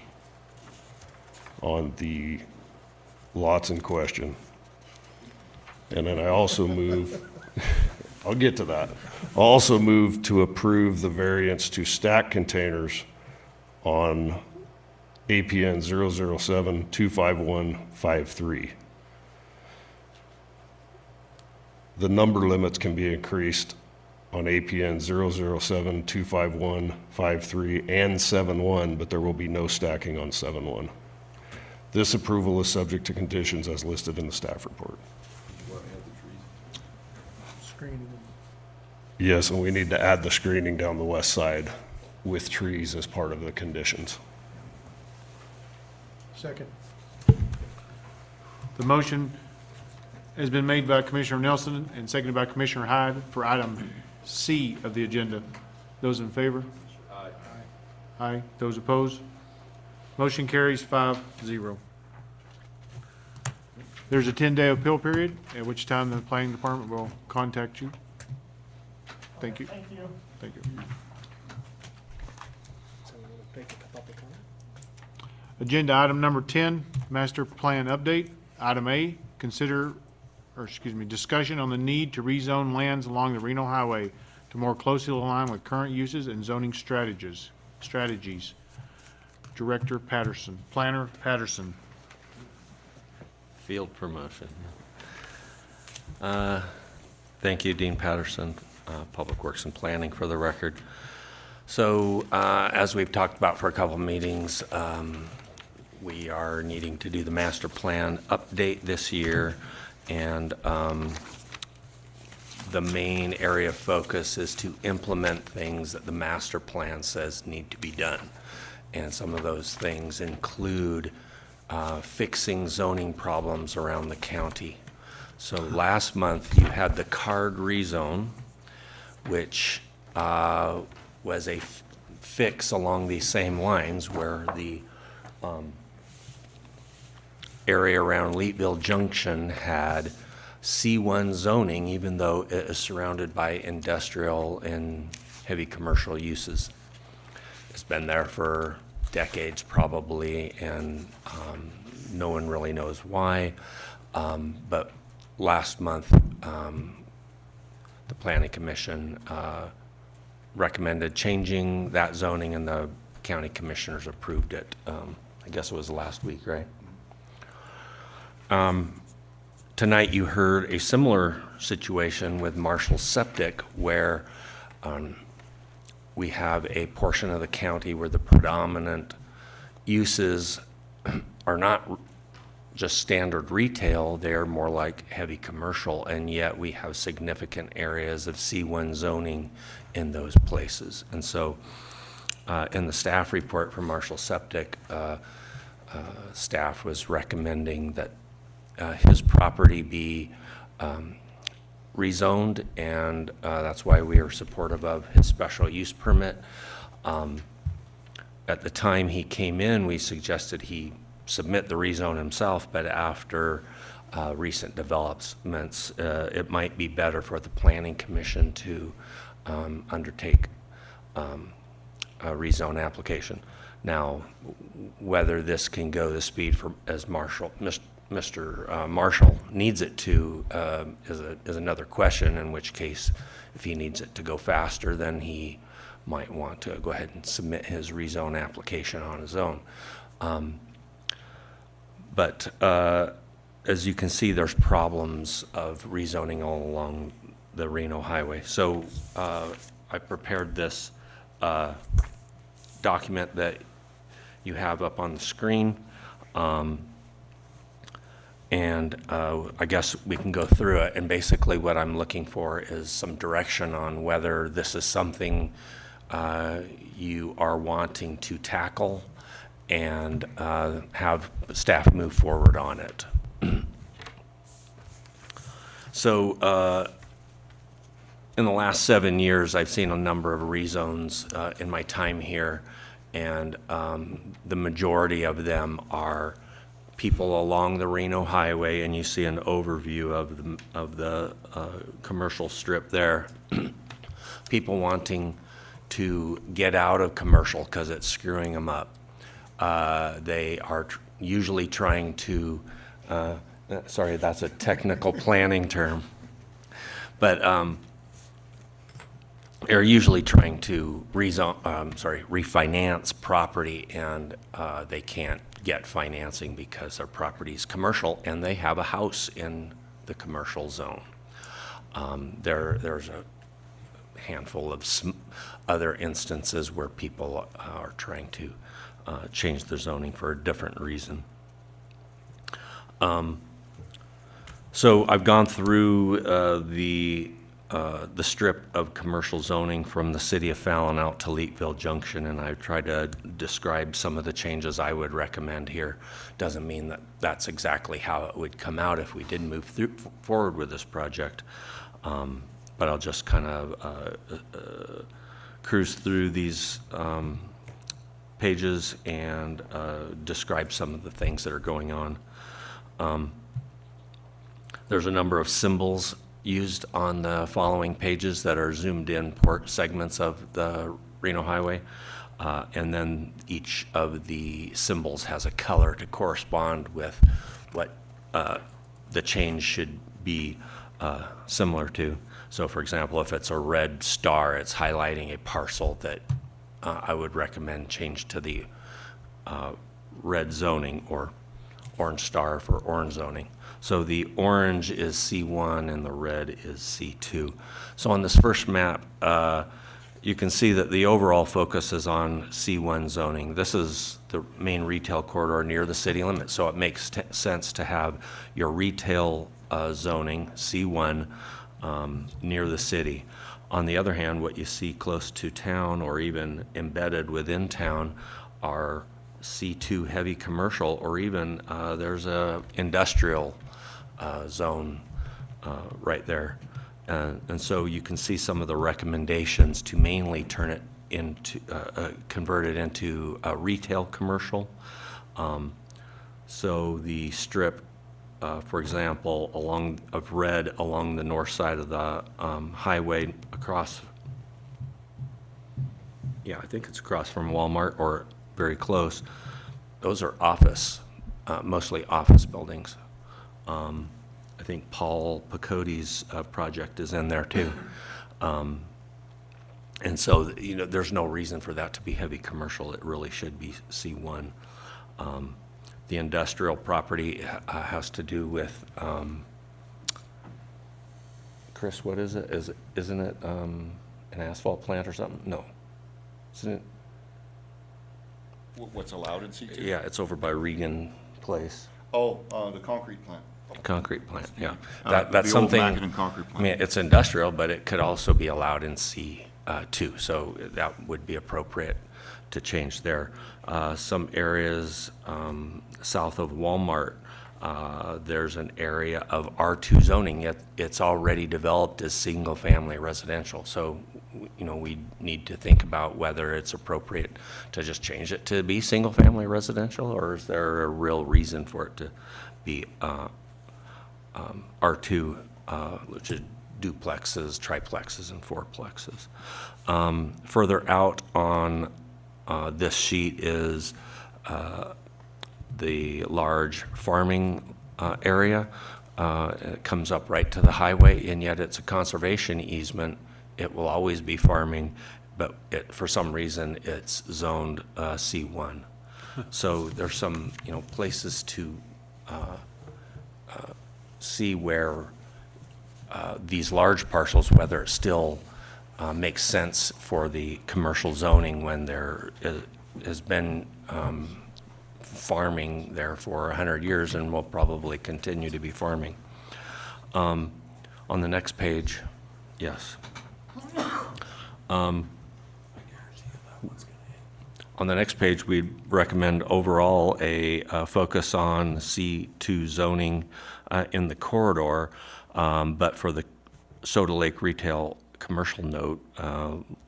on the lots in question. And then I also move, I'll get to that. I also move to approve the variance to stack containers on APN 007-25153. The number limits can be increased on APN 007-25153 and 71, but there will be no stacking on 71. This approval is subject to conditions as listed in the staff report. Screening. Yes, and we need to add the screening down the west side with trees as part of the conditions. Second. The motion has been made by Commissioner Nelson and seconded by Commissioner Hyde for item C of the agenda. Those in favor? Aye. Aye. Those opposed? Motion carries 5-0. There's a 10-day appeal period, at which time the planning department will contact you. Thank you. Thank you. Thank you. So we'll take a public comment. Agenda item number 10, master plan update. Item A, discussion on the need to rezone lands along the Reno Highway to more closely align with current uses and zoning strategies. Director Patterson, Planner Patterson. Field promotion. Thank you, Dean Patterson, Public Works and Planning, for the record. So as we've talked about for a couple of meetings, we are needing to do the master plan update this year, and the main area of focus is to implement things that the master plan says need to be done. And some of those things include fixing zoning problems around the county. So last month you had the card rezone, which was a fix along these same lines where the area around Leetville Junction had C1 zoning, even though it is surrounded by industrial and heavy commercial uses. It's been there for decades probably, and no one really knows why. But last month, the Planning Commission recommended changing that zoning, and the county commissioners approved it. I guess it was last week, right? Tonight you heard a similar situation with Marshall Septic, where we have a portion of the county where the predominant uses are not just standard retail, they're more like heavy commercial, and yet we have significant areas of C1 zoning in those places. And so in the staff report from Marshall Septic, staff was recommending that his property be rezoned, and that's why we are supportive of his special use permit. At the time he came in, we suggested he submit the rezone himself, but after recent developments, it might be better for the Planning Commission to undertake a rezone application. Now, whether this can go the speed for, as Mr. Marshall needs it to, is another question, in which case, if he needs it to go faster, then he might want to go ahead and submit his rezone application on his own. But as you can see, there's problems of rezoning all along the Reno Highway. So I prepared this document that you have up on the screen. And I guess we can go through it, and basically what I'm looking for is some direction on whether this is something you are wanting to tackle and have staff move forward on it. So in the last 7 years, I've seen a number of rezones in my time here, and the majority of them are people along the Reno Highway, and you see an overview of the commercial strip there. People wanting to get out of commercial because it's screwing them up. They are usually trying to, sorry, that's a technical planning term, but are usually trying to refinance property, and they can't get financing because their property's commercial and they have a house in the commercial zone. There's a handful of other instances where people are trying to change their zoning for a different reason. So I've gone through the strip of commercial zoning from the city of Fallon out to Leetville Junction, and I've tried to describe some of the changes I would recommend here. Doesn't mean that that's exactly how it would come out if we did move forward with this project. But I'll just kind of cruise through these pages and describe some of the things that are going on. There's a number of symbols used on the following pages that are zoomed in port segments of the Reno Highway. And then each of the symbols has a color to correspond with what the change should be similar to. So for example, if it's a red star, it's highlighting a parcel that I would recommend change to the red zoning, or orange star for orange zoning. So the orange is C1 and the red is C2. So on this first map, you can see that the overall focus is on C1 zoning. This is the main retail corridor near the city limit, so it makes sense to have your retail zoning, C1, near the city. On the other hand, what you see close to town or even embedded within town are C2 heavy commercial, or even there's a industrial zone right there. And so you can see some of the recommendations to mainly turn it into, convert it into retail commercial. So the strip, for example, of red along the north side of the highway across, yeah, I think it's across from Walmart or very close. Those are office, mostly office buildings. I think Paul Picote's project is in there too. And so, you know, there's no reason for that to be heavy commercial. It really should be C1. The industrial property has to do with, Chris, what is it? Isn't it an asphalt plant or something? No. Isn't it? What's allowed in C2? Yeah, it's over by Regan Place. Oh, the concrete plant. Concrete plant, yeah. The That's old something, Mackinnon concrete plant. I mean, it's industrial, but it could also be allowed in C2, so that would be appropriate to change there. Some areas south of Walmart, there's an area of R2 zoning, yet it's already developed as single-family residential. So, you know, we need to think about whether it's appropriate to just change it to be single-family residential, or is there a real reason for it to be R2, which is duplexes, triplexes, and fourplexes. Further out on this sheet is the large farming area. It comes up right to the highway, and yet it's a conservation easement. It will always be farming, but for some reason it's zoned C1. So there's some, you know, places to see where these large parcels, whether it still makes sense for the commercial zoning when there has been farming there for 100 years and will probably continue to be farming. On the next page, yes. On the next page, we recommend overall a focus on C2 zoning in the corridor, but for the Soda Lake retail commercial note,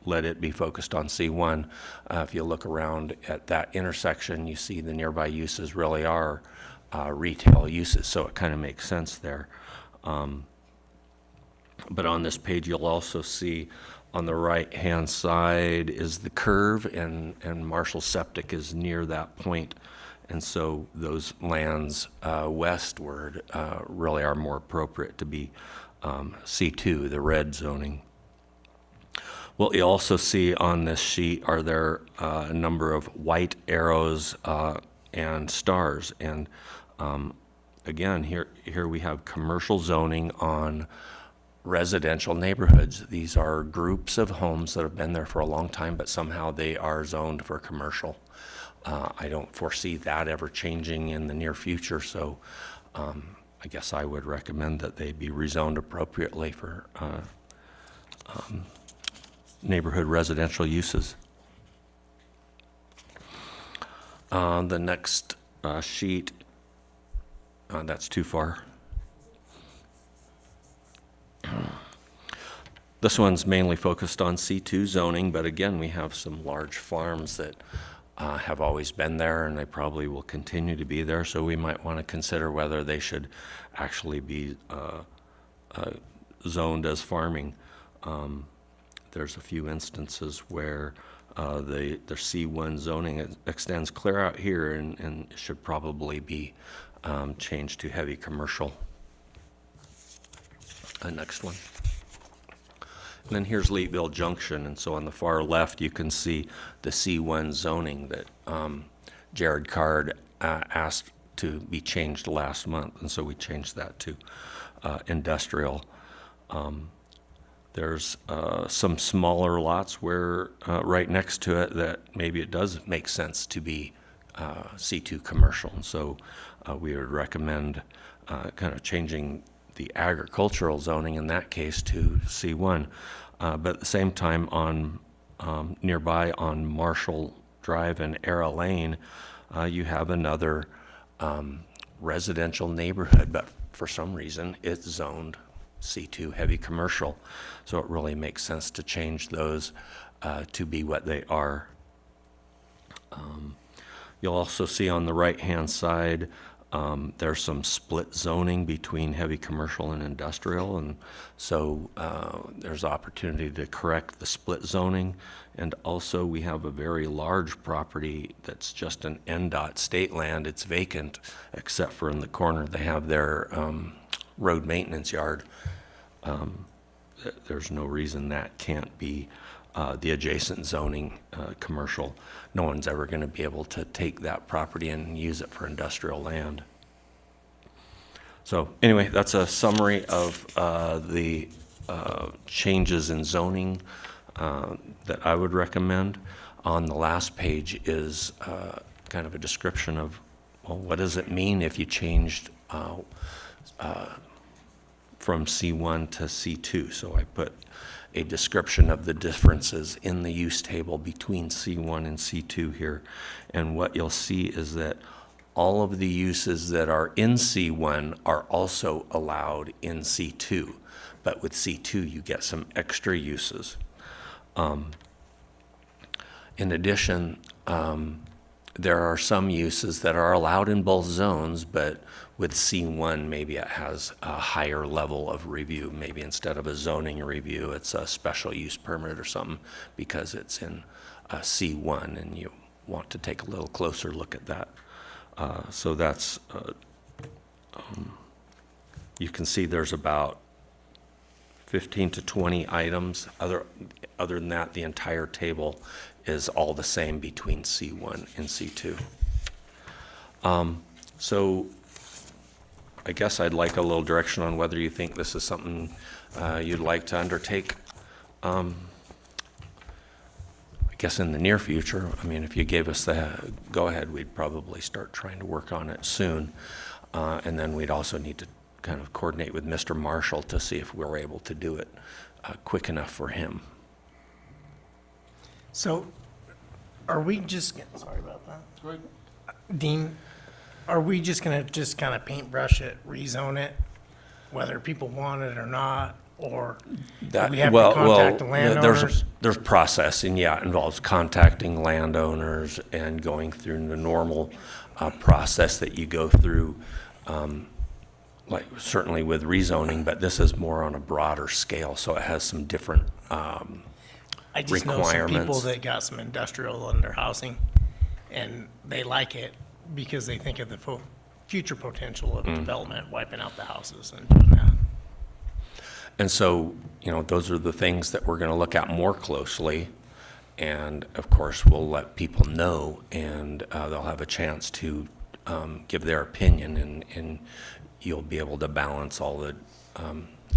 let it be focused on C1. If you look around at that intersection, you see the nearby uses really are retail uses, so it kind of makes sense there. But on this page, you'll also see on the right-hand side is the curve, and Marshall Septic is near that point. And so those lands westward really are more appropriate to be C2, the red zoning. What you also see on this sheet are there a number of white arrows and stars. And again, here we have commercial zoning on residential neighborhoods. These are groups of homes that have been there for a long time, but somehow they are zoned for commercial. I don't foresee that ever changing in the near future, so I guess I would recommend that they be rezoned appropriately for neighborhood residential uses. The next sheet, that's too far. This one's mainly focused on C2 zoning, but again, we have some large farms that have always been there, and they probably will continue to be there, so we might want to consider whether they should actually be zoned as farming. There's a few instances where the C1 zoning extends clear out here and should probably be changed to heavy commercial. Next one. And then here's Leadville Junction, and so on the far left you can see the C1 zoning that Jared Card asked to be changed last month, and so we changed that to industrial. There's some smaller lots where right next to it that maybe it does make sense to be C2 commercial, and so we would recommend kind of changing the agricultural zoning in that case to C1. But at the same time, on nearby on Marshall Drive and Era Lane, you have another residential neighborhood, but for some reason it's zoned C2 heavy commercial. So it really makes sense to change those to be what they are. You'll also see on the right-hand side there's some split zoning between heavy commercial and industrial, and so there's opportunity to correct the split zoning. And also we have a very large property that's just an NDOT state land. It's vacant, except for in the corner they have their road maintenance yard. There's no reason that can't be the adjacent zoning commercial. No one's ever going to be able to take that property and use it for industrial land. So anyway, that's a summary of the changes in zoning that I would recommend. On the last page is kind of a description of, well, what does it mean if you changed from C1 to C2? So I put a description of the differences in the use table between C1 and C2 here. And what you'll see is that all of the uses that are in C1 are also allowed in C2. But with C2, you get some extra uses. In addition, there are some uses that are allowed in both zones, but with C1, maybe it has a higher level of review. Maybe instead of a zoning review, it's a special use permit or something because it's in C1 and you want to take a little closer look at that. So that's, you can see there's about 15 to 20 items. Other than that, the entire table is all the same between C1 and C2. So I guess I'd like a little direction on whether you think this is something you'd like to undertake. I guess in the near future. I mean, if you gave us the go-ahead, we'd probably start trying to work on it soon. And then we'd also need to kind of coordinate with Mr. Marshall to see if we're able to do it quick enough for him. So are we just, sorry about that. Go ahead. Dean, are we just gonna just kind of paintbrush it, rezone it, whether people want it or not? Or do we have to contact the landowners? There's processing, yeah, it involves contacting landowners and going through the normal process that you go through, like certainly with rezoning, but this is more on a broader scale, so it has some different I just know some people that got some industrial in their housing, and they like it because they think of the future potential of development, wiping out the houses and doing that. And so, those are the things that we're going to look at more closely. And of course, we'll let people know, and they'll have a chance to give their opinion, and you'll be able to balance all the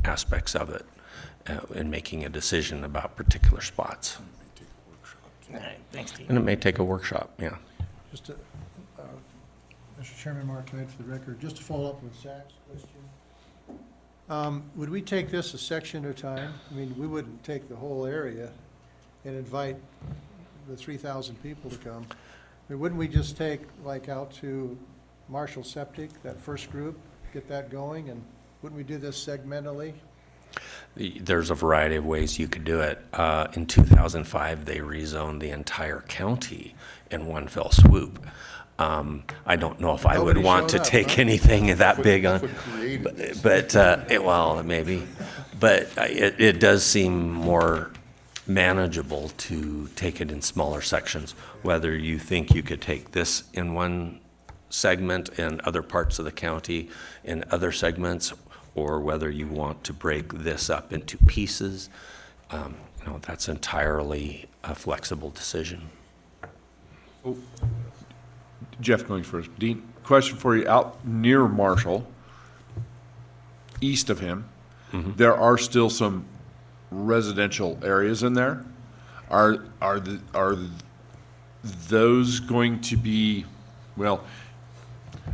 aspects of it in making a decision about particular spots. All right, thanks, Steve. And it may take a workshop, yeah. Just to, Mr. Chairman, Mark Hyde for the record, just to follow up with Zach's question. Would we take this a section at a time? I mean, we wouldn't take the whole area and invite the 3,000 people to come. I mean, wouldn't we just take like out to Marshall Septic, that first group, get that going, and wouldn't we do this segmentally? There's a variety of ways you could do it. In 2005, they rezoned the entire county in one fell swoop. I don't know if I would Nobody want to showed up, take huh? anything that big on, That's what created this. well, maybe. But it does seem more manageable to take it in smaller sections. Whether you think you could take this in one segment and other parts of the county in other segments, or whether you want to break this up into pieces, that's entirely a flexible decision. Jeff going first. Dean, question for you. Out near Marshall, east of him, there are still some residential areas in there. Are those going to be, well,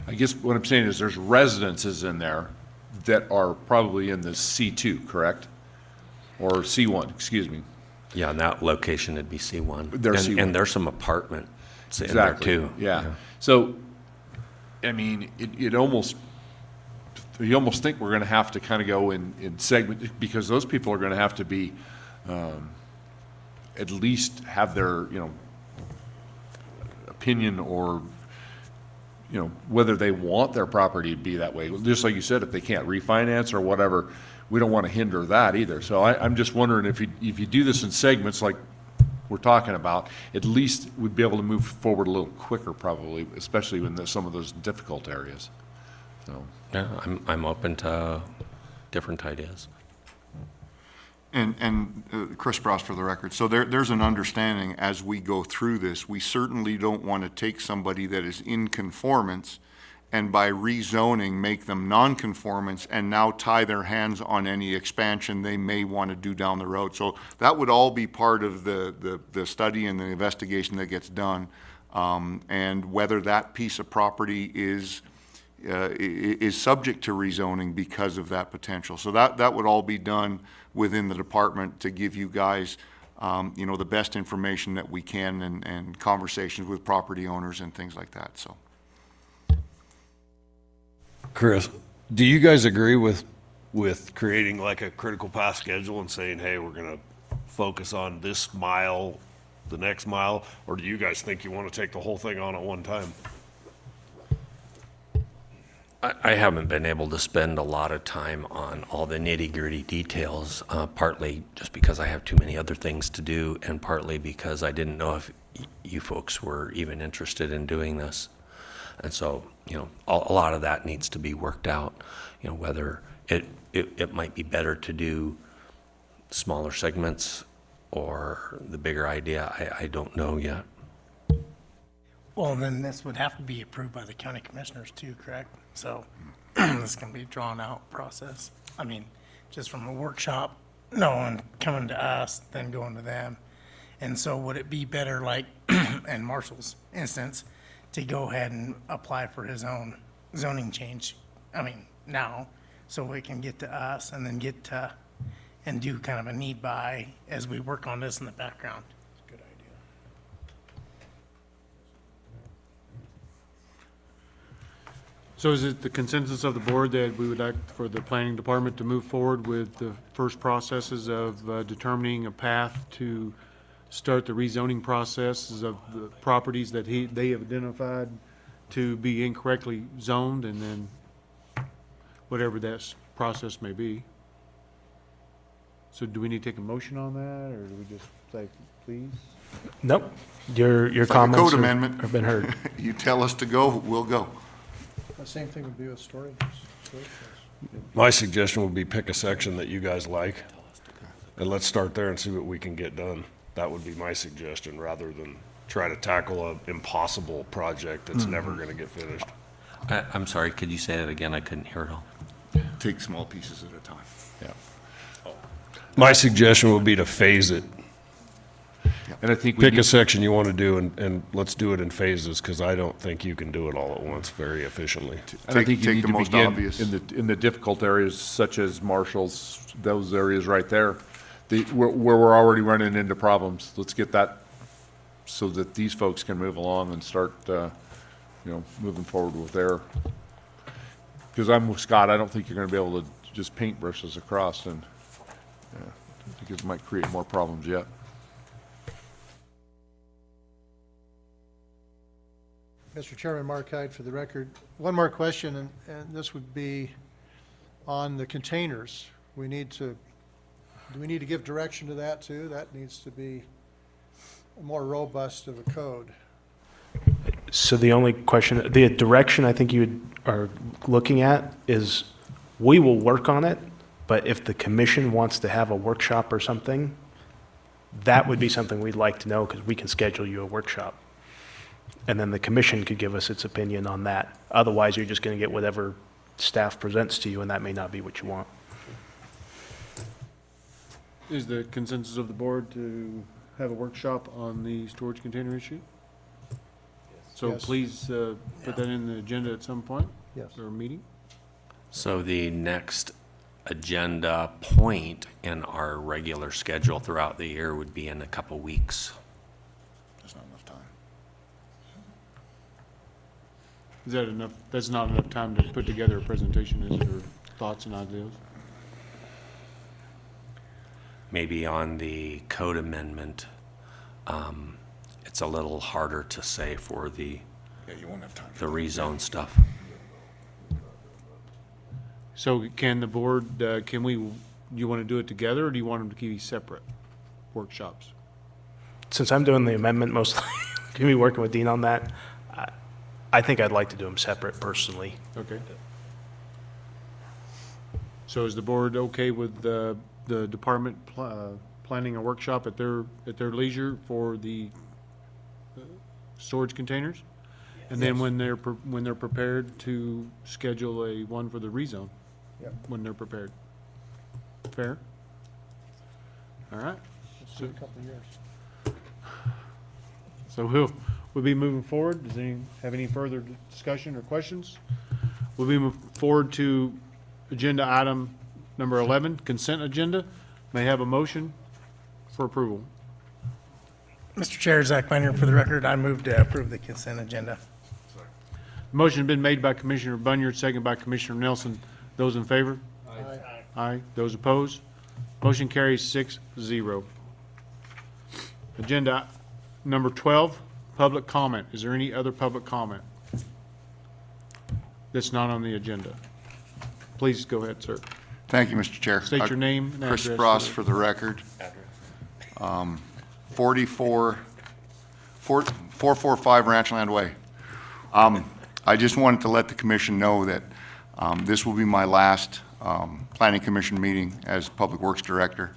I guess what I'm saying is there's residences in there that are probably in the C2, correct? Or C1, excuse me. Yeah, in that location, it'd be C1. They're C1. And there's some apartments in there Exactly. too. Yeah. So, I mean, you almost think we're going to have to kind of go in segment, because those people are going to have to be, at least have their, opinion, or, whether they want their property to be that way. Just like you said, if they can't refinance or whatever, we don't want to hinder that either. So I'm just wondering if you do this in segments like we're talking about, at least we'd be able to move forward a little quicker probably, especially in some of those difficult areas. So. Yeah, I'm open to different ideas. And Chris Sprouse for the record. So there's an understanding as we go through this, we certainly don't want to take somebody that is in conformance and by rezoning, make them non-conformance and now tie their hands on any expansion they may want to do down the road. So that would all be part of the study and the investigation that gets done. And whether that piece of property is subject to rezoning because of that potential. So that would all be done within the department to give you guys, the best information that we can, and conversations with property owners and things like that, so. Chris, do you guys agree with creating like a critical path schedule and saying, hey, we're going to focus on this mile, the next mile, or do you guys think you want to take the whole thing on at one time? I haven't been able to spend a lot of time on all the nitty-gritty details, partly just because I have too many other things to do, and partly because I didn't know if you folks were even interested in doing this. And so, a lot of that needs to be worked out, whether it might be better to do smaller segments or the bigger idea. I don't know yet. Well, then this would have to be approved by the county commissioners too, correct? So this can be a drawn out process. I mean, just from a workshop, no one coming to us, then going to them. And so would it be better, like in Marshall's instance, to go ahead and apply for his own zoning change? I mean, now, so we can get to us and then get to, and do kind of a need buy as we work on this in the background. Good idea. So is it the consensus of the board that we would like for the planning department to move forward with the first processes of determining a path to start the rezoning processes of the properties that they have identified to be incorrectly zoned, and then whatever that process may be? So do we need to take a motion on that, or do we just say, please? Nope. Your It's like a comments code amendment. have been heard. You tell us to go, we'll go. The same thing would be with storage. My suggestion would be pick a section that you guys like, and let's start there and see what we can get done. That would be my suggestion, rather than try to tackle an impossible project that's never gonna get finished. I'm sorry, could you say that again? I couldn't hear it all. Take small pieces at a time. Yeah. My suggestion would be to phase it. And I think we Pick a need, section you want to do, and let's do it in phases, because I don't think you can do it all at once very efficiently. and I think you take need the to most begin obvious. in the difficult areas such as Marshall's, those areas right there, where we're already running into problems. Let's get that so that these folks can move along and start, moving forward with their, because I'm with Scott, I don't think you're gonna be able to just paint brushes across, and, I think it might create more problems yet. Mr. Chairman, Mark Hyde for the record. One more question, and this would be on the containers. Do we need to give direction to that too? That needs to be more robust of a code. So the only question, the direction I think you are looking at is, we will work on it, but if the commission wants to have a workshop or something, that would be something we'd like to know, because we can schedule you a workshop. And then the commission could give us its opinion on that. Otherwise, you're just going to get whatever staff presents to you, and that may not be what you want. Is the consensus of the board to have a workshop on the storage container issue? So Yes. please put that in the agenda at some point? Yes. Or meeting? So the next agenda point in our regular schedule throughout the year would be in a couple weeks. There's not enough time. Is that enough? That's not enough time to put together a presentation, is it, or thoughts and ideas? Maybe on the code amendment, it's a little harder to say for the Yeah, you won't have time. the rezone stuff. So can the board, do you want to do it together, or do you want them to be separate workshops? Since I'm doing the amendment mostly, can be working with Dean on that. I think I'd like to do them separate personally. Okay. So is the board okay with the department planning a workshop at their leisure for the storage containers? And then when they're prepared to schedule a one for the rezone? Yep. When they're prepared. Fair? All right. Let's do a couple of years. So we'll be moving forward. Does anyone have any further discussion or questions? We'll be moving forward to agenda item number 11, consent agenda. May I have a motion for approval? Mr. Chair, Zach Minor, for the record, I move to approve the consent agenda. Motion been made by Commissioner Bunyard, second by Commissioner Nelson. Those in favor? Aye. Aye. Those opposed? Motion carries 6-0. Agenda number 12, public comment. Is there any other public comment that's not on the agenda? Please go ahead, sir. Thank you, Mr. Chair. State your name and Chris address. Frost for the record. 445 Ranchland Way. I just wanted to let the commission know that this will be my last Planning Commission meeting as Public Works Director.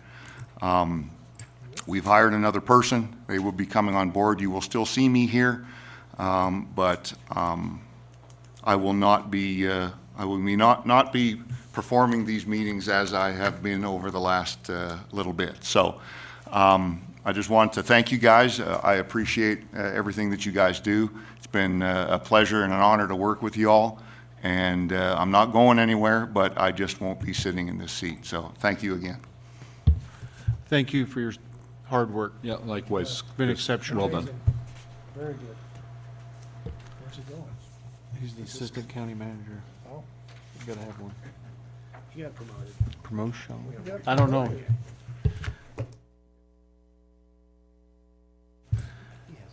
We've hired another person. They will be coming on board. You will still see me here, but I will not be not be performing these meetings as I have been over the last little bit. So I just want to thank you guys. I appreciate everything that you guys do. It's been a pleasure and an honor to work with you all. And I'm not going anywhere, but I just won't be sitting in this seat. So thank you again. Thank you for your hard work. Yeah, likewise. It's been exceptional. Well done. Very good. Where's he going? He's the assistant county manager. Oh. You gotta have one. You got promoted. Promotion? I don't know.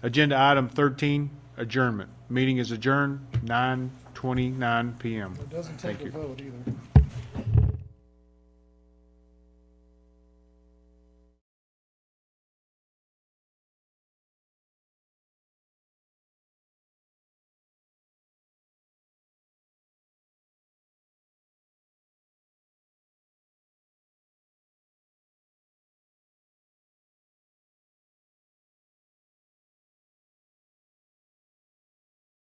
Agenda item 13, adjournment. Meeting is adjourned, 9:29 PM. It doesn't Thank take a you. vote either.